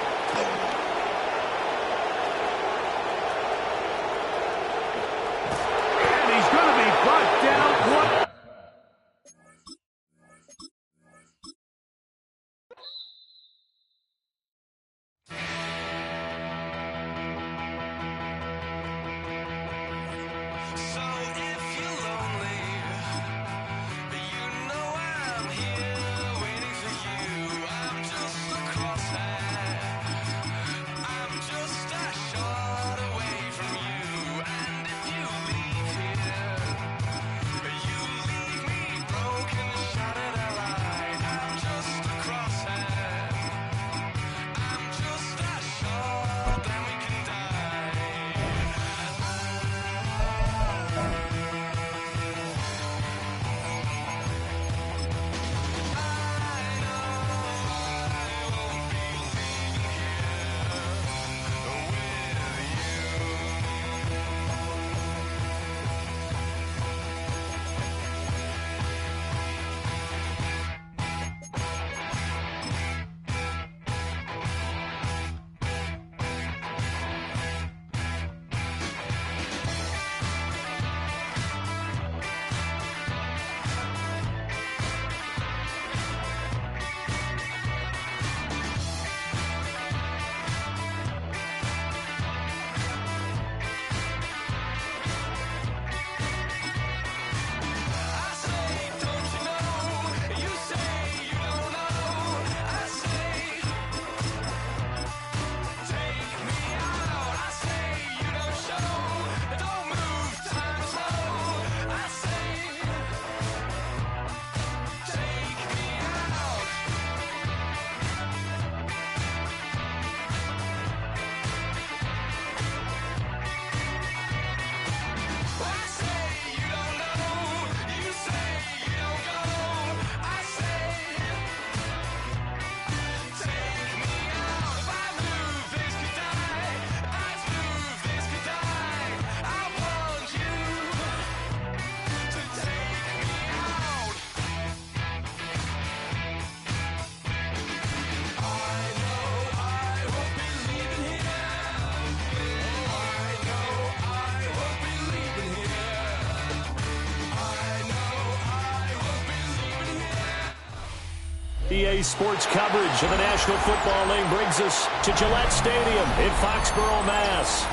B: EA Sports coverage of the National Football League brings us to Gillette Stadium in Foxborough, Mass.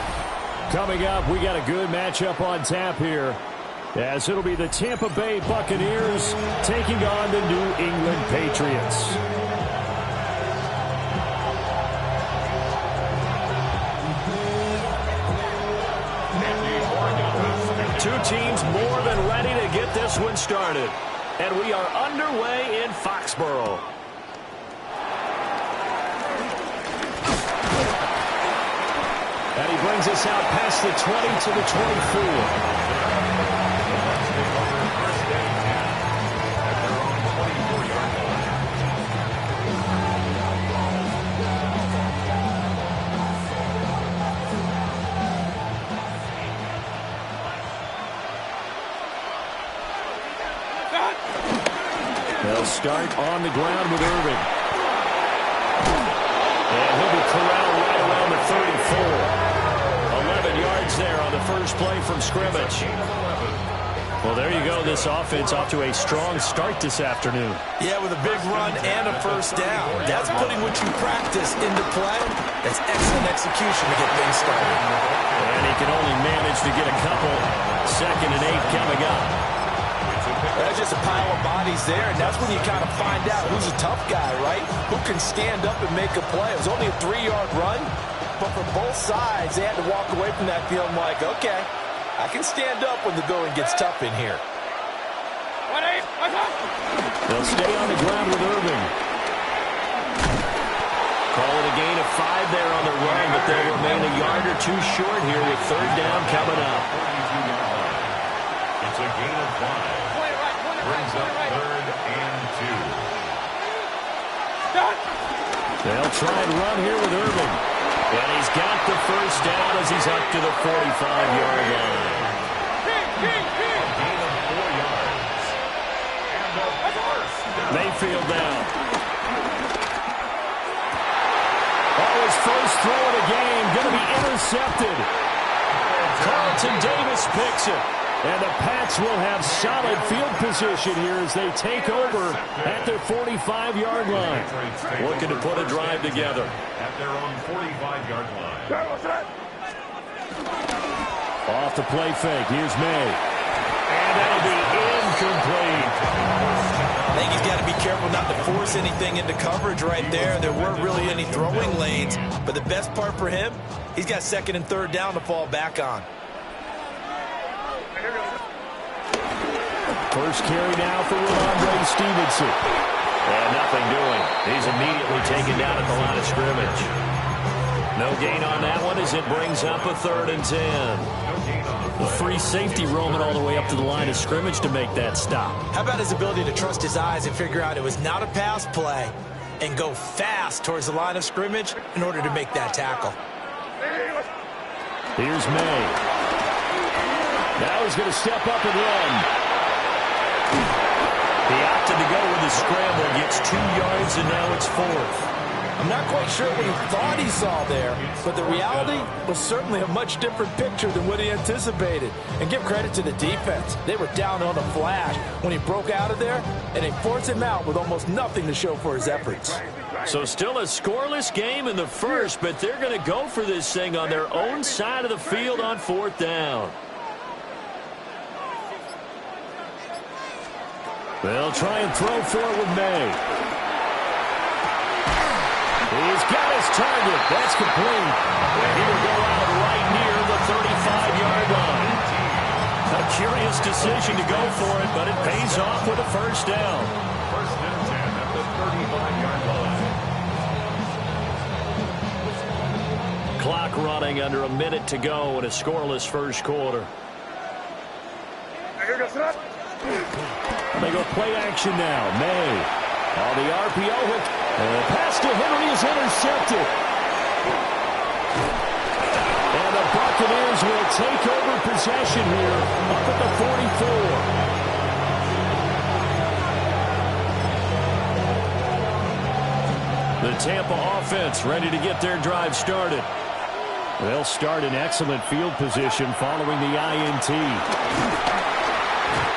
B: Coming up, we got a good matchup on tap here, as it'll be the Tampa Bay Buccaneers taking on the New England Patriots. Two teams more than ready to get this one started. And we are underway in Foxborough. And he brings us out past the 20 to the 24. They'll start on the ground with Irving. And he'll be corralled right around the 34. 11 yards there on the first play from scrimmage. Well, there you go. This offense off to a strong start this afternoon.
D: Yeah, with a big run and a first down. That's putting what you practice into play. That's excellent execution to get things started.
B: And he can only manage to get a couple. 2nd and 8 coming up.
D: There's just a pile of bodies there, and that's when you kind of find out who's a tough guy, right? Who can stand up and make a play. It was only a 3-yard run, but for both sides, they had to walk away from that feeling like, okay, I can stand up when the going gets tough in here.
B: They'll stay on the ground with Irving. Call it a gain of 5 there on the run, but they'll remain a yard or two short here with 3rd down coming up.
C: It's a gain of 5. Brings up 3rd and 2.
B: They'll try and run here with Irving. And he's got the first down as he's up to the 45-yard line.
C: Gain of 4 yards. And the first down.
B: Mayfield down. His first throw of the game going to be intercepted. Carlton Davis picks it. And the Pats will have solid field position here as they take over at their 45-yard line. Looking to put a drive together.
C: At their own 45-yard line.
B: Off the play fake. Here's May. And that'll be incomplete.
D: I think he's got to be careful not to force anything into coverage right there. There weren't really any throwing lanes. But the best part for him, he's got 2nd and 3rd down to fall back on.
B: First carry now for Ramondre Stevenson. And nothing doing. He's immediately taken down at the line of scrimmage. No gain on that one as it brings up a 3rd and 10. The free safety roaming all the way up to the line of scrimmage to make that stop.
D: How about his ability to trust his eyes and figure out it was not a pass play and go fast towards the line of scrimmage in order to make that tackle.
B: Here's May. Now he's going to step up and run. He opted to go with the scramble, gets 2 yards, and now it's 4th.
D: I'm not quite sure what he thought he saw there, but the reality was certainly a much different picture than what he anticipated. And give credit to the defense. They were down on a flash when he broke out of there, and they forced him out with almost nothing to show for his efforts.
B: So still a scoreless game in the first, but they're going to go for this thing on their own side of the field on 4th down. They'll try and throw for it with May. He's got his target. That's complete. And he will go out right near the 35-yard line. A curious decision to go for it, but it pays off with a first down.
C: 1st and 10 at the 35-yard line.
B: Clock running under a minute to go in a scoreless first quarter. They go play action now. May on the RPO hook. And the pass to Henry is intercepted. And the Buccaneers will take over possession here up at the 44. The Tampa offense ready to get their drive started. They'll start in excellent field position following the INT.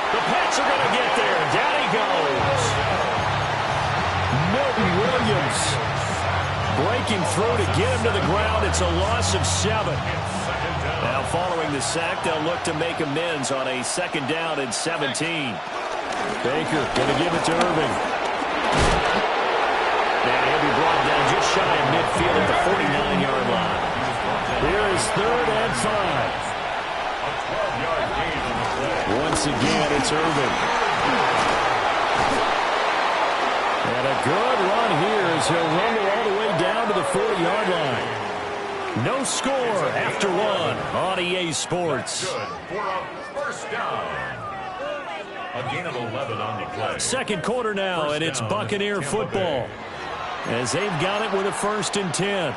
B: The Pats are going to get there. Down he goes. Williams breaking through to get him to the ground. It's a loss of 7. Now following the sack, they'll look to make amends on a 2nd down and 17. Baker going to give it to Irving. And he'll be brought down just shy of midfield at the 49-yard line. Here is 3rd and 5. Once again, it's Irving. And a good run here as he'll rumble all the way down to the 40-yard line. No score after 1 on EA Sports.
C: Good for a first down. A gain of 11 on the play.
B: 2nd quarter now, and it's Buccaneer football as they've got it with a 1st and 10.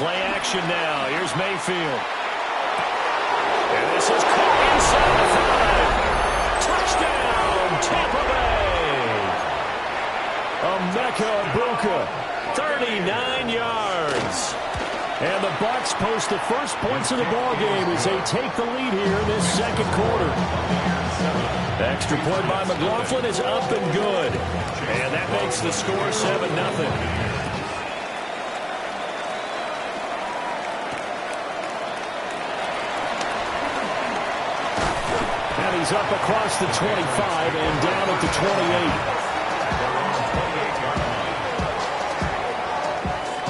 B: Play action now. Here's Mayfield. And this is caught inside the 5. Touchdown, Tampa Bay. Emeka Egbuka, 39 yards. And the Bucs post the first points of the ballgame as they take the lead here in this 2nd quarter. Extra point by McLaughlin is up and good. And that makes the score 7-0. He's up across the 25 and down at the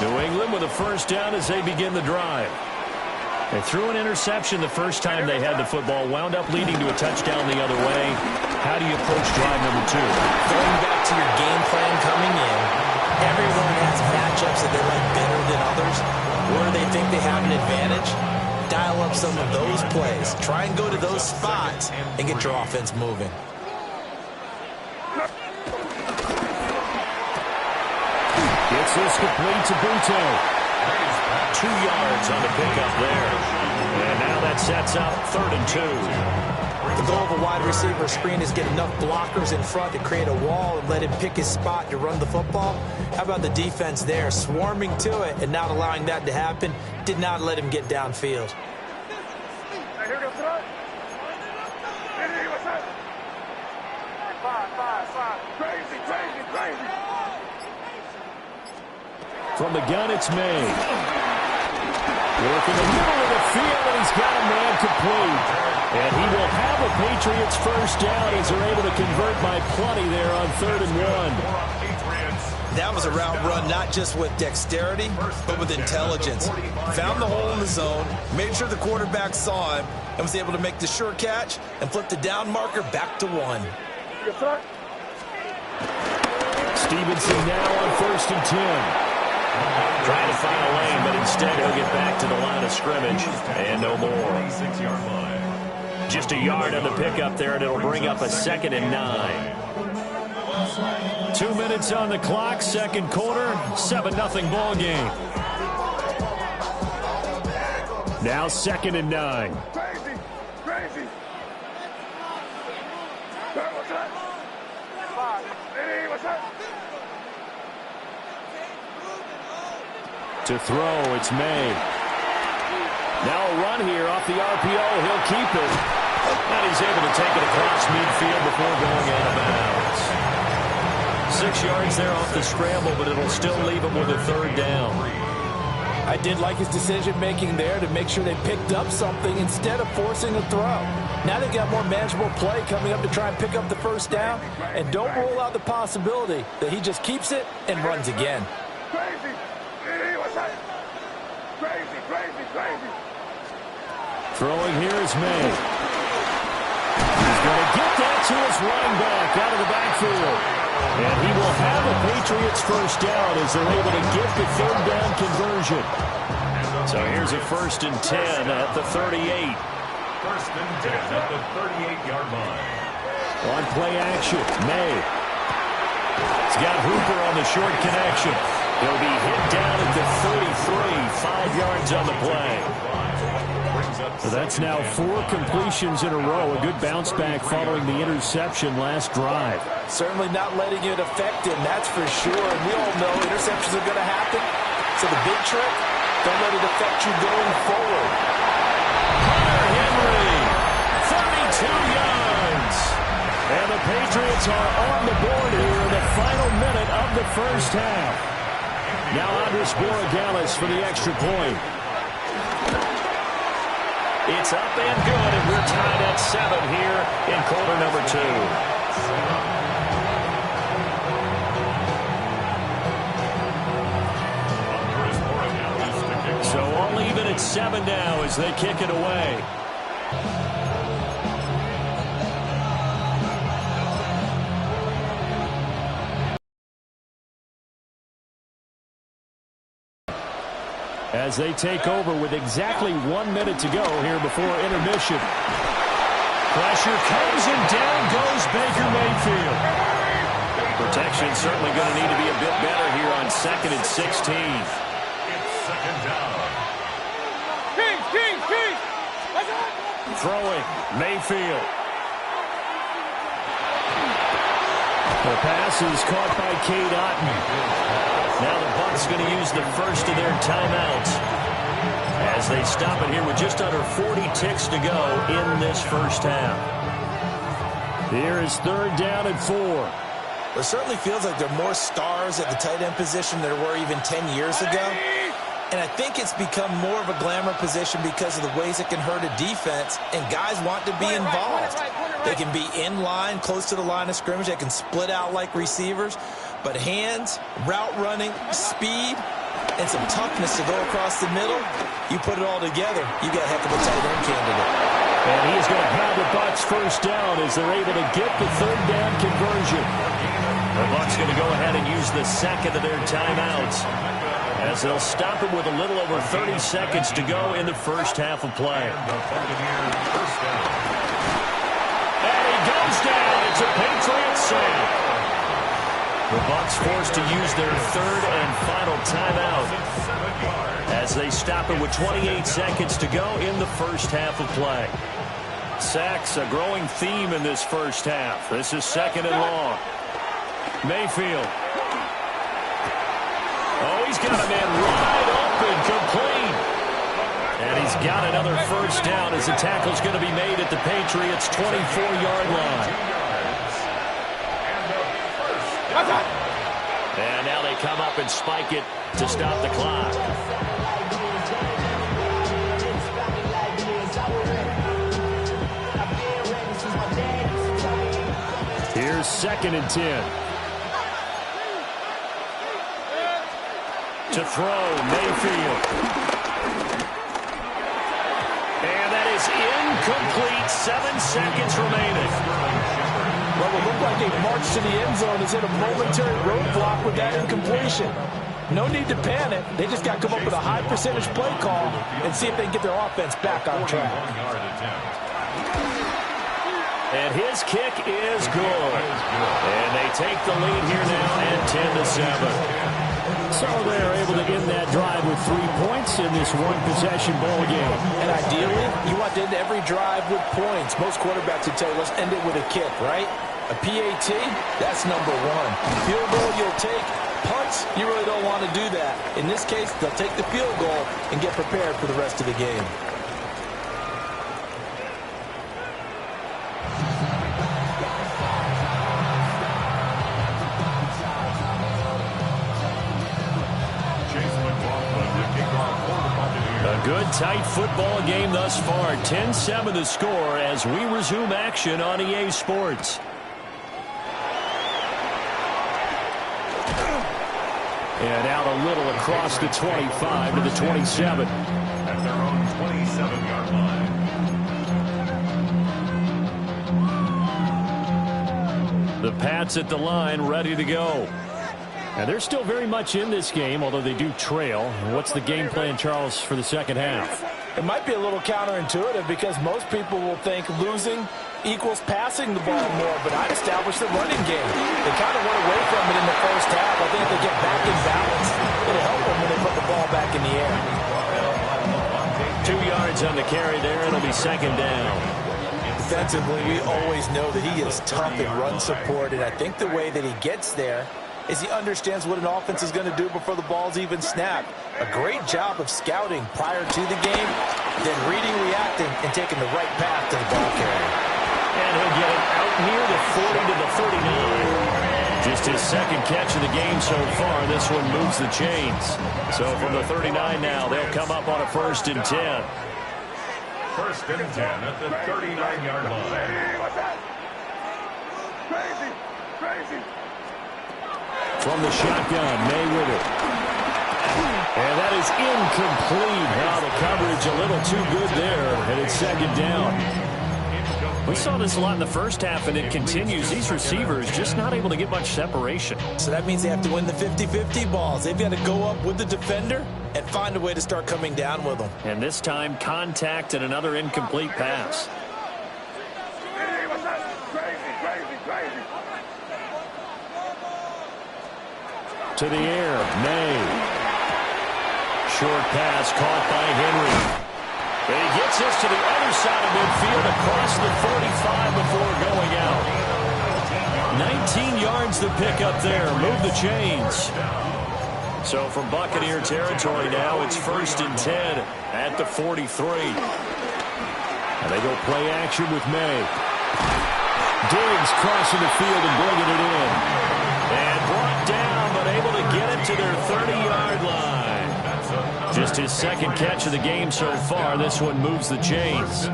B: 28. New England with a 1st down as they begin the drive. They threw an interception the first time they had the football, wound up leading to a touchdown the other way. How do you approach drive number 2?
D: Going back to your game plan coming in, everyone has matchups that they like better than others. Where they think they have an advantage, dial up some of those plays. Try and go to those spots and get your offense moving.
B: Gets this complete to Buto. 2 yards on the pickup there. And now that sets up 3rd and 2.
D: The goal of a wide receiver screen is get enough blockers in front to create a wall and let him pick his spot to run the football. How about the defense there, swarming to it and not allowing that to happen? Did not let him get downfield.
B: From the gun, it's May. Working the middle of the field, and he's got a man complete. And he will have a Patriots 1st down as they're able to convert by plenty there on 3rd and 1.
D: That was a route run not just with dexterity, but with intelligence. Found the hole in the zone, made sure the quarterback saw him, and was able to make the sure catch and flip the down marker back to 1.
B: Stevenson now on 1st and 10. Trying to find a lane, but instead he'll get back to the line of scrimmage. And no more. Just a yard on the pickup there, and it'll bring up a 2nd and 9. 2 minutes on the clock, 2nd quarter, 7-0 ball game. Now 2nd and 9.
E: Crazy.
B: To throw, it's May. Now a run here off the RPO. He'll keep it. And he's able to take it across midfield before going out of bounds. 6 yards there off the scramble, but it'll still leave him with a 3rd down.
N: I did like his decision-making there to make sure they picked up something instead of forcing a throw. Now they've got more manageable play coming up to try and pick up the 1st down. And don't rule out the possibility that he just keeps it and runs again.
B: Throwing here is May. He's going to get that to his running back out of the backfield. And he will have a Patriots 1st down as they're able to get the 3rd down conversion. So here's a 1st and 10 at the 38.
C: 1st and 10 at the 38-yard line.
B: On play action, May. He's got Hooper on the short connection. He'll be hit down at the 33, 5 yards on the play. So that's now 4 completions in a row. A good bounce back following the interception last drive.
N: Certainly not letting it affect him, that's for sure. And we all know interceptions are going to happen. So the big trick, don't let it affect you going forward.
B: Hunter Henry, 32 yards. And the Patriots are on the board here in the final minute of the first half. Now Andres Borregales for the extra point. It's up and good, and we're tied at 7 here in quarter number 2. So all even at 7 now as they kick it away. As they take over with exactly 1 minute to go here before intermission. Pressure comes and down goes Baker Mayfield. Protection certainly going to need to be a bit better here on 2nd and 16.
C: It's 2nd down.
B: Throwing, Mayfield. The pass is caught by Cade Otton. Now the Bucs going to use the first of their timeouts as they stop it here with just under 40 ticks to go in this first half. Here is 3rd down and 4.
D: It certainly feels like there are more stars at the tight end position than there were even 10 years ago. And I think it's become more of a glamour position because of the ways it can hurt a defense, and guys want to be involved. They can be in line, close to the line of scrimmage. They can split out like receivers. But hands, route running, speed, and some toughness to go across the middle, you put it all together, you got a heck of a tight end candidate.
B: And he's going to have the Bucs first down as they're able to get the 3rd down conversion. The Bucs going to go ahead and use the second of their timeouts as they'll stop it with a little over 30 seconds to go in the first half of play. And he goes down. It's a Patriot save. The Bucs forced to use their 3rd and final timeout as they stop it with 28 seconds to go in the first half of play. Sacks, a growing theme in this first half. This is 2nd and long. Mayfield. Oh, he's got a man wide open, complete. And he's got another first down as the tackle's going to be made at the Patriots' 24-yard line. And now they come up and spike it to stop the clock. Here's 2nd and 10. To throw, Mayfield. And that is incomplete. 7 seconds remaining.
N: Well, it looked like they marched to the end zone as hit a momentary roadblock with that incompletion. No need to panic. They just got to come up with a high percentage play call and see if they can get their offense back on track.
B: And his kick is good. And they take the lead here now at 10-7. So they're able to end that drive with 3 points in this one-possession ball game.
N: And ideally, you want to end every drive with points. Most quarterbacks would tell you, let's end it with a kick, right? A PAT, that's number 1. Field goal, you'll take. Punts, you really don't want to do that. In this case, they'll take the field goal and get prepared for the rest of the game.
B: Good, tight football game thus far. 10-7 the score as we resume action on EA Sports. And out a little across the 25 to the 27.
C: At their own 27-yard line.
B: The Pats at the line, ready to go. And they're still very much in this game, although they do trail. What's the game plan, Charles, for the second half?
N: It might be a little counterintuitive because most people will think losing equals passing the ball more, but I'd establish the running game. They kind of went away from it in the first half. I think if they get back in balance, it'll help them when they put the ball back in the air.
B: 2 yards on the carry there. It'll be 2nd down.
D: Defensively, we always know that he is tough in run support, and I think the way that he gets there
N: is he understands what an offense is going to do before the ball's even snapped. A great job of scouting prior to the game, then reading, reacting, and taking the right path to the ball carrier.
B: And he'll get it out near the 40 to the 39. Just his second catch of the game so far. This one moves the chains. So from the 39 now, they'll come up on a 1st and 10.
C: 1st and 10 at the 39-yard line.
B: From the shotgun, May with it. And that is incomplete. Now the coverage a little too good there, and it's 2nd down. We saw this a lot in the first half, and it continues. These receivers just not able to get much separation.
N: So that means they have to win the 50-50 balls. They've got to go up with the defender and find a way to start coming down with them.
B: And this time, contact and another incomplete pass. To the air, May. Short pass caught by Henry. And he gets this to the other side of midfield across the 45 before going out. 19 yards to pick up there. Move the chains. So from Buccaneer territory now, it's 1st and 10 at the 43. And they go play action with May. Diggs crossing the field and bringing it in. And brought down, but able to get it to their 30-yard line. Just his 2nd catch of the game so far. This one moves the chains.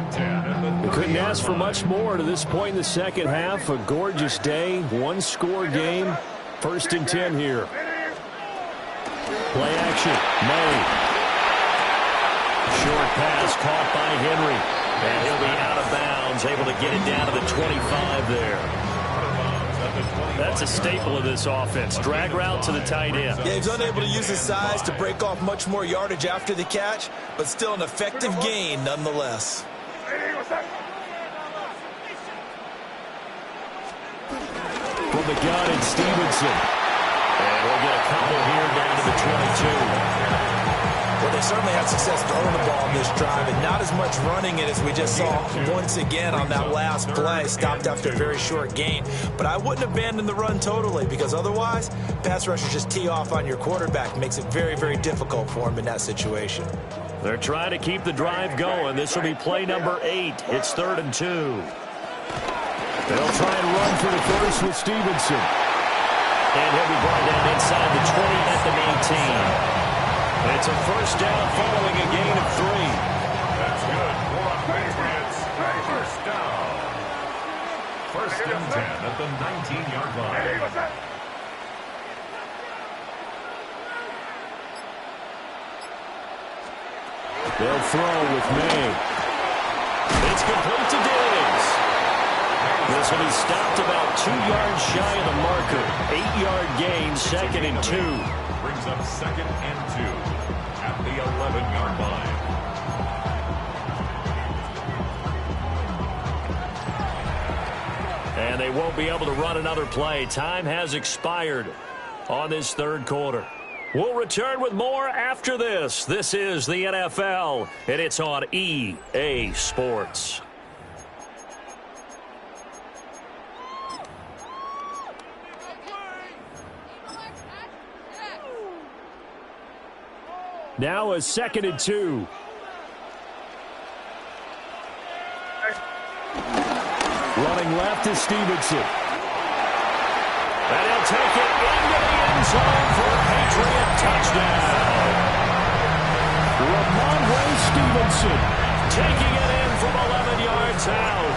B: We couldn't ask for much more to this point in the second half. A gorgeous day, 1-score game. 1st and 10 here. Play action, May. Short pass caught by Henry. And he'll be out of bounds, able to get it down to the 25 there. That's a staple of this offense. Drag route to the tight end.
N: Yeah, he's unable to use his size to break off much more yardage after the catch, but still an effective gain nonetheless.
B: From the gun, it's Stevenson. And we'll get a couple here down to the 22.
N: Well, they certainly had success throwing the ball on this drive, and not as much running it as we just saw once again on that last play. Stopped after a very short gain. But I wouldn't abandon the run totally, because otherwise, pass rushers just tee off on your quarterback. Makes it very, very difficult for him in that situation.
B: They're trying to keep the drive going. This will be play number 8. It's 3rd and 2. They'll try and run for the first with Stevenson. And he'll be brought down inside the 20 at the 19. It's a 1st down following a gain of 3.
C: That's good for Patriots. 1st down. 1st and 10 at the 19-yard line.
B: They'll throw with May. It's complete to Diggs. This will be stopped about 2 yards shy of the marker. 8-yard gain, 2nd and 2.
C: Brings up 2nd and 2 at the 11-yard line.
B: And they won't be able to run another play. Time has expired on this 3rd quarter. We'll return with more after this. This is the NFL, and it's on EA Sports. Now a 2nd and 2. Running left is Stevenson. And he'll take it into the end zone for a Patriot touchdown. Ramondre Stevenson taking it in from 11 yards out.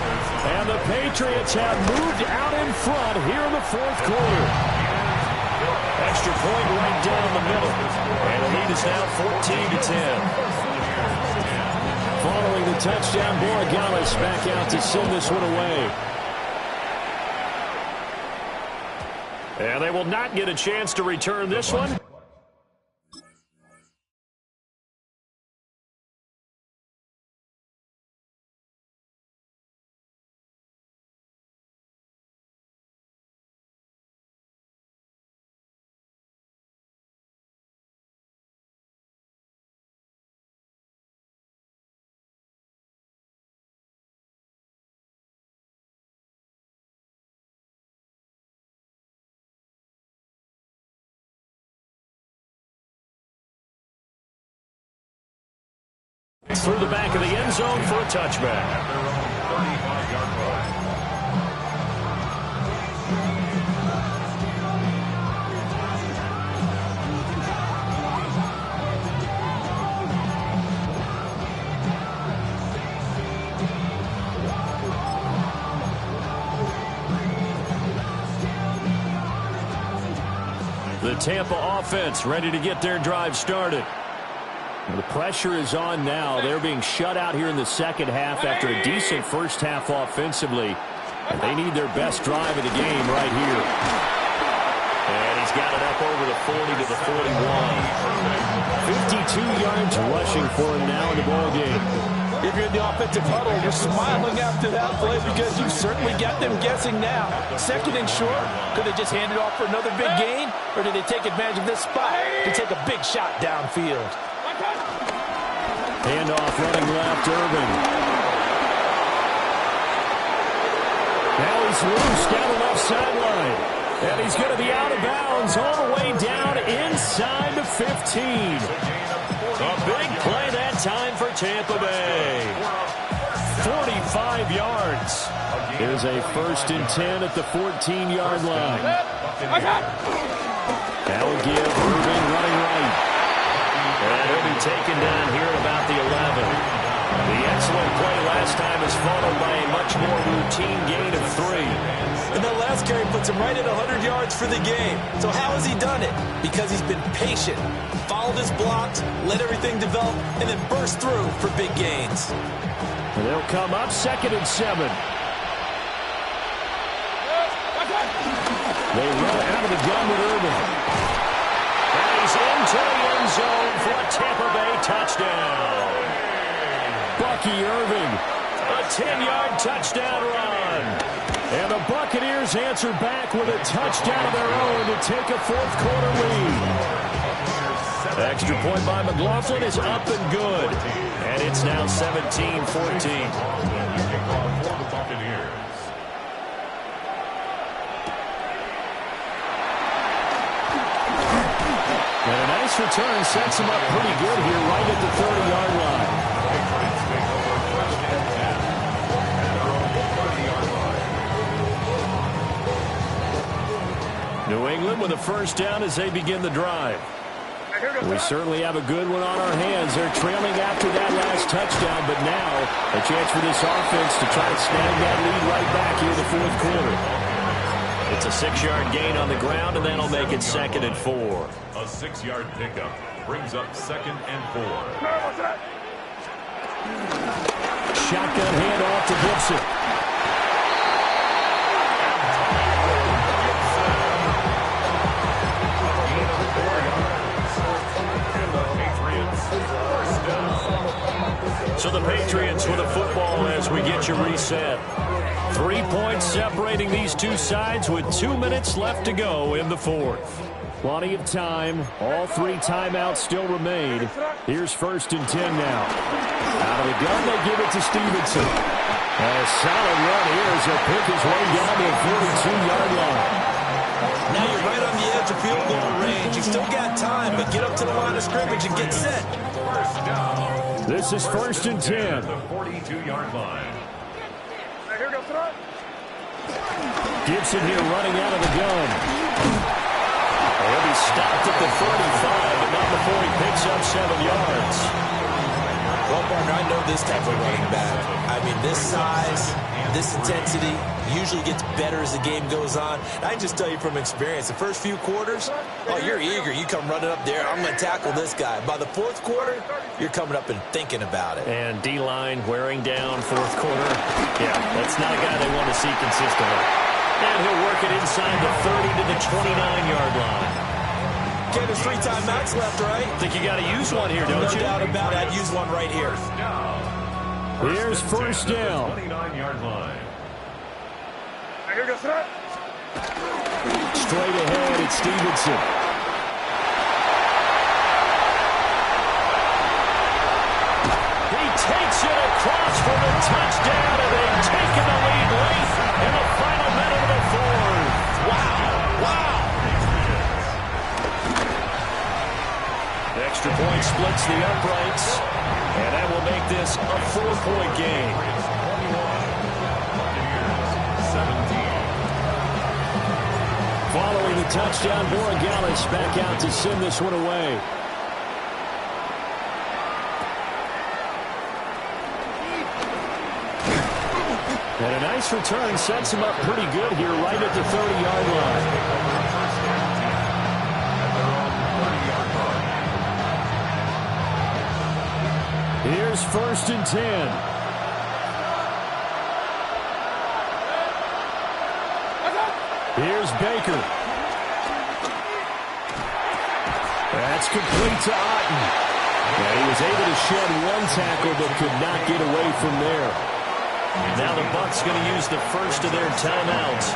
B: And the Patriots have moved out in front here in the 4th quarter. Extra point right down the middle. And the lead is now 14-10. Following the touchdown, Borregales back out to send this one away. And they will not get a chance to return this one. Gets through the back of the end zone for a touchback.
C: At their own 35-yard line.
B: The Tampa offense ready to get their drive started. The pressure is on now. They're being shut out here in the second half after a decent first half offensively. They need their best drive of the game right here. And he's got it up over the 40 to the 41. 52 yards rushing for him now in the ball game.
N: If you're in the offensive huddle, you're smiling after that play because you certainly got them guessing now. Second and short, could they just hand it off for another big gain? Or did they take advantage of this spot to take a big shot downfield?
B: Handoff running left, Irvin. Now he's loose down the left sideline. And he's going to be out of bounds all the way down inside the 15. A big play that time for Tampa Bay. 45 yards. There's a 1st and 10 at the 14-yard line. That will give Irvin running right. And he'll be taken down here at about the 11. The excellent play last time is followed by a much more routine gain of 3.
D: And that last carry puts him right at 100 yards for the game. So how has he done it? Because he's been patient, followed his blocks, let everything develop, and then burst through for big gains.
B: And they'll come up 2nd and 7. They run out of the gun with Irvin. And he's into the end zone for a Tampa Bay touchdown. Bucky Irving, a 10-yard touchdown run. And the Buccaneers answer back with a touchdown of their own to take a 4th quarter lead. Extra point by McLaughlin is up and good. And it's now 17-14. And a nice return sets him up pretty good here right at the 30-yard line. New England with a 1st down as they begin the drive. We certainly have a good one on our hands. They're trailing after that last touchdown, but now a chance for this offense to try to snag that lead right back here in the 4th quarter. It's a 6-yard gain on the ground, and that'll make it 2nd and 4.
C: A 6-yard pickup brings up 2nd and 4.
B: Shotgun handoff to Gibson. So the Patriots with a football as we get you reset. 3 points separating these two sides with 2 minutes left to go in the 4th. Plenty of time. All 3 timeouts still remain. Here's 1st and 10 now. Out of the gun, they give it to Stevenson. A solid run here as he'll pick his way down to the 42-yard line.
D: Now you're right on the edge of field goal range. You still got time, but get up to the line of scrimmage and get set.
C: First down.
B: This is 1st and 10.
C: The 42-yard line.
B: Gibson here running out of the gun. He'll be stopped at the 35, but not before he picks up 7 yards.
D: Well, partner, I know this type of running back. I mean, this size, this intensity usually gets better as the game goes on. I can just tell you from experience, the first few quarters, oh, you're eager. You come running up there, I'm going to tackle this guy. By the 4th quarter, you're coming up and thinking about it.
B: And D-line wearing down 4th quarter. Yeah, that's not a guy they want to see consistently. And he'll work it inside the 30 to the 29-yard line.
D: Okay, there's 3 timeouts left, right?
B: Think you got to use one here, don't you?
D: No doubt about it. I'd use one right here.
B: Here's 1st down.
C: 29-yard line.
B: Straight ahead, it's Stevenson. He takes it across for the touchdown, and they've taken the lead late in the final minute of the 4th. Wow. Extra point splits the uprights, and that will make this a 4-point game. Following the touchdown, Borregales back out to send this one away. And a nice return sets him up pretty good here right at the 30-yard line. Here's 1st and 10. Here's Baker. That's complete to Otten. And he was able to shed one tackle but could not get away from there. Now the Bucs going to use the first of their timeouts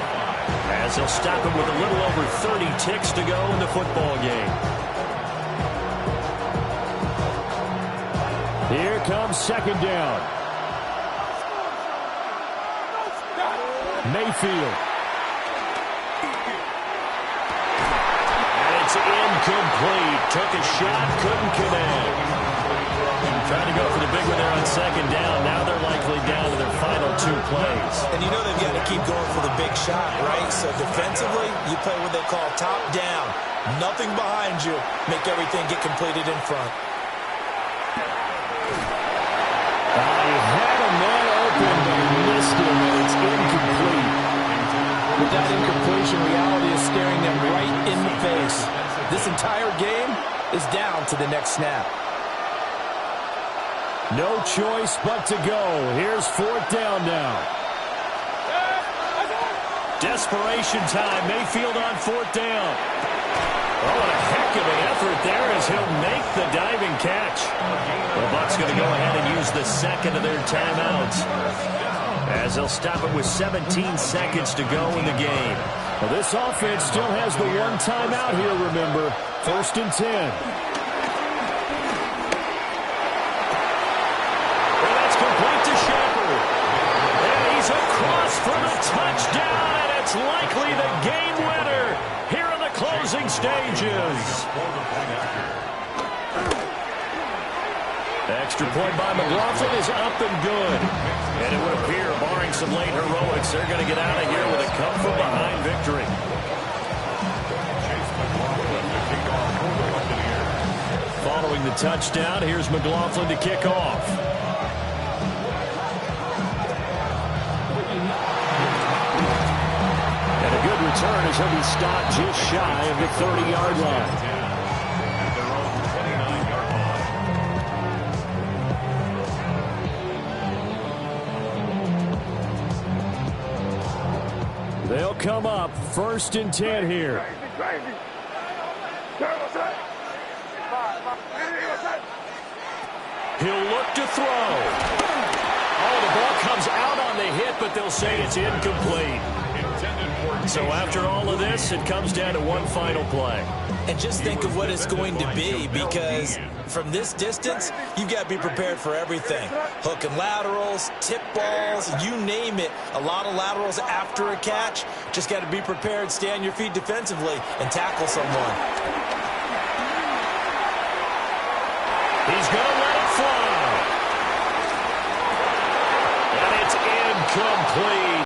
B: as they'll stop him with a little over 30 ticks to go in the football game. Here comes 2nd down. Mayfield. It's incomplete. Took a shot, couldn't connect. Trying to go for the big one there on 2nd down. Now they're likely down to their final 2 plays.
D: And you know they've got to keep going for the big shot, right? So defensively, you play what they call top down. Nothing behind you. Make everything get completed in front.
B: I had a man open, but he missed him, and it's incomplete.
N: With that incompletion, reality is staring them right in the face. This entire game is down to the next snap.
B: No choice but to go. Here's 4th down now. Desperation time. Mayfield on 4th down. Oh, what a heck of an effort there as he'll make the diving catch. The Bucs going to go ahead and use the second of their timeouts as they'll stop it with 17 seconds to go in the game. Well, this offense still has the one timeout here, remember. 1st and 10. Across for the touchdown, and it's likely the game winner here in the closing stages. Extra point by McLaughlin is up and good. And it would appear, barring some late heroics, they're going to get out of here with a come-from-behind victory. Following the touchdown, here's McLaughlin to kick off. Return as he'll be stopped just shy of the 30-yard line. They'll come up 1st and 10 here. He'll look to throw. Oh, the ball comes out on the hit, but they'll say it's incomplete. So after all of this, it comes down to one final play.
D: And just think of what it's going to be, because from this distance, you've got to be prepared for everything. Hook and laterals, tip balls, you name it. A lot of laterals after a catch. Just got to be prepared, stay on your feet defensively, and tackle someone.
B: He's going to let it fly. And it's incomplete.